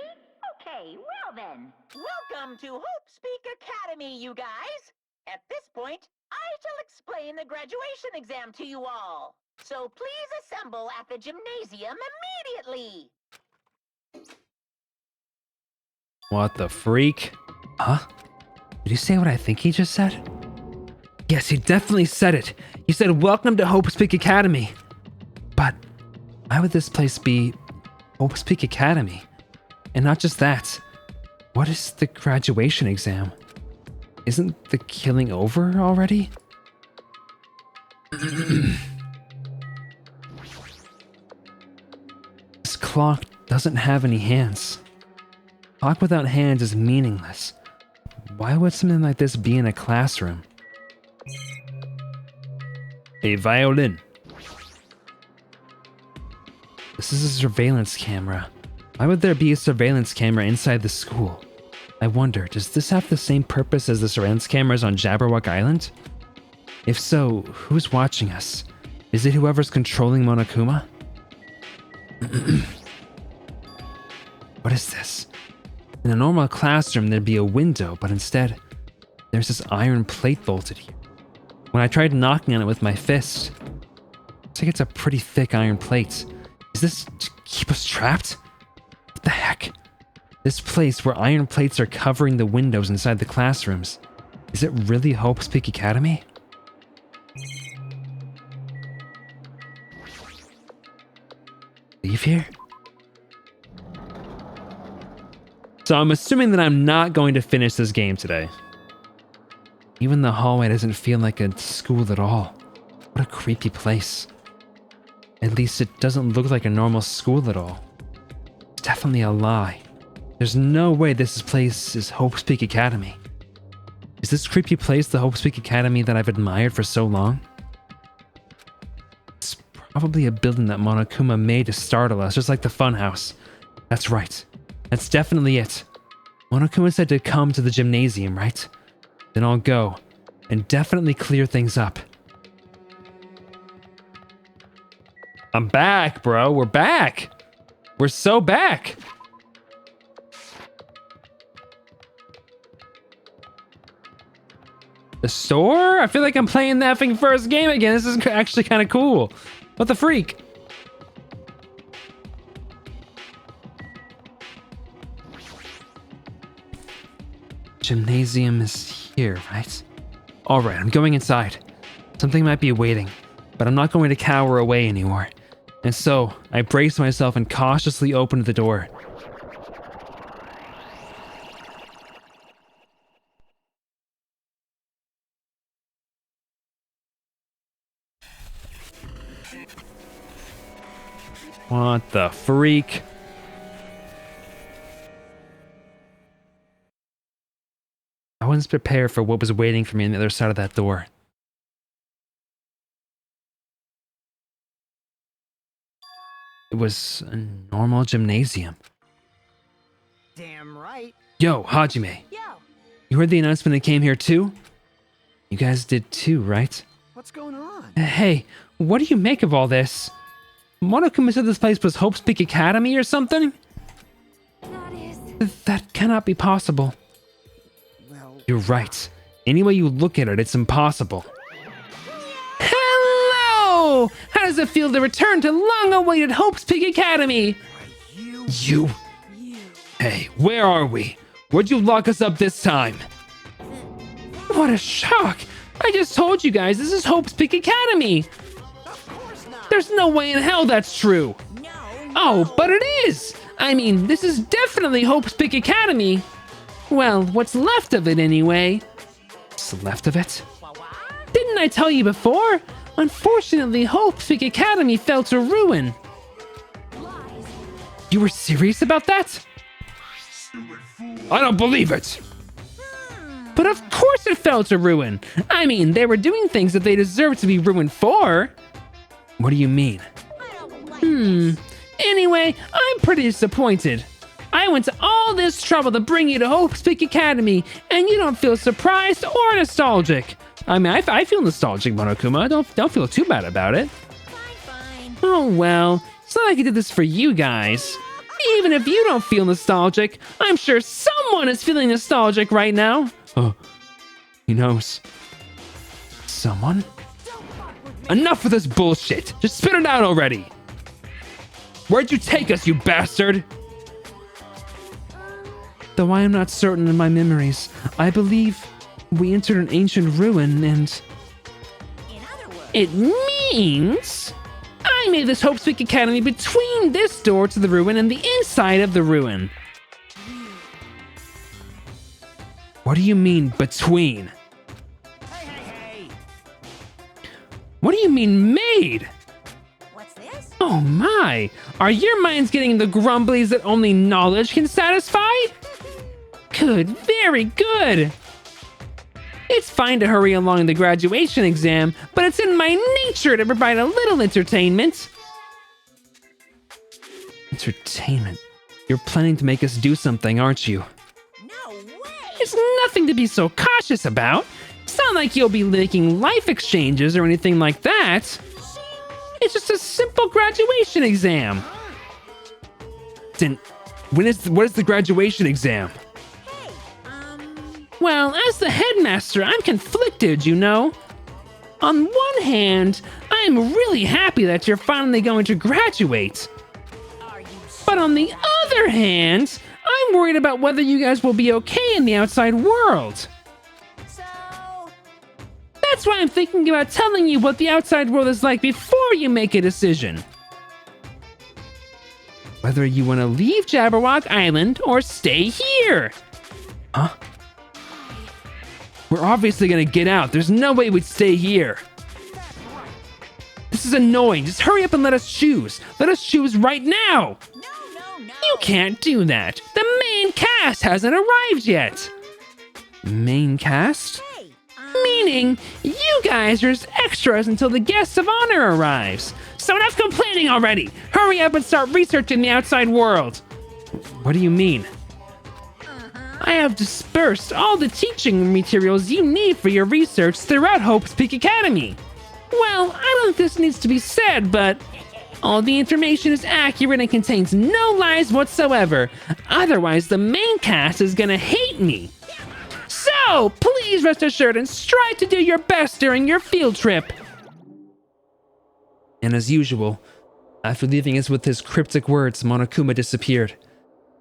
Okay, well then. Welcome to Hope Speak Academy, you guys. At this point, I shall explain the graduation exam to you all. So please assemble at the gymnasium immediately. What the freak? Huh? Did he say what I think he just said? Yes, he definitely said it. He said, "Welcome to Hope Speak Academy." But why would this place be Hope Speak Academy? And not just that. What is the graduation exam? Isn't the killing over already? This clock doesn't have any hands. Clock without hands is meaningless. Why would something like this be in a classroom? A violin. This is a surveillance camera. Why would there be a surveillance camera inside the school? I wonder, does this have the same purpose as the surveillance cameras on Jabberwock Island? If so, who's watching us? Is it whoever's controlling Monokuma? What is this? In a normal classroom, there'd be a window, but instead, there's this iron plate bolted here. When I tried knocking on it with my fist, it's like it's a pretty thick iron plate. Is this to keep us trapped? What the heck? This place where iron plates are covering the windows inside the classrooms. Is it really Hope Speak Academy? Leave here? So I'm assuming that I'm not going to finish this game today. Even the hallway doesn't feel like a school at all. What a creepy place. At least it doesn't look like a normal school at all. It's definitely a lie. There's no way this place is Hope Speak Academy. Is this creepy place the Hope Speak Academy that I've admired for so long? It's probably a building that Monokuma made to startle us, just like the funhouse. That's right. That's definitely it. Monokuma said to come to the gymnasium, right? Then I'll go and definitely clear things up. I'm back, bro. We're back. We're so back. The store? I feel like I'm playing that thing first game again. This is actually kind of cool. What the freak? Gymnasium is here, right? All right, I'm going inside. Something might be waiting, but I'm not going to cower away anymore. And so, I brace myself and cautiously opened the door. What the freak? I wasn't prepared for what was waiting for me on the other side of that door. It was a normal gymnasium. Damn right. Yo, Hajime. Yo, You heard the announcement and came here too? You guys did too, right? What's going on? Hey, what do you make of all this? Monokuma said this place was Hope's Peak Academy or something? That is... That cannot be possible. Well, You're right. Any way you look at it, it's impossible. Hello! How does it feel to return to long-awaited Hope's Peak Academy? You? Hey, where are we? Where'd you lock us up this time? What a shock! I just told you guys this is Hope's Peak Academy! There's no way in hell that's true! No. Oh, but it is! I mean, this is definitely Hope's Peak Academy. Well, what's left of it anyway. What's left of it? Didn't I tell you before? Unfortunately, Hope's Peak Academy fell to ruin. You were serious about that? I don't believe it! But of course it fell to ruin! I mean, they were doing things that they deserved to be ruined for. What do you mean? Anyway, I'm pretty disappointed. I went to all this trouble to bring you to Hope's Peak Academy, and you don't feel surprised or nostalgic. I mean, I feel nostalgic, Monokuma. Don't feel too bad about it. Fine. Oh well, it's not like I did this for you guys. Even if you don't feel nostalgic, I'm sure someone is feeling nostalgic right now. Oh, he knows. Someone? Enough of this bullshit. Just spit it out already. Where'd you take us, you bastard? Though I am not certain in my memories, I believe we entered an ancient ruin and... In other words, It means I made this Hope's Peak Academy between this door to the ruin and the inside of the ruin. What do you mean, between? Hey. What do you mean, made? what's this? Oh my! Are your minds getting the grumblies that only knowledge can satisfy? Good, very good! It's fine to hurry along the graduation exam, but it's in my nature to provide a little entertainment. Entertainment? You're planning to make us do something, aren't you? No way. It's nothing to be so cautious about. It's not like you'll be making life exchanges or anything like that. It's just a simple graduation exam. Then, what is the graduation exam? Hey, Well, as the headmaster, I'm conflicted, you know. On one hand, I'm really happy that you're finally going to graduate. are you But on the other hand, I'm worried about whether you guys will be okay in the outside world. so? That's why I'm thinking about telling you what the outside world is like before you make a decision. Whether you want to leave Jabberwock Island or stay here. Huh? We're obviously gonna get out. There's no way we'd stay here. This is annoying. Just hurry up and let us choose. Let us choose right now. No. You can't do that. The main cast hasn't arrived yet. Main cast? Hey, Meaning, you guys are just extras until the guest of honor arrives. So enough complaining already. Hurry up and start researching the outside world. What do you mean? I have dispersed all the teaching materials you need for your research throughout Hope's Peak Academy. Well, I don't think this needs to be said, but All the information is accurate and contains no lies whatsoever. Otherwise, the main cast is gonna hate me. So, please rest assured and strive to do your best during your field trip. And as usual, after leaving us with his cryptic words, Monokuma disappeared.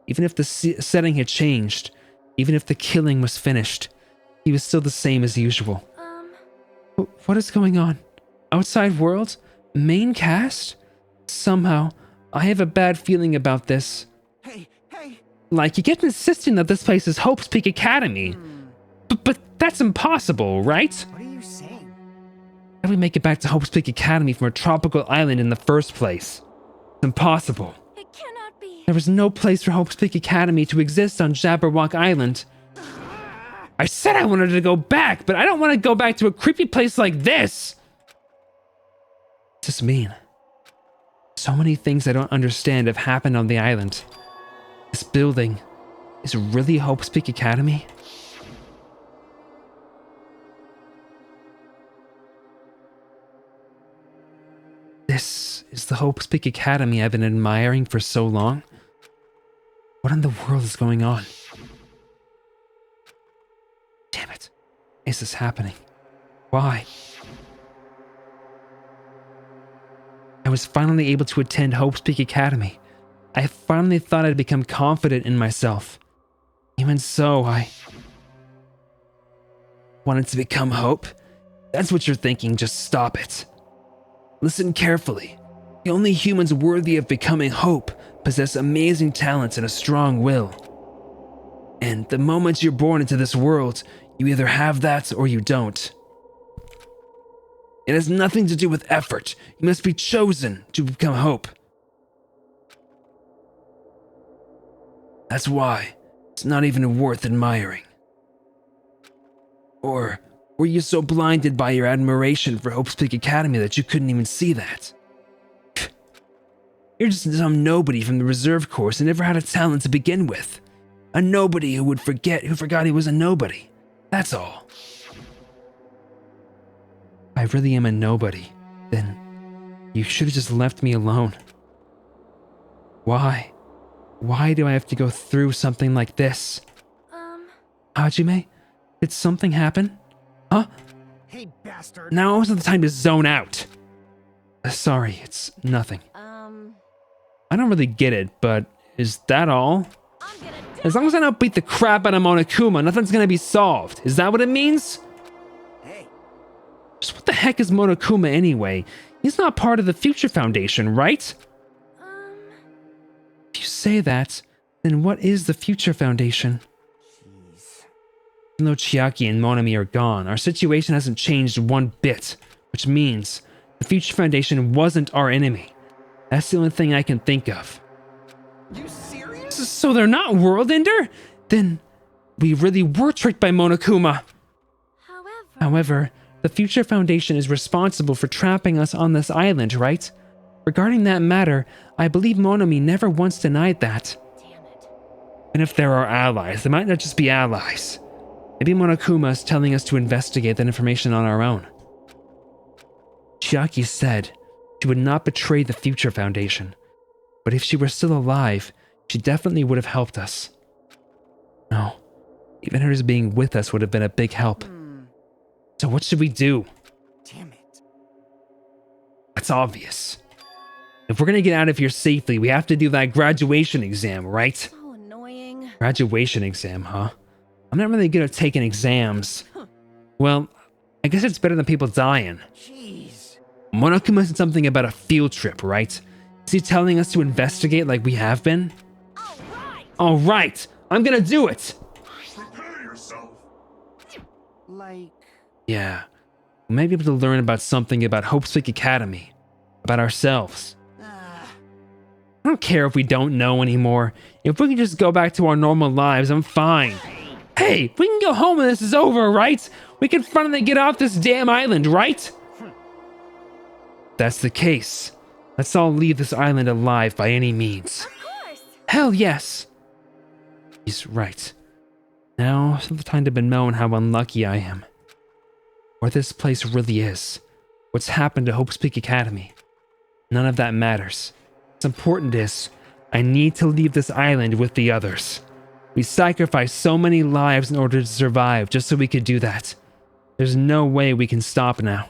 Even if the setting had changed, even if the killing was finished, he was still the same as usual. What is going on? Outside world? Main cast? Somehow, I have a bad feeling about this. Hey! Like, you kept insisting that this place is Hope's Peak Academy. But that's impossible, right? What are you saying? How do we make it back to Hope's Peak Academy from a tropical island in the first place? It's impossible. It cannot be. There was no place for Hope's Peak Academy to exist on Jabberwock Island. I said I wanted to go back, but I don't want to go back to a creepy place like this. What's this mean? So many things I don't understand have happened on the island. This building is really Hope's Peak Academy? This is the Hope's Peak Academy I've been admiring for so long? What in the world is going on? Damn it. Why is this happening? Why? I was finally able to attend Hope's Peak Academy. I finally thought I'd become confident in myself. Even so, I wanted to become Hope. That's what you're thinking, just stop it. Listen carefully. The only humans worthy of becoming Hope possess amazing talents and a strong will. And the moment you're born into this world, you either have that or you don't. It has nothing to do with effort. You must be chosen to become Hope. That's why it's not even worth admiring. Or were you so blinded by your admiration for Hope's Peak Academy that you couldn't even see that? You're just some nobody from the reserve course and never had a talent to begin with. A nobody who forgot he was a nobody. That's all. If I really am a nobody, then you should have just left me alone. Why? Why do I have to go through something like this? Hajime, did something happen? Huh? Hey, bastard. Now isn't the time to zone out. Sorry, it's nothing. I don't really get it, but is that all? As long as I don't beat the crap out of Monokuma, nothing's gonna be solved. Is that what it means? Hey, Just what the heck is Monokuma anyway? He's not part of the Future Foundation, right? If you say that, then what is the Future Foundation? jeez. Even though Chiaki and Monami are gone, our situation hasn't changed one bit, which means the Future Foundation wasn't our enemy. That's the only thing I can think of. You serious? So they're not World Ender? Then we really were tricked by Monokuma. However, the Future Foundation is responsible for trapping us on this island, right? Regarding that matter, I believe Monami never once denied that. Damn it. And if there are allies, they might not just be allies. Maybe Monokuma is telling us to investigate that information on our own. Chiaki said she would not betray the Future Foundation, but if she were still alive, she definitely would have helped us. No, even hers being with us would have been a big help. So what should we do? Damn it. That's obvious. If we're gonna get out of here safely, we have to do that graduation exam, right? So annoying. Graduation exam, huh? I'm not really good at taking exams. Well, I guess it's better than people dying. Jeez. Monokuma said something about a field trip, right? Is he telling us to investigate like we have been? All right, I'm gonna do it. Prepare yourself. Like, Yeah, we might be able to learn about something about Hope's Peak Academy, about ourselves. I don't care if we don't know anymore. If we can just go back to our normal lives, I'm fine. Hey, we can go home when this is over, right? We can finally get off this damn island, right? If that's the case, let's all leave this island alive by any means. Of course. Hell yes. He's right. Now is the time to bemoan how unlucky I am. Where this place really is. What's happened to Hope's Peak Academy. None of that matters. What's important is, I need to leave this island with the others. We sacrificed so many lives in order to survive just so we could do that. There's no way we can stop now.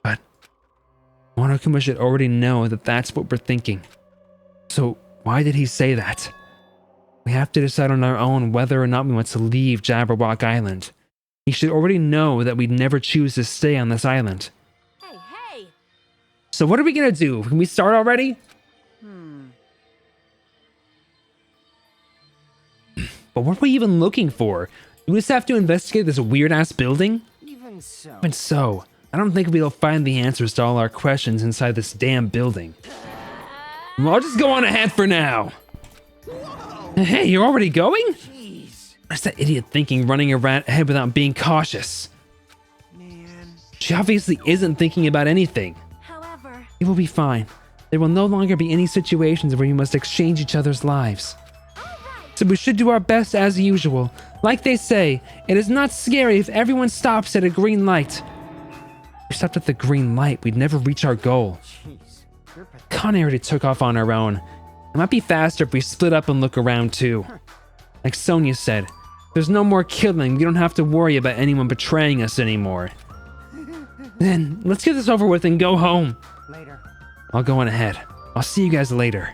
But Monokuma should already know that that's what we're thinking. So why did he say that? We have to decide on our own whether or not we want to leave Jabberwock Island. He should already know that we'd never choose to stay on this island. Hey, hey! So what are we gonna do? Can we start already? But what are we even looking for? Do we just have to investigate this weird-ass building? Even so. Even so, I don't think we'll find the answers to all our questions inside this damn building. Well, I'll just go on ahead for now. Hey, you're already going? Jeez. What's that idiot thinking running ahead without being cautious? Man. She obviously isn't thinking about anything. However, It will be fine. There will no longer be any situations where we must exchange each other's lives. So we should do our best as usual. Like they say, it is not scary if everyone stops at a green light. If we stopped at the green light, we'd never reach our goal. Jeez. You're pathetic. Connie already took off on her own. It might be faster if we split up and look around too. Like Sonia said, there's no more killing. We don't have to worry about anyone betraying us anymore. Then, let's get this over with and go home. Later. I'll go on ahead. I'll see you guys later.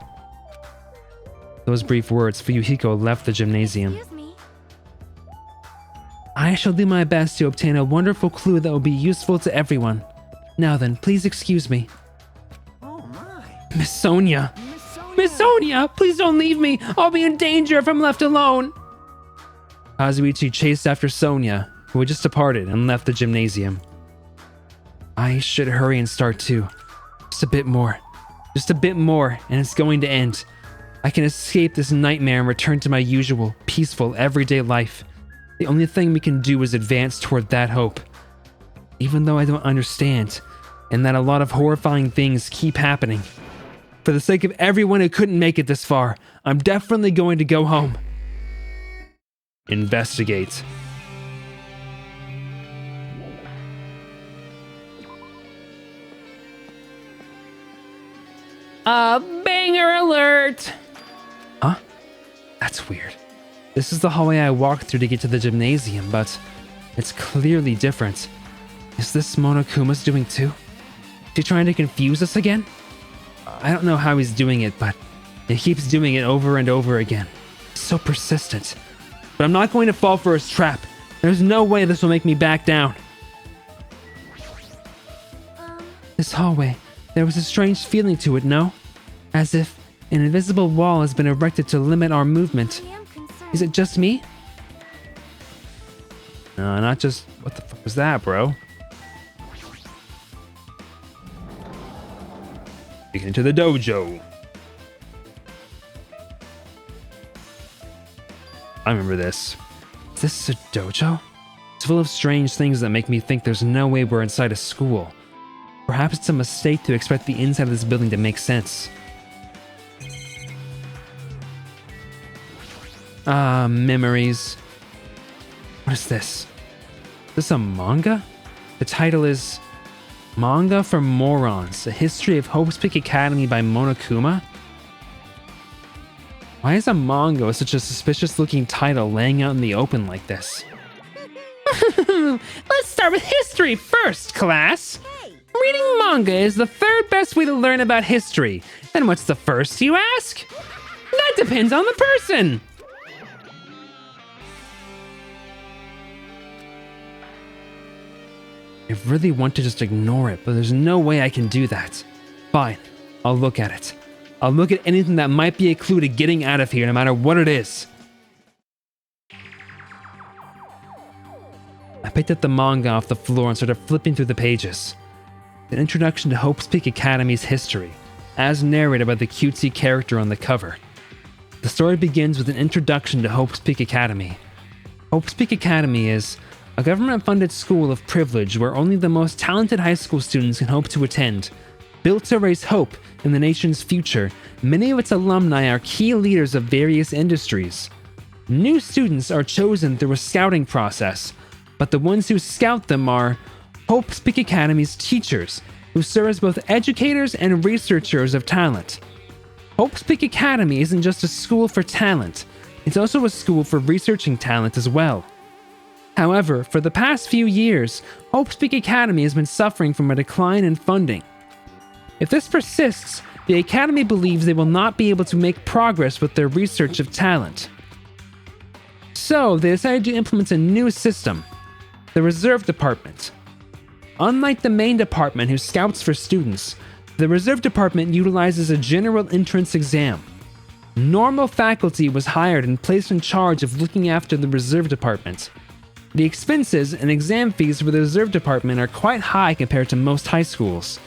Those brief words, Fuyuhiko left the gymnasium. excuse me. I shall do my best to obtain a wonderful clue that will be useful to everyone. Now then, please excuse me. Oh my. Miss Sonia. Miss Sonia. Miss Sonia, please don't leave me. I'll be in danger if I'm left alone. Kazuichi chased after Sonia, who had just departed and left the gymnasium. I should hurry and start too. Just a bit more. Just a bit more, and it's going to end. I can escape this nightmare and return to my usual, peaceful, everyday life. The only thing we can do is advance toward that hope. Even though I don't understand, and that a lot of horrifying things keep happening. For the sake of everyone who couldn't make it this far, I'm definitely going to go home. Investigate. Banger alert! Huh? That's weird. This is the hallway I walked through to get to the gymnasium, but it's clearly different. Is this Monokuma's doing too? Is he trying to confuse us again? I don't know how he's doing it, but he keeps doing it over and over again. He's so persistent. But I'm not going to fall for his trap. There's no way this will make me back down. This hallway, there was a strange feeling to it, no? As if an invisible wall has been erected to limit our movement. I am concerned. Is it just me? No, not just... What the fuck was that, bro? Get into the dojo. I remember this. Is this a dojo? It's full of strange things that make me think there's no way we're inside a school. Perhaps it's a mistake to expect the inside of this building to make sense. Ah, memories. What is this? Is this a manga? The title is Manga for Morons, A History of Hope's Peak Academy by Monokuma? Why is a manga with such a suspicious looking title laying out in the open like this? Let's start with history first, class. Reading manga is the third best way to learn about history. Then what's the first, you ask? That depends on the person. I really want to just ignore it, but there's no way I can do that. Fine, I'll look at it. I'll look at anything that might be a clue to getting out of here, no matter what it is. I picked up the manga off the floor and started flipping through the pages. An introduction to Hope's Peak Academy's history, as narrated by the cutesy character on the cover. The story begins with an introduction to Hope's Peak Academy. Hope's Peak Academy is a government-funded school of privilege where only the most talented high school students can hope to attend. Built to raise hope in the nation's future, many of its alumni are key leaders of various industries. New students are chosen through a scouting process, but the ones who scout them are Hope's Peak Academy's teachers, who serve as both educators and researchers of talent. Hope's Peak Academy isn't just a school for talent, it's also a school for researching talent as well. However, for the past few years, Hope's Peak Academy has been suffering from a decline in funding. If this persists, the Academy believes they will not be able to make progress with their research of talent. So, they decided to implement a new system, the Reserve Department. Unlike the main department who scouts for students, the Reserve Department utilizes a general entrance exam. Normal faculty was hired and placed in charge of looking after the Reserve Department. The expenses and exam fees for the Reserve Department are quite high compared to most high schools.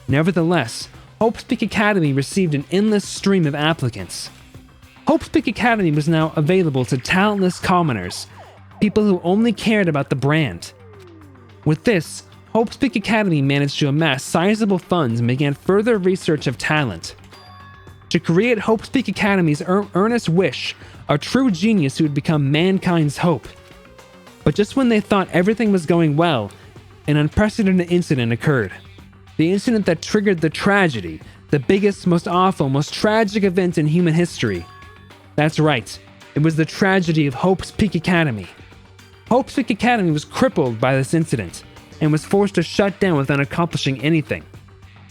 Nevertheless, Hope's Peak Academy received an endless stream of applicants. Hope's Peak Academy was now available to talentless commoners, people who only cared about the brand. With this, Hope's Peak Academy managed to amass sizable funds and began further research of talent. To create Hope's Peak Academy's earnest wish, a true genius who would become mankind's hope. But just when they thought everything was going well, an unprecedented incident occurred. The incident that triggered the tragedy, the biggest, most awful, most tragic event in human history. That's right, it was the tragedy of Hope's Peak Academy. Hope's Peak Academy was crippled by this incident, and was forced to shut down without accomplishing anything.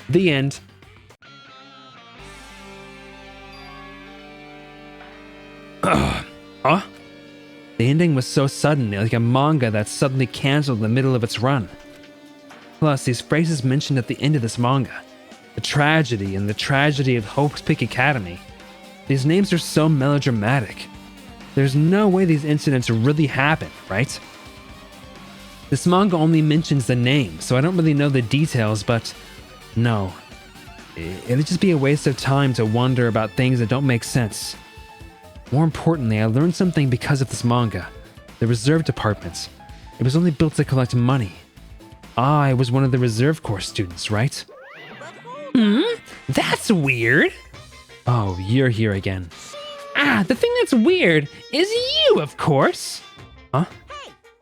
The end. Huh? The ending was so sudden, like a manga that's suddenly cancelled in the middle of its run. Plus, these phrases mentioned at the end of this manga, the tragedy and the tragedy of Hope's Peak Academy, these names are so melodramatic. There's no way these incidents really happen, right? This manga only mentions the name, so I don't really know the details, but no. It'd just be a waste of time to wonder about things that don't make sense. More importantly, I learned something because of this manga. The Reserve Department. It was only built to collect money. I was one of the Reserve Corps students, right? That's weird. Oh, you're here again. The thing that's weird is you, of course. Huh?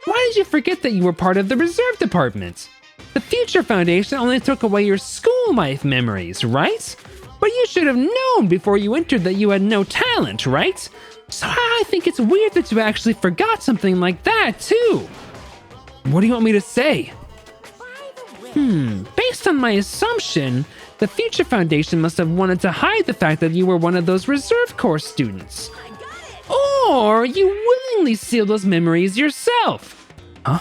Why did you forget that you were part of the Reserve Department? The Future Foundation only took away your school life memories, right? But you should have known before you entered that you had no talent, right? So I think it's weird that you actually forgot something like that, too. What do you want me to say? Based on my assumption, the Future Foundation must have wanted to hide the fact that you were one of those Reserve Corps students. Or you willingly sealed those memories yourself. Huh?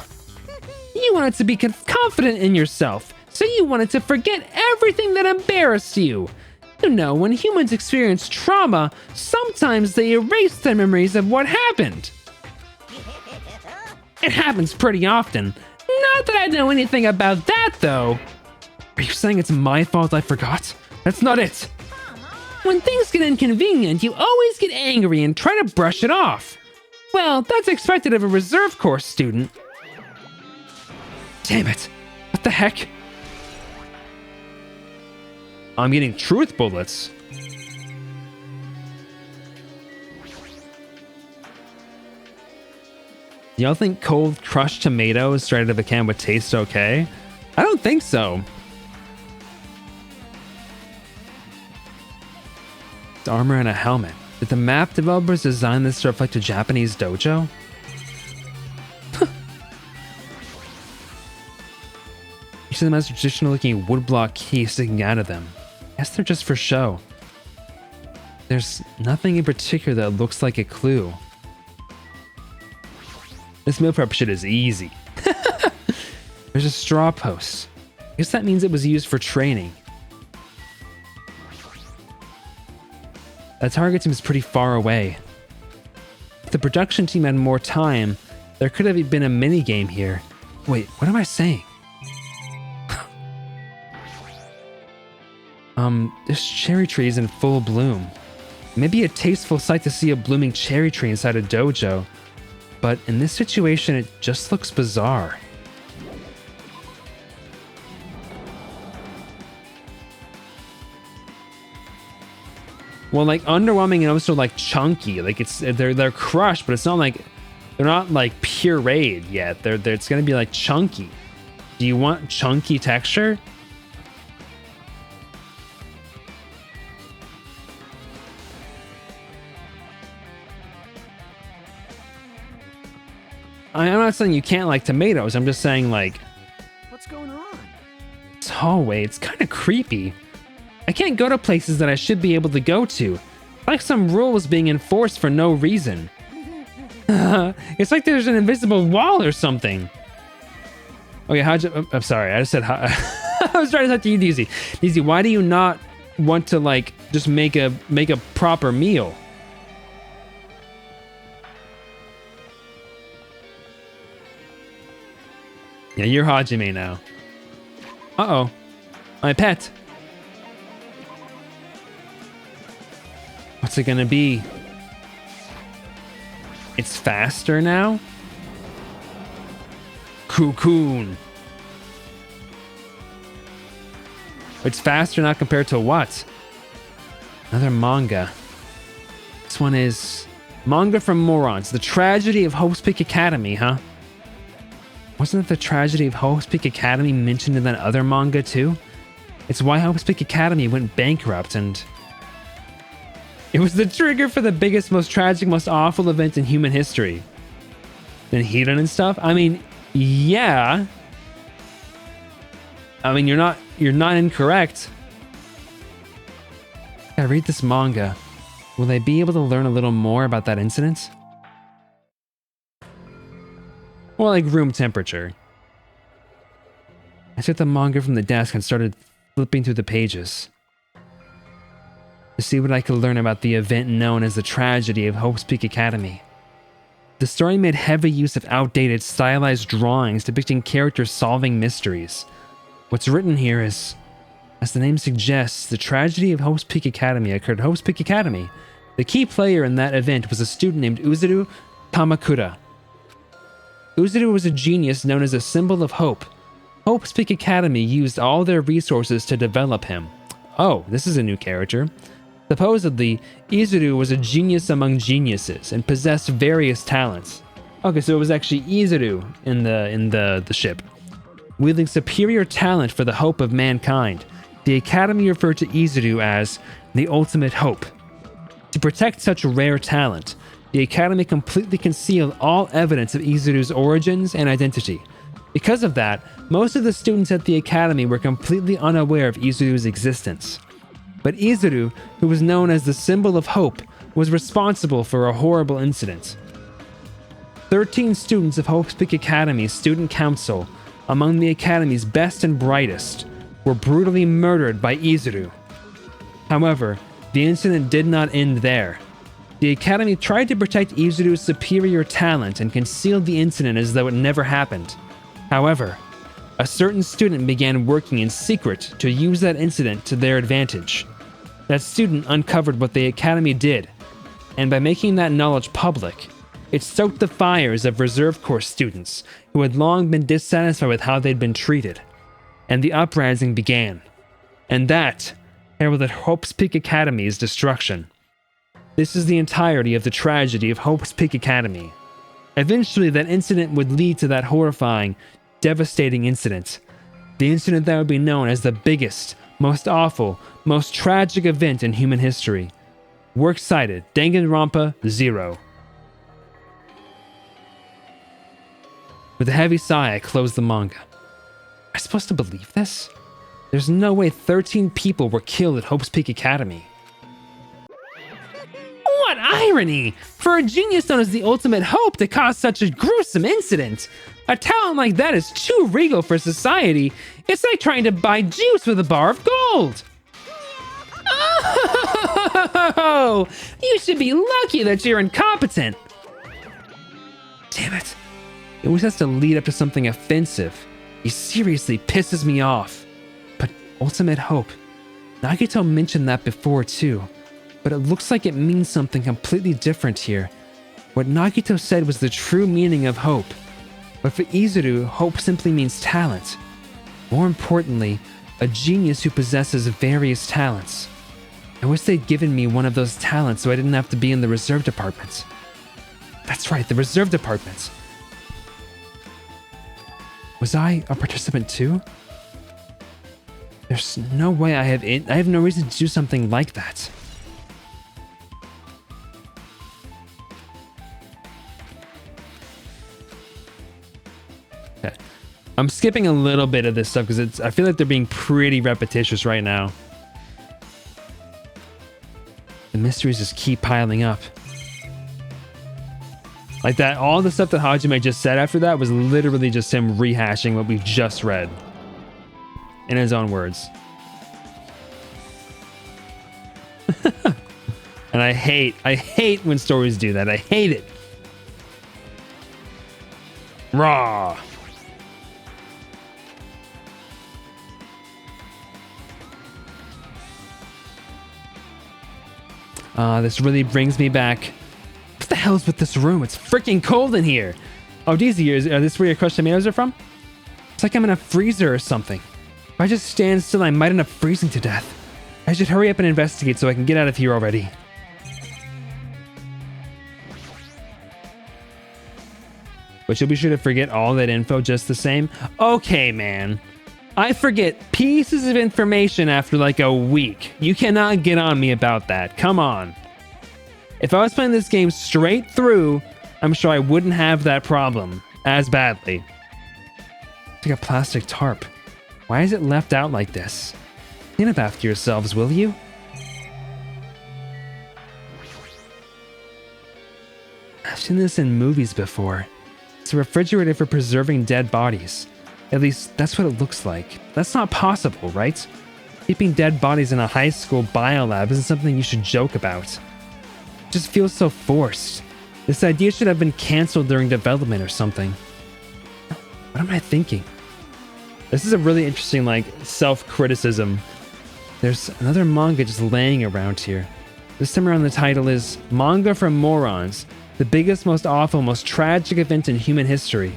You wanted to be confident in yourself, so you wanted to forget everything that embarrassed you. You know, when humans experience trauma, sometimes they erase their memories of what happened. It happens pretty often. Not that I know anything about that, though. Are you saying it's my fault I forgot? That's not it. When things get inconvenient, you always get angry and try to brush it off. Well, that's expected of a Reserve Corps student. Damn it. What the heck? I'm getting truth bullets. Y'all think cold crushed tomatoes straight out of a can would taste okay? I don't think so. It's armor and a helmet. Did the map developers design this to reflect a Japanese dojo? Each of them has traditional looking woodblock keys sticking out of them. Guess they're just for show. There's nothing in particular that looks like a clue. This meal prep shit is easy. There's a straw post. I guess that means it was used for training. That target seems pretty far away. If the production team had more time, there could have been a mini game here. Wait, what am I saying? This cherry tree is in full bloom. Maybe a tasteful sight to see a blooming cherry tree inside a dojo, but in this situation, it just looks bizarre. Well, like underwhelming and also like chunky. Like they're crushed, but it's not like they're not like pureed yet. It's gonna be like chunky. Do you want chunky texture? I'm not saying you can't like tomatoes. I'm just saying, like, What's going on? this hallway, it's kind of creepy. I can't go to places that I should be able to go to. Like some rule was being enforced for no reason. It's like there's an invisible wall or something. Okay, I'm sorry. I just said hi. I was trying to talk to you, DZ. DZ, why do you not want to, like, just make a proper meal? Yeah, you're Hajime now. Uh-oh. My pet. What's it gonna be? It's faster now? Cocoon. It's faster not compared to what? Another manga. This one is Manga from Morons. The Tragedy of Hope's Peak Academy, huh? Wasn't the Tragedy of Hope's Peak Academy mentioned in that other manga too? It's why Hope's Peak Academy went bankrupt, and it was the trigger for the biggest, most tragic, most awful event in human history. And Hedon and stuff? I mean, yeah. I mean, you're not incorrect. I read this manga. Will I be able to learn a little more about that incident? Well, like room temperature. I took the manga from the desk and started flipping through the pages to see what I could learn about the event known as the Tragedy of Hope's Peak Academy. The story made heavy use of outdated, stylized drawings depicting characters solving mysteries. What's written here is, as the name suggests, the Tragedy of Hope's Peak Academy occurred at Hope's Peak Academy. The key player in that event was a student named Uzuru Kamakura. Uzuru was a genius known as a symbol of hope. Hope's Peak Academy used all their resources to develop him. Oh, this is a new character. Supposedly, Izuru was a genius among geniuses and possessed various talents. Okay, so it was actually Izuru in the ship. Wielding superior talent for the hope of mankind, the Academy referred to Izuru as the ultimate hope. To protect such rare talent, the Academy completely concealed all evidence of Izuru's origins and identity. Because of that, most of the students at the Academy were completely unaware of Izuru's existence. But Izuru, who was known as the symbol of hope, was responsible for a horrible incident. 13 students of Hope's Peak Academy's student council, among the Academy's best and brightest, were brutally murdered by Izuru. However, the incident did not end there. The Academy tried to protect Izuru's superior talent and concealed the incident as though it never happened. However, a certain student began working in secret to use that incident to their advantage. That student uncovered what the Academy did, and by making that knowledge public, it stoked the fires of Reserve Corps students who had long been dissatisfied with how they'd been treated, and the uprising began. And that heralded Hope's Peak Academy's destruction. This is the entirety of the tragedy of Hope's Peak Academy. Eventually, that incident would lead to that horrifying, devastating incident. The incident that would be known as the biggest, most awful, most tragic event in human history. Works cited, Danganronpa 0. With a heavy sigh, I closed the manga. Am I supposed to believe this? There's no way 13 people were killed at Hope's Peak Academy. What irony! For a genius known as the ultimate hope to cause such a gruesome incident! A talent like that is too regal for society. It's like trying to buy juice with a bar of gold! Oh! You should be lucky that you're incompetent! Damn it. It always has to lead up to something offensive. He seriously pisses me off. But ultimate hope. Nagito mentioned that before too. But it looks like it means something completely different here. What Nagito said was the true meaning of hope. But for Izuru, hope simply means talent. More importantly, a genius who possesses various talents. I wish they'd given me one of those talents so I didn't have to be in the reserve department. That's right, the reserve department. Was I a participant too? There's no way I have no reason to do something like that. I'm skipping a little bit of this stuff because I feel like they're being pretty repetitious right now. The mysteries just keep piling up. Like that, all the stuff that Hajime just said after that was literally just him rehashing what we've just read. In his own words. And I hate when stories do that. I hate it. Raw. This really brings me back. What the hell's with this room? It's freaking cold in here. Oh, DZ, are this where your crushed tomatoes are from? It's like I'm in a freezer or something. If I just stand still, I might end up freezing to death. I should hurry up and investigate so I can get out of here already. But should we should forget all that info just the same? Okay, man. I forget pieces of information after like a week. You cannot get on me about that. Come on. If I was playing this game straight through, I'm sure I wouldn't have that problem as badly. It's like a plastic tarp. Why is it left out like this? Clean up after yourselves, will you? I've seen this in movies before. It's a refrigerator for preserving dead bodies. At least, that's what it looks like. That's not possible, right? Keeping dead bodies in a high school biolab isn't something you should joke about. It just feels so forced. This idea should have been cancelled during development or something. What am I thinking? This is a really interesting, like, self-criticism. There's another manga just laying around here. This time around the title is Manga for Morons, the biggest, most awful, most tragic event in human history.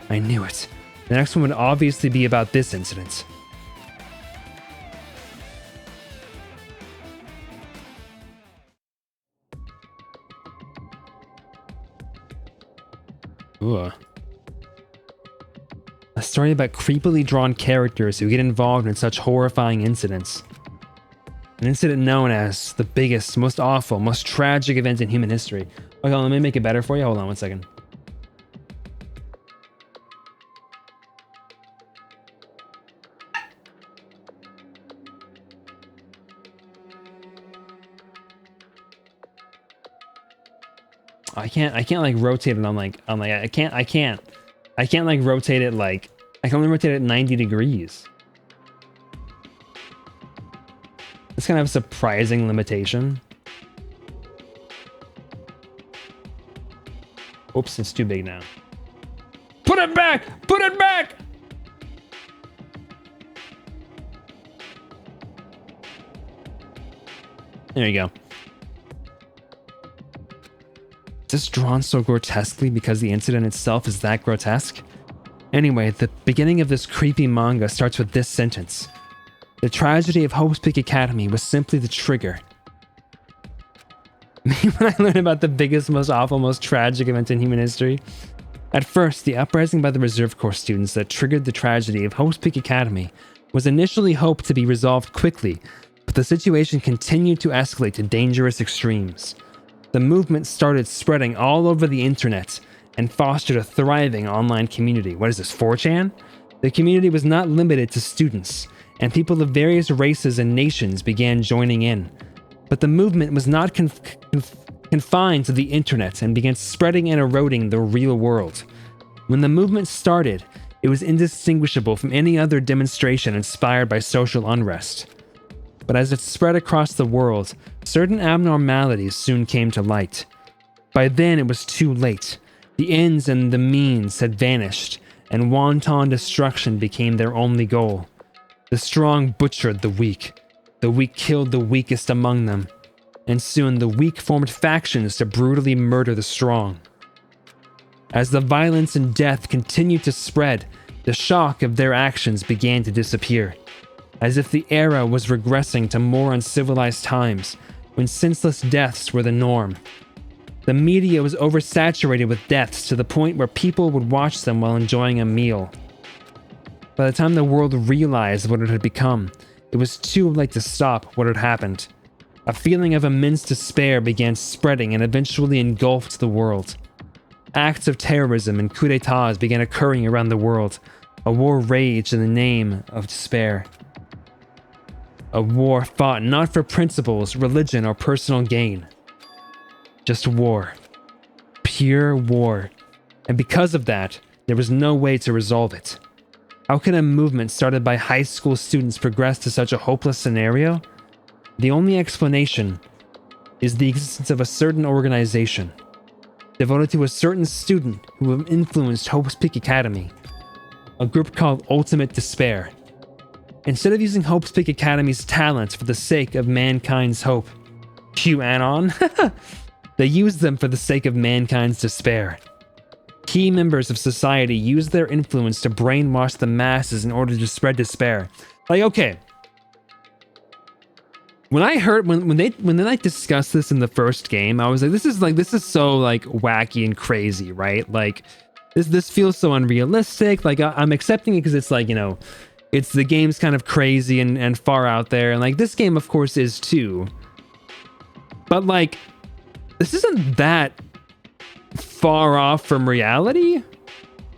I knew it. The next one would obviously be about this incident. Ooh. A story about creepily drawn characters who get involved in such horrifying incidents. An incident known as the biggest, most awful, most tragic event in human history. Okay, let me make it better for you. Hold on one second. I can't like rotate it on like I can't like rotate it like I can only rotate it 90 degrees. It's kind of a surprising limitation. Oops, it's too big now. Put it back! Put it back! There you go. Is this drawn so grotesquely because the incident itself is that grotesque? Anyway, the beginning of this creepy manga starts with this sentence. The tragedy of Hope's Peak Academy was simply the trigger. When I learned about the biggest, most awful, most tragic event in human history. At first, the uprising by the Reserve Corps students that triggered the tragedy of Hope's Peak Academy was initially hoped to be resolved quickly, but the situation continued to escalate to dangerous extremes. The movement started spreading all over the internet and fostered a thriving online community. What is this, 4chan? The community was not limited to students, and people of various races and nations began joining in. But the movement was not confined to the internet and began spreading and eroding the real world. When the movement started, it was indistinguishable from any other demonstration inspired by social unrest. But as it spread across the world, certain abnormalities soon came to light. By then it was too late. The ends and the means had vanished, and wanton destruction became their only goal. The strong butchered the weak killed the weakest among them, and soon the weak formed factions to brutally murder the strong. As the violence and death continued to spread, the shock of their actions began to disappear. As if the era was regressing to more uncivilized times, when senseless deaths were the norm. The media was oversaturated with deaths to the point where people would watch them while enjoying a meal. By the time the world realized what it had become, it was too late to stop what had happened. A feeling of immense despair began spreading and eventually engulfed the world. Acts of terrorism and coups d'etats began occurring around the world. A war raged in the name of despair. A war fought not for principles, religion, or personal gain. Just war. Pure war. And because of that, there was no way to resolve it. How can a movement started by high school students progress to such a hopeless scenario? The only explanation is the existence of a certain organization devoted to a certain student who influenced Hope's Peak Academy, a group called Ultimate Despair. Instead of using Hope's Peak Academy's talents for the sake of mankind's hope, QAnon, they used them for the sake of mankind's despair. Key members of society used their influence to brainwash the masses in order to spread despair. Like, okay. When I heard when they like discussed this in the first game, I was like, this is so like wacky and crazy, right? Like this feels so unrealistic. Like I'm accepting it because it's like, you know, it's the game's kind of crazy and far out there, and like this game of course is too. But like this isn't that far off from reality.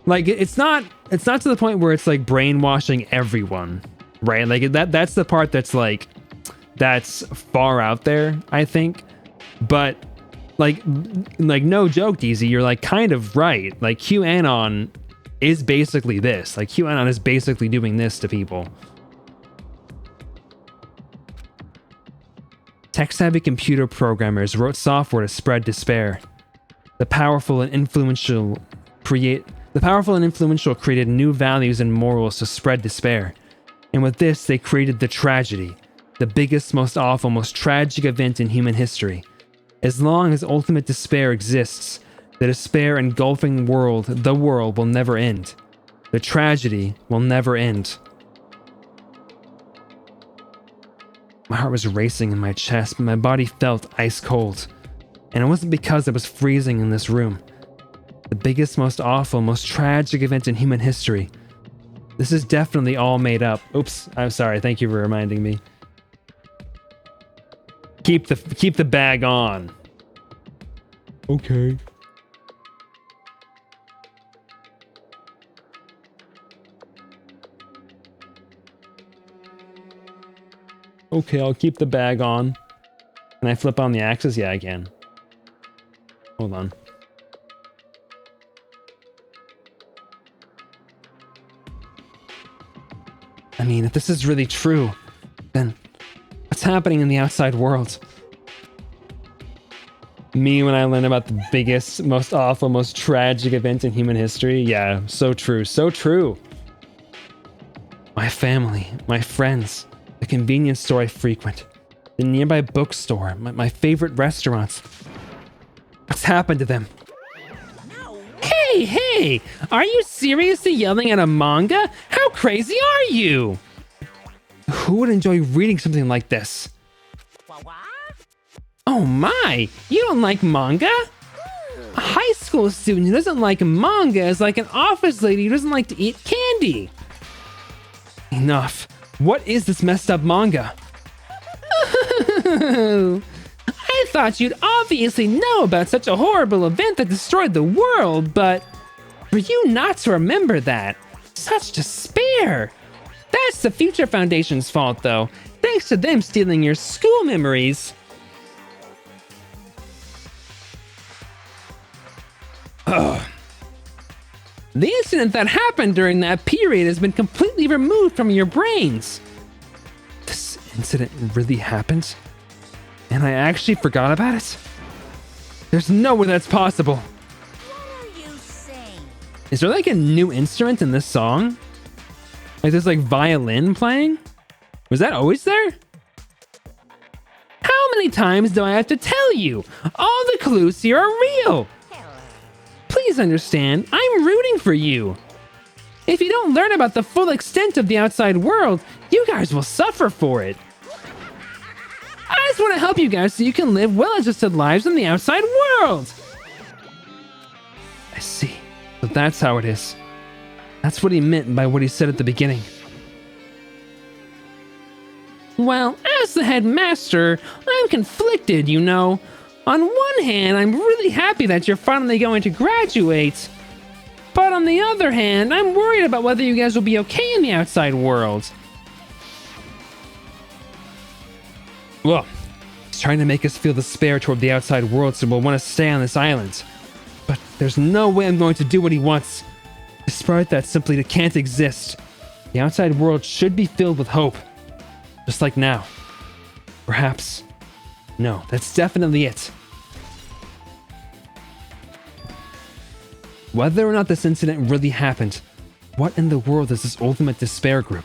Like it's not to the point where it's like brainwashing everyone, right? Like that's the part that's like that's far out there, I think. But like no joke, DZ, you're like kind of right. Like QAnon is basically this. Like QAnon is basically doing this to people. Tech-savvy computer programmers wrote software to spread despair. The powerful and influential created new values and morals to spread despair. And with this, they created the tragedy, the biggest, most awful, most tragic event in human history. As long as ultimate despair exists, the despair engulfing the world will never end. The tragedy will never end. My heart was racing in my chest, but my body felt ice cold. And it wasn't because I was freezing in this room. The biggest, most awful, most tragic event in human history. This is definitely all made up. Oops, I'm sorry. Thank you for reminding me. Keep the bag on. Okay. Okay, I'll keep the bag on. Can I flip on the axis? Yeah, I can. Hold on. I mean, if this is really true, then what's happening in the outside world? Me when I learn about the biggest, most awful, most tragic event in human history? Yeah, so true, so true. My family, my friends, the convenience store I frequent, the nearby bookstore, my favorite restaurants. What's happened to them? Hey, are you seriously yelling at a manga? How crazy are you? Who would enjoy reading something like this? Oh my, you don't like manga? A high school student who doesn't like manga is like an office lady who doesn't like to eat candy. Enough. What is this messed up manga? I thought you'd obviously know about such a horrible event that destroyed the world, but for you not to remember that, such despair. That's the Future Foundation's fault, though. Thanks to them stealing your school memories. Ugh. The incident that happened during that period has been completely removed from your brains. This incident really happened? And I actually forgot about it? There's no way that's possible. What are you saying? Is there like a new instrument in this song? Like there's like violin playing? Was that always there? How many times do I have to tell you? All the clues here are real. Please understand, I'm rooting for you. If you don't learn about the full extent of the outside world, you guys will suffer for it. I just want to help you guys so you can live well-adjusted lives in the outside world. I see. So that's how it is. That's what he meant by what he said at the beginning. Well, as the headmaster, I'm conflicted, you know. On one hand, I'm really happy that you're finally going to graduate. But on the other hand, I'm worried about whether you guys will be okay in the outside world. Well, he's trying to make us feel despair toward the outside world so we'll want to stay on this island. But there's no way I'm going to do what he wants. Despite that simply can't exist. The outside world should be filled with hope. Just like now. Perhaps. No, that's definitely it. Whether or not this incident really happened, what in the world is this ultimate despair group?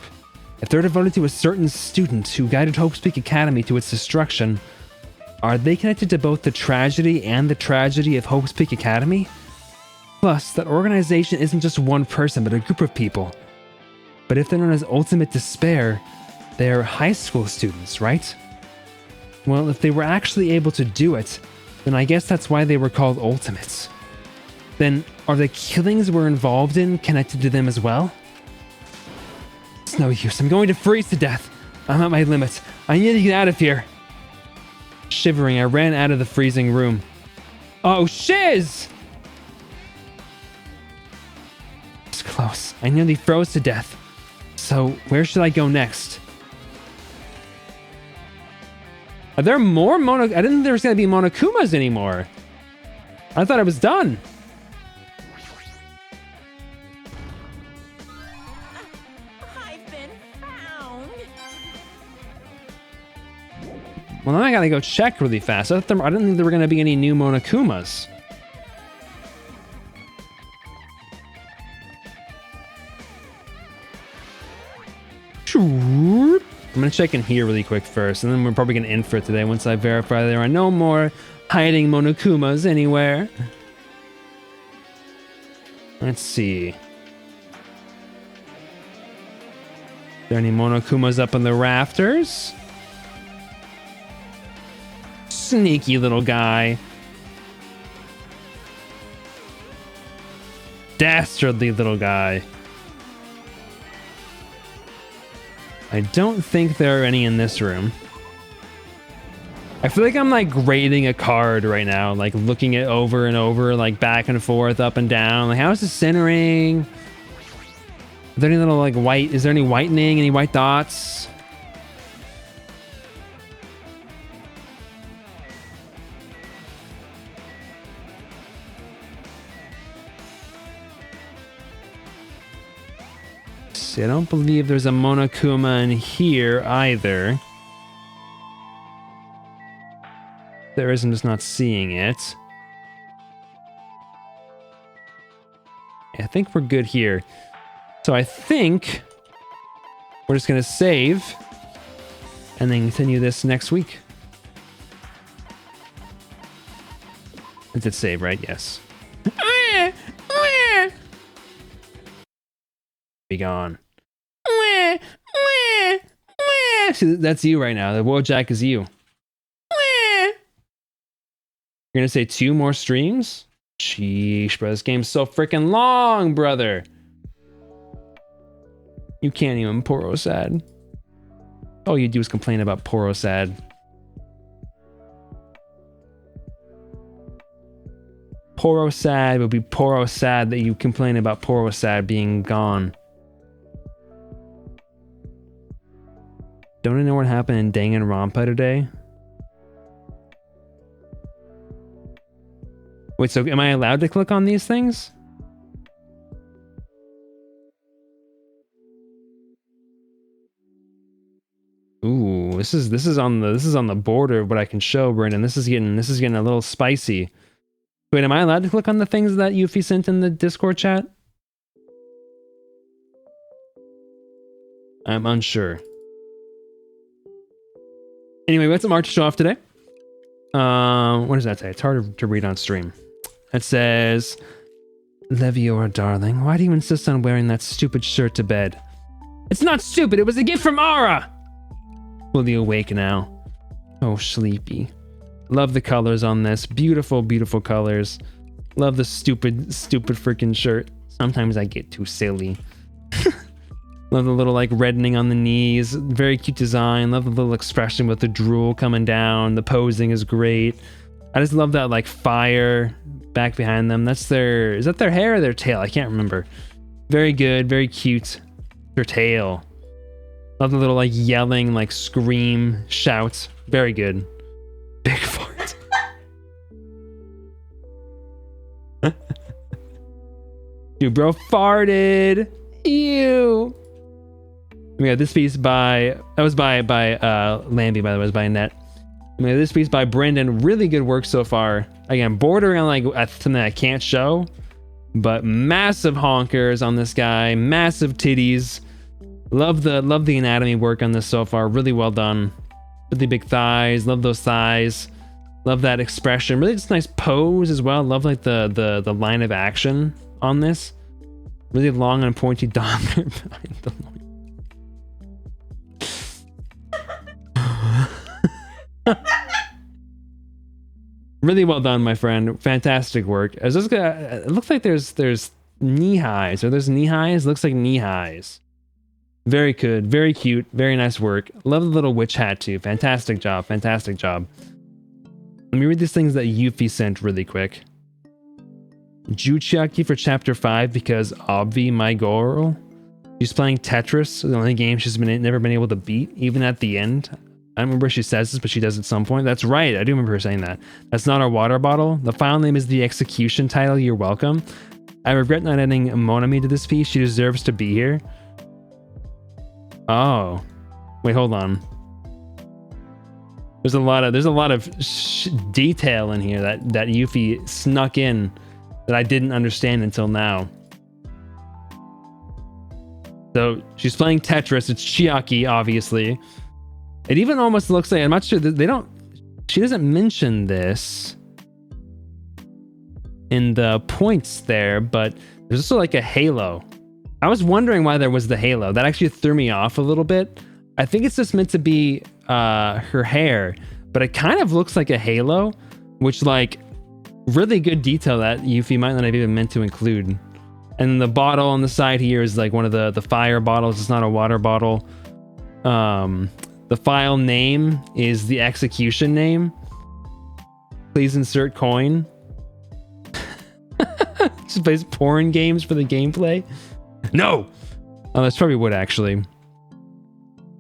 If they're devoted to a certain student who guided Hope's Peak Academy to its destruction, are they connected to both the tragedy and the tragedy of Hope's Peak Academy? Plus, that organization isn't just one person, but a group of people. But if they're known as Ultimate Despair, they're high school students, right? Well, if they were actually able to do it, then I guess that's why they were called Ultimates. Then, are the killings we're involved in connected to them as well? It's no use, I'm going to freeze to death. I'm at my limit. I need to get out of here. Shivering, I ran out of the freezing room. Oh, shiz! It's close. I nearly froze to death. So, where should I go next? Are there more I didn't think there was going to be Monokumas anymore. I thought I was done. I've been found. Well, now I gotta go check really fast. I didn't think there were gonna be any new Monokumas. I'm gonna check in here really quick first, and then we're probably gonna end for today once I verify there are no more hiding Monokumas anywhere. Let's see. Are there any Monokumas up on the rafters? Sneaky little guy. Dastardly little guy. I don't think there are any in this room. I feel like I'm like grading a card right now, like looking it over and over, like back and forth, up and down. Like, how's the centering? Are there any little like white? Is there any whitening? Any white dots? See, I don't believe there's a Monokuma in here either. There is, I'm just not seeing it. I think we're good here. So I think we're just gonna save and then continue this next week. It did save, right? Yes. Be gone. See, that's you right now. The Wojak is you. You're gonna say 2 more streams? Sheesh, bro. This game's so freaking long, brother. You can't even Poro sad. All you do is complain about Poro sad. Poro sad would be Poro sad that you complain about Poro sad being gone. Don't you know what happened in Danganronpa today? Wait, so am I allowed to click on these things? Ooh, this is on the border of what I can show, Brendan. This is getting a little spicy. Wait, am I allowed to click on the things that Yuffie sent in the Discord chat? I'm unsure. Anyway, we got some art to show off today. What does that say? It's hard to read on stream. It says, Leviora, darling, why do you insist on wearing that stupid shirt to bed? It's not stupid, it was a gift from Ara! Fully awake now. Oh, sleepy. Love the colors on this. Beautiful, beautiful colors. Love the stupid freaking shirt. Sometimes I get too silly. Love the little like reddening on the knees. Very cute design. Love the little expression with the drool coming down. The posing is great. I just love that like fire back behind them. That's their, is that their hair or their tail? I can't remember. Very good, very cute. Their tail. Love the little like yelling, like scream, shout. Very good. Big fart. Dude, bro farted. Ew. We got this piece by, that was by Lambie, by the way, it was by Annette. We got this piece by Brendan. Really good work so far. Again, bordering on like something I can't show, but massive honkers on this guy, massive titties. Love the anatomy work on this so far. Really well done. Really big thighs. Love those thighs. Love that expression. Really just nice pose as well. Love like the line of action on this. Really long and pointy donger behind the loin. Really well done, my friend. Fantastic work. I was just gonna, it looks like there's knee highs, or there's knee highs. Looks like knee highs. Very good, very cute, very nice work. Love the little witch hat too. Fantastic job, fantastic job. Let me read these things that Yuffie sent really quick. Juchiaki for chapter 5 because Obvi, my girl. She's playing Tetris, the only game she's never been able to beat, even at the end. I don't remember if she says this, but she does at some point. That's right, I do remember her saying that. That's not our water bottle. The file name is the execution title, you're welcome. I regret not adding Monami to this piece. She deserves to be here. Oh. Wait, hold on. There's a lot of detail in here that Yuffie snuck in that I didn't understand until now. So she's playing Tetris. It's Chiaki, obviously. It even almost looks like, I'm not sure, she doesn't mention this in the points there, but there's also like a halo. I was wondering why there was the halo. That actually threw me off a little bit. I think it's just meant to be her hair, but it kind of looks like a halo, which like really good detail that Yuffie might not have even meant to include. And the bottle on the side here is like one of the fire bottles. It's not a water bottle. The file name is the execution name. Please insert coin. Just plays porn games for the gameplay. No! Oh, that's probably would actually.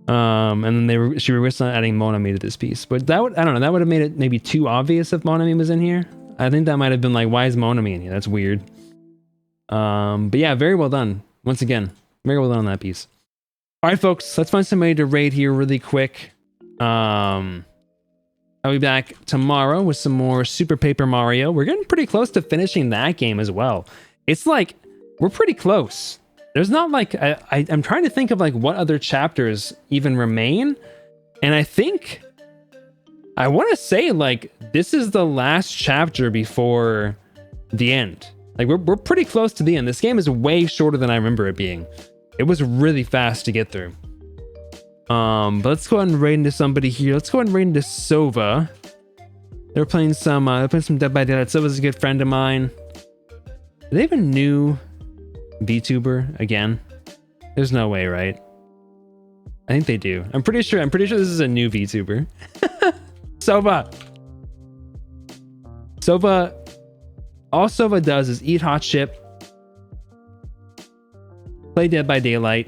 And then she regrets not adding Monami to this piece. But that would, I don't know, that would have made it maybe too obvious if Monami was in here. I think that might have been like, why is Monami in here? That's weird. But yeah, very well done. Once again, very well done on that piece. All right, folks, let's find somebody to raid here really quick. I'll be back tomorrow with some more Super Paper Mario. We're getting pretty close to finishing that game as well. It's like, we're pretty close. There's not like, I'm trying to think of like what other chapters even remain. And I think, I want to say like, this is the last chapter before the end. Like we're pretty close to the end. This game is way shorter than I remember it being. It was really fast to get through. But let's go ahead and raid into somebody here. Let's go ahead and raid into Sova. They're playing some Dead by Daylight. Sova's a good friend of mine. Do they have a new VTuber again? There's no way, right? I think they do. I'm pretty sure this is a new VTuber. Sova. All Sova does is eat hot chip, play Dead by Daylight,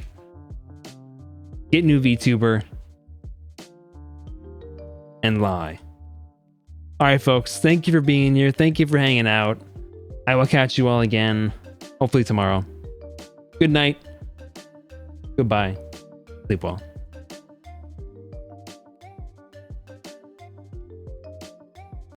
get new VTuber, and lie. Alright folks, thank you for being here. Thank you for hanging out. I will catch you all again, hopefully tomorrow. Good night. Goodbye. Sleep well.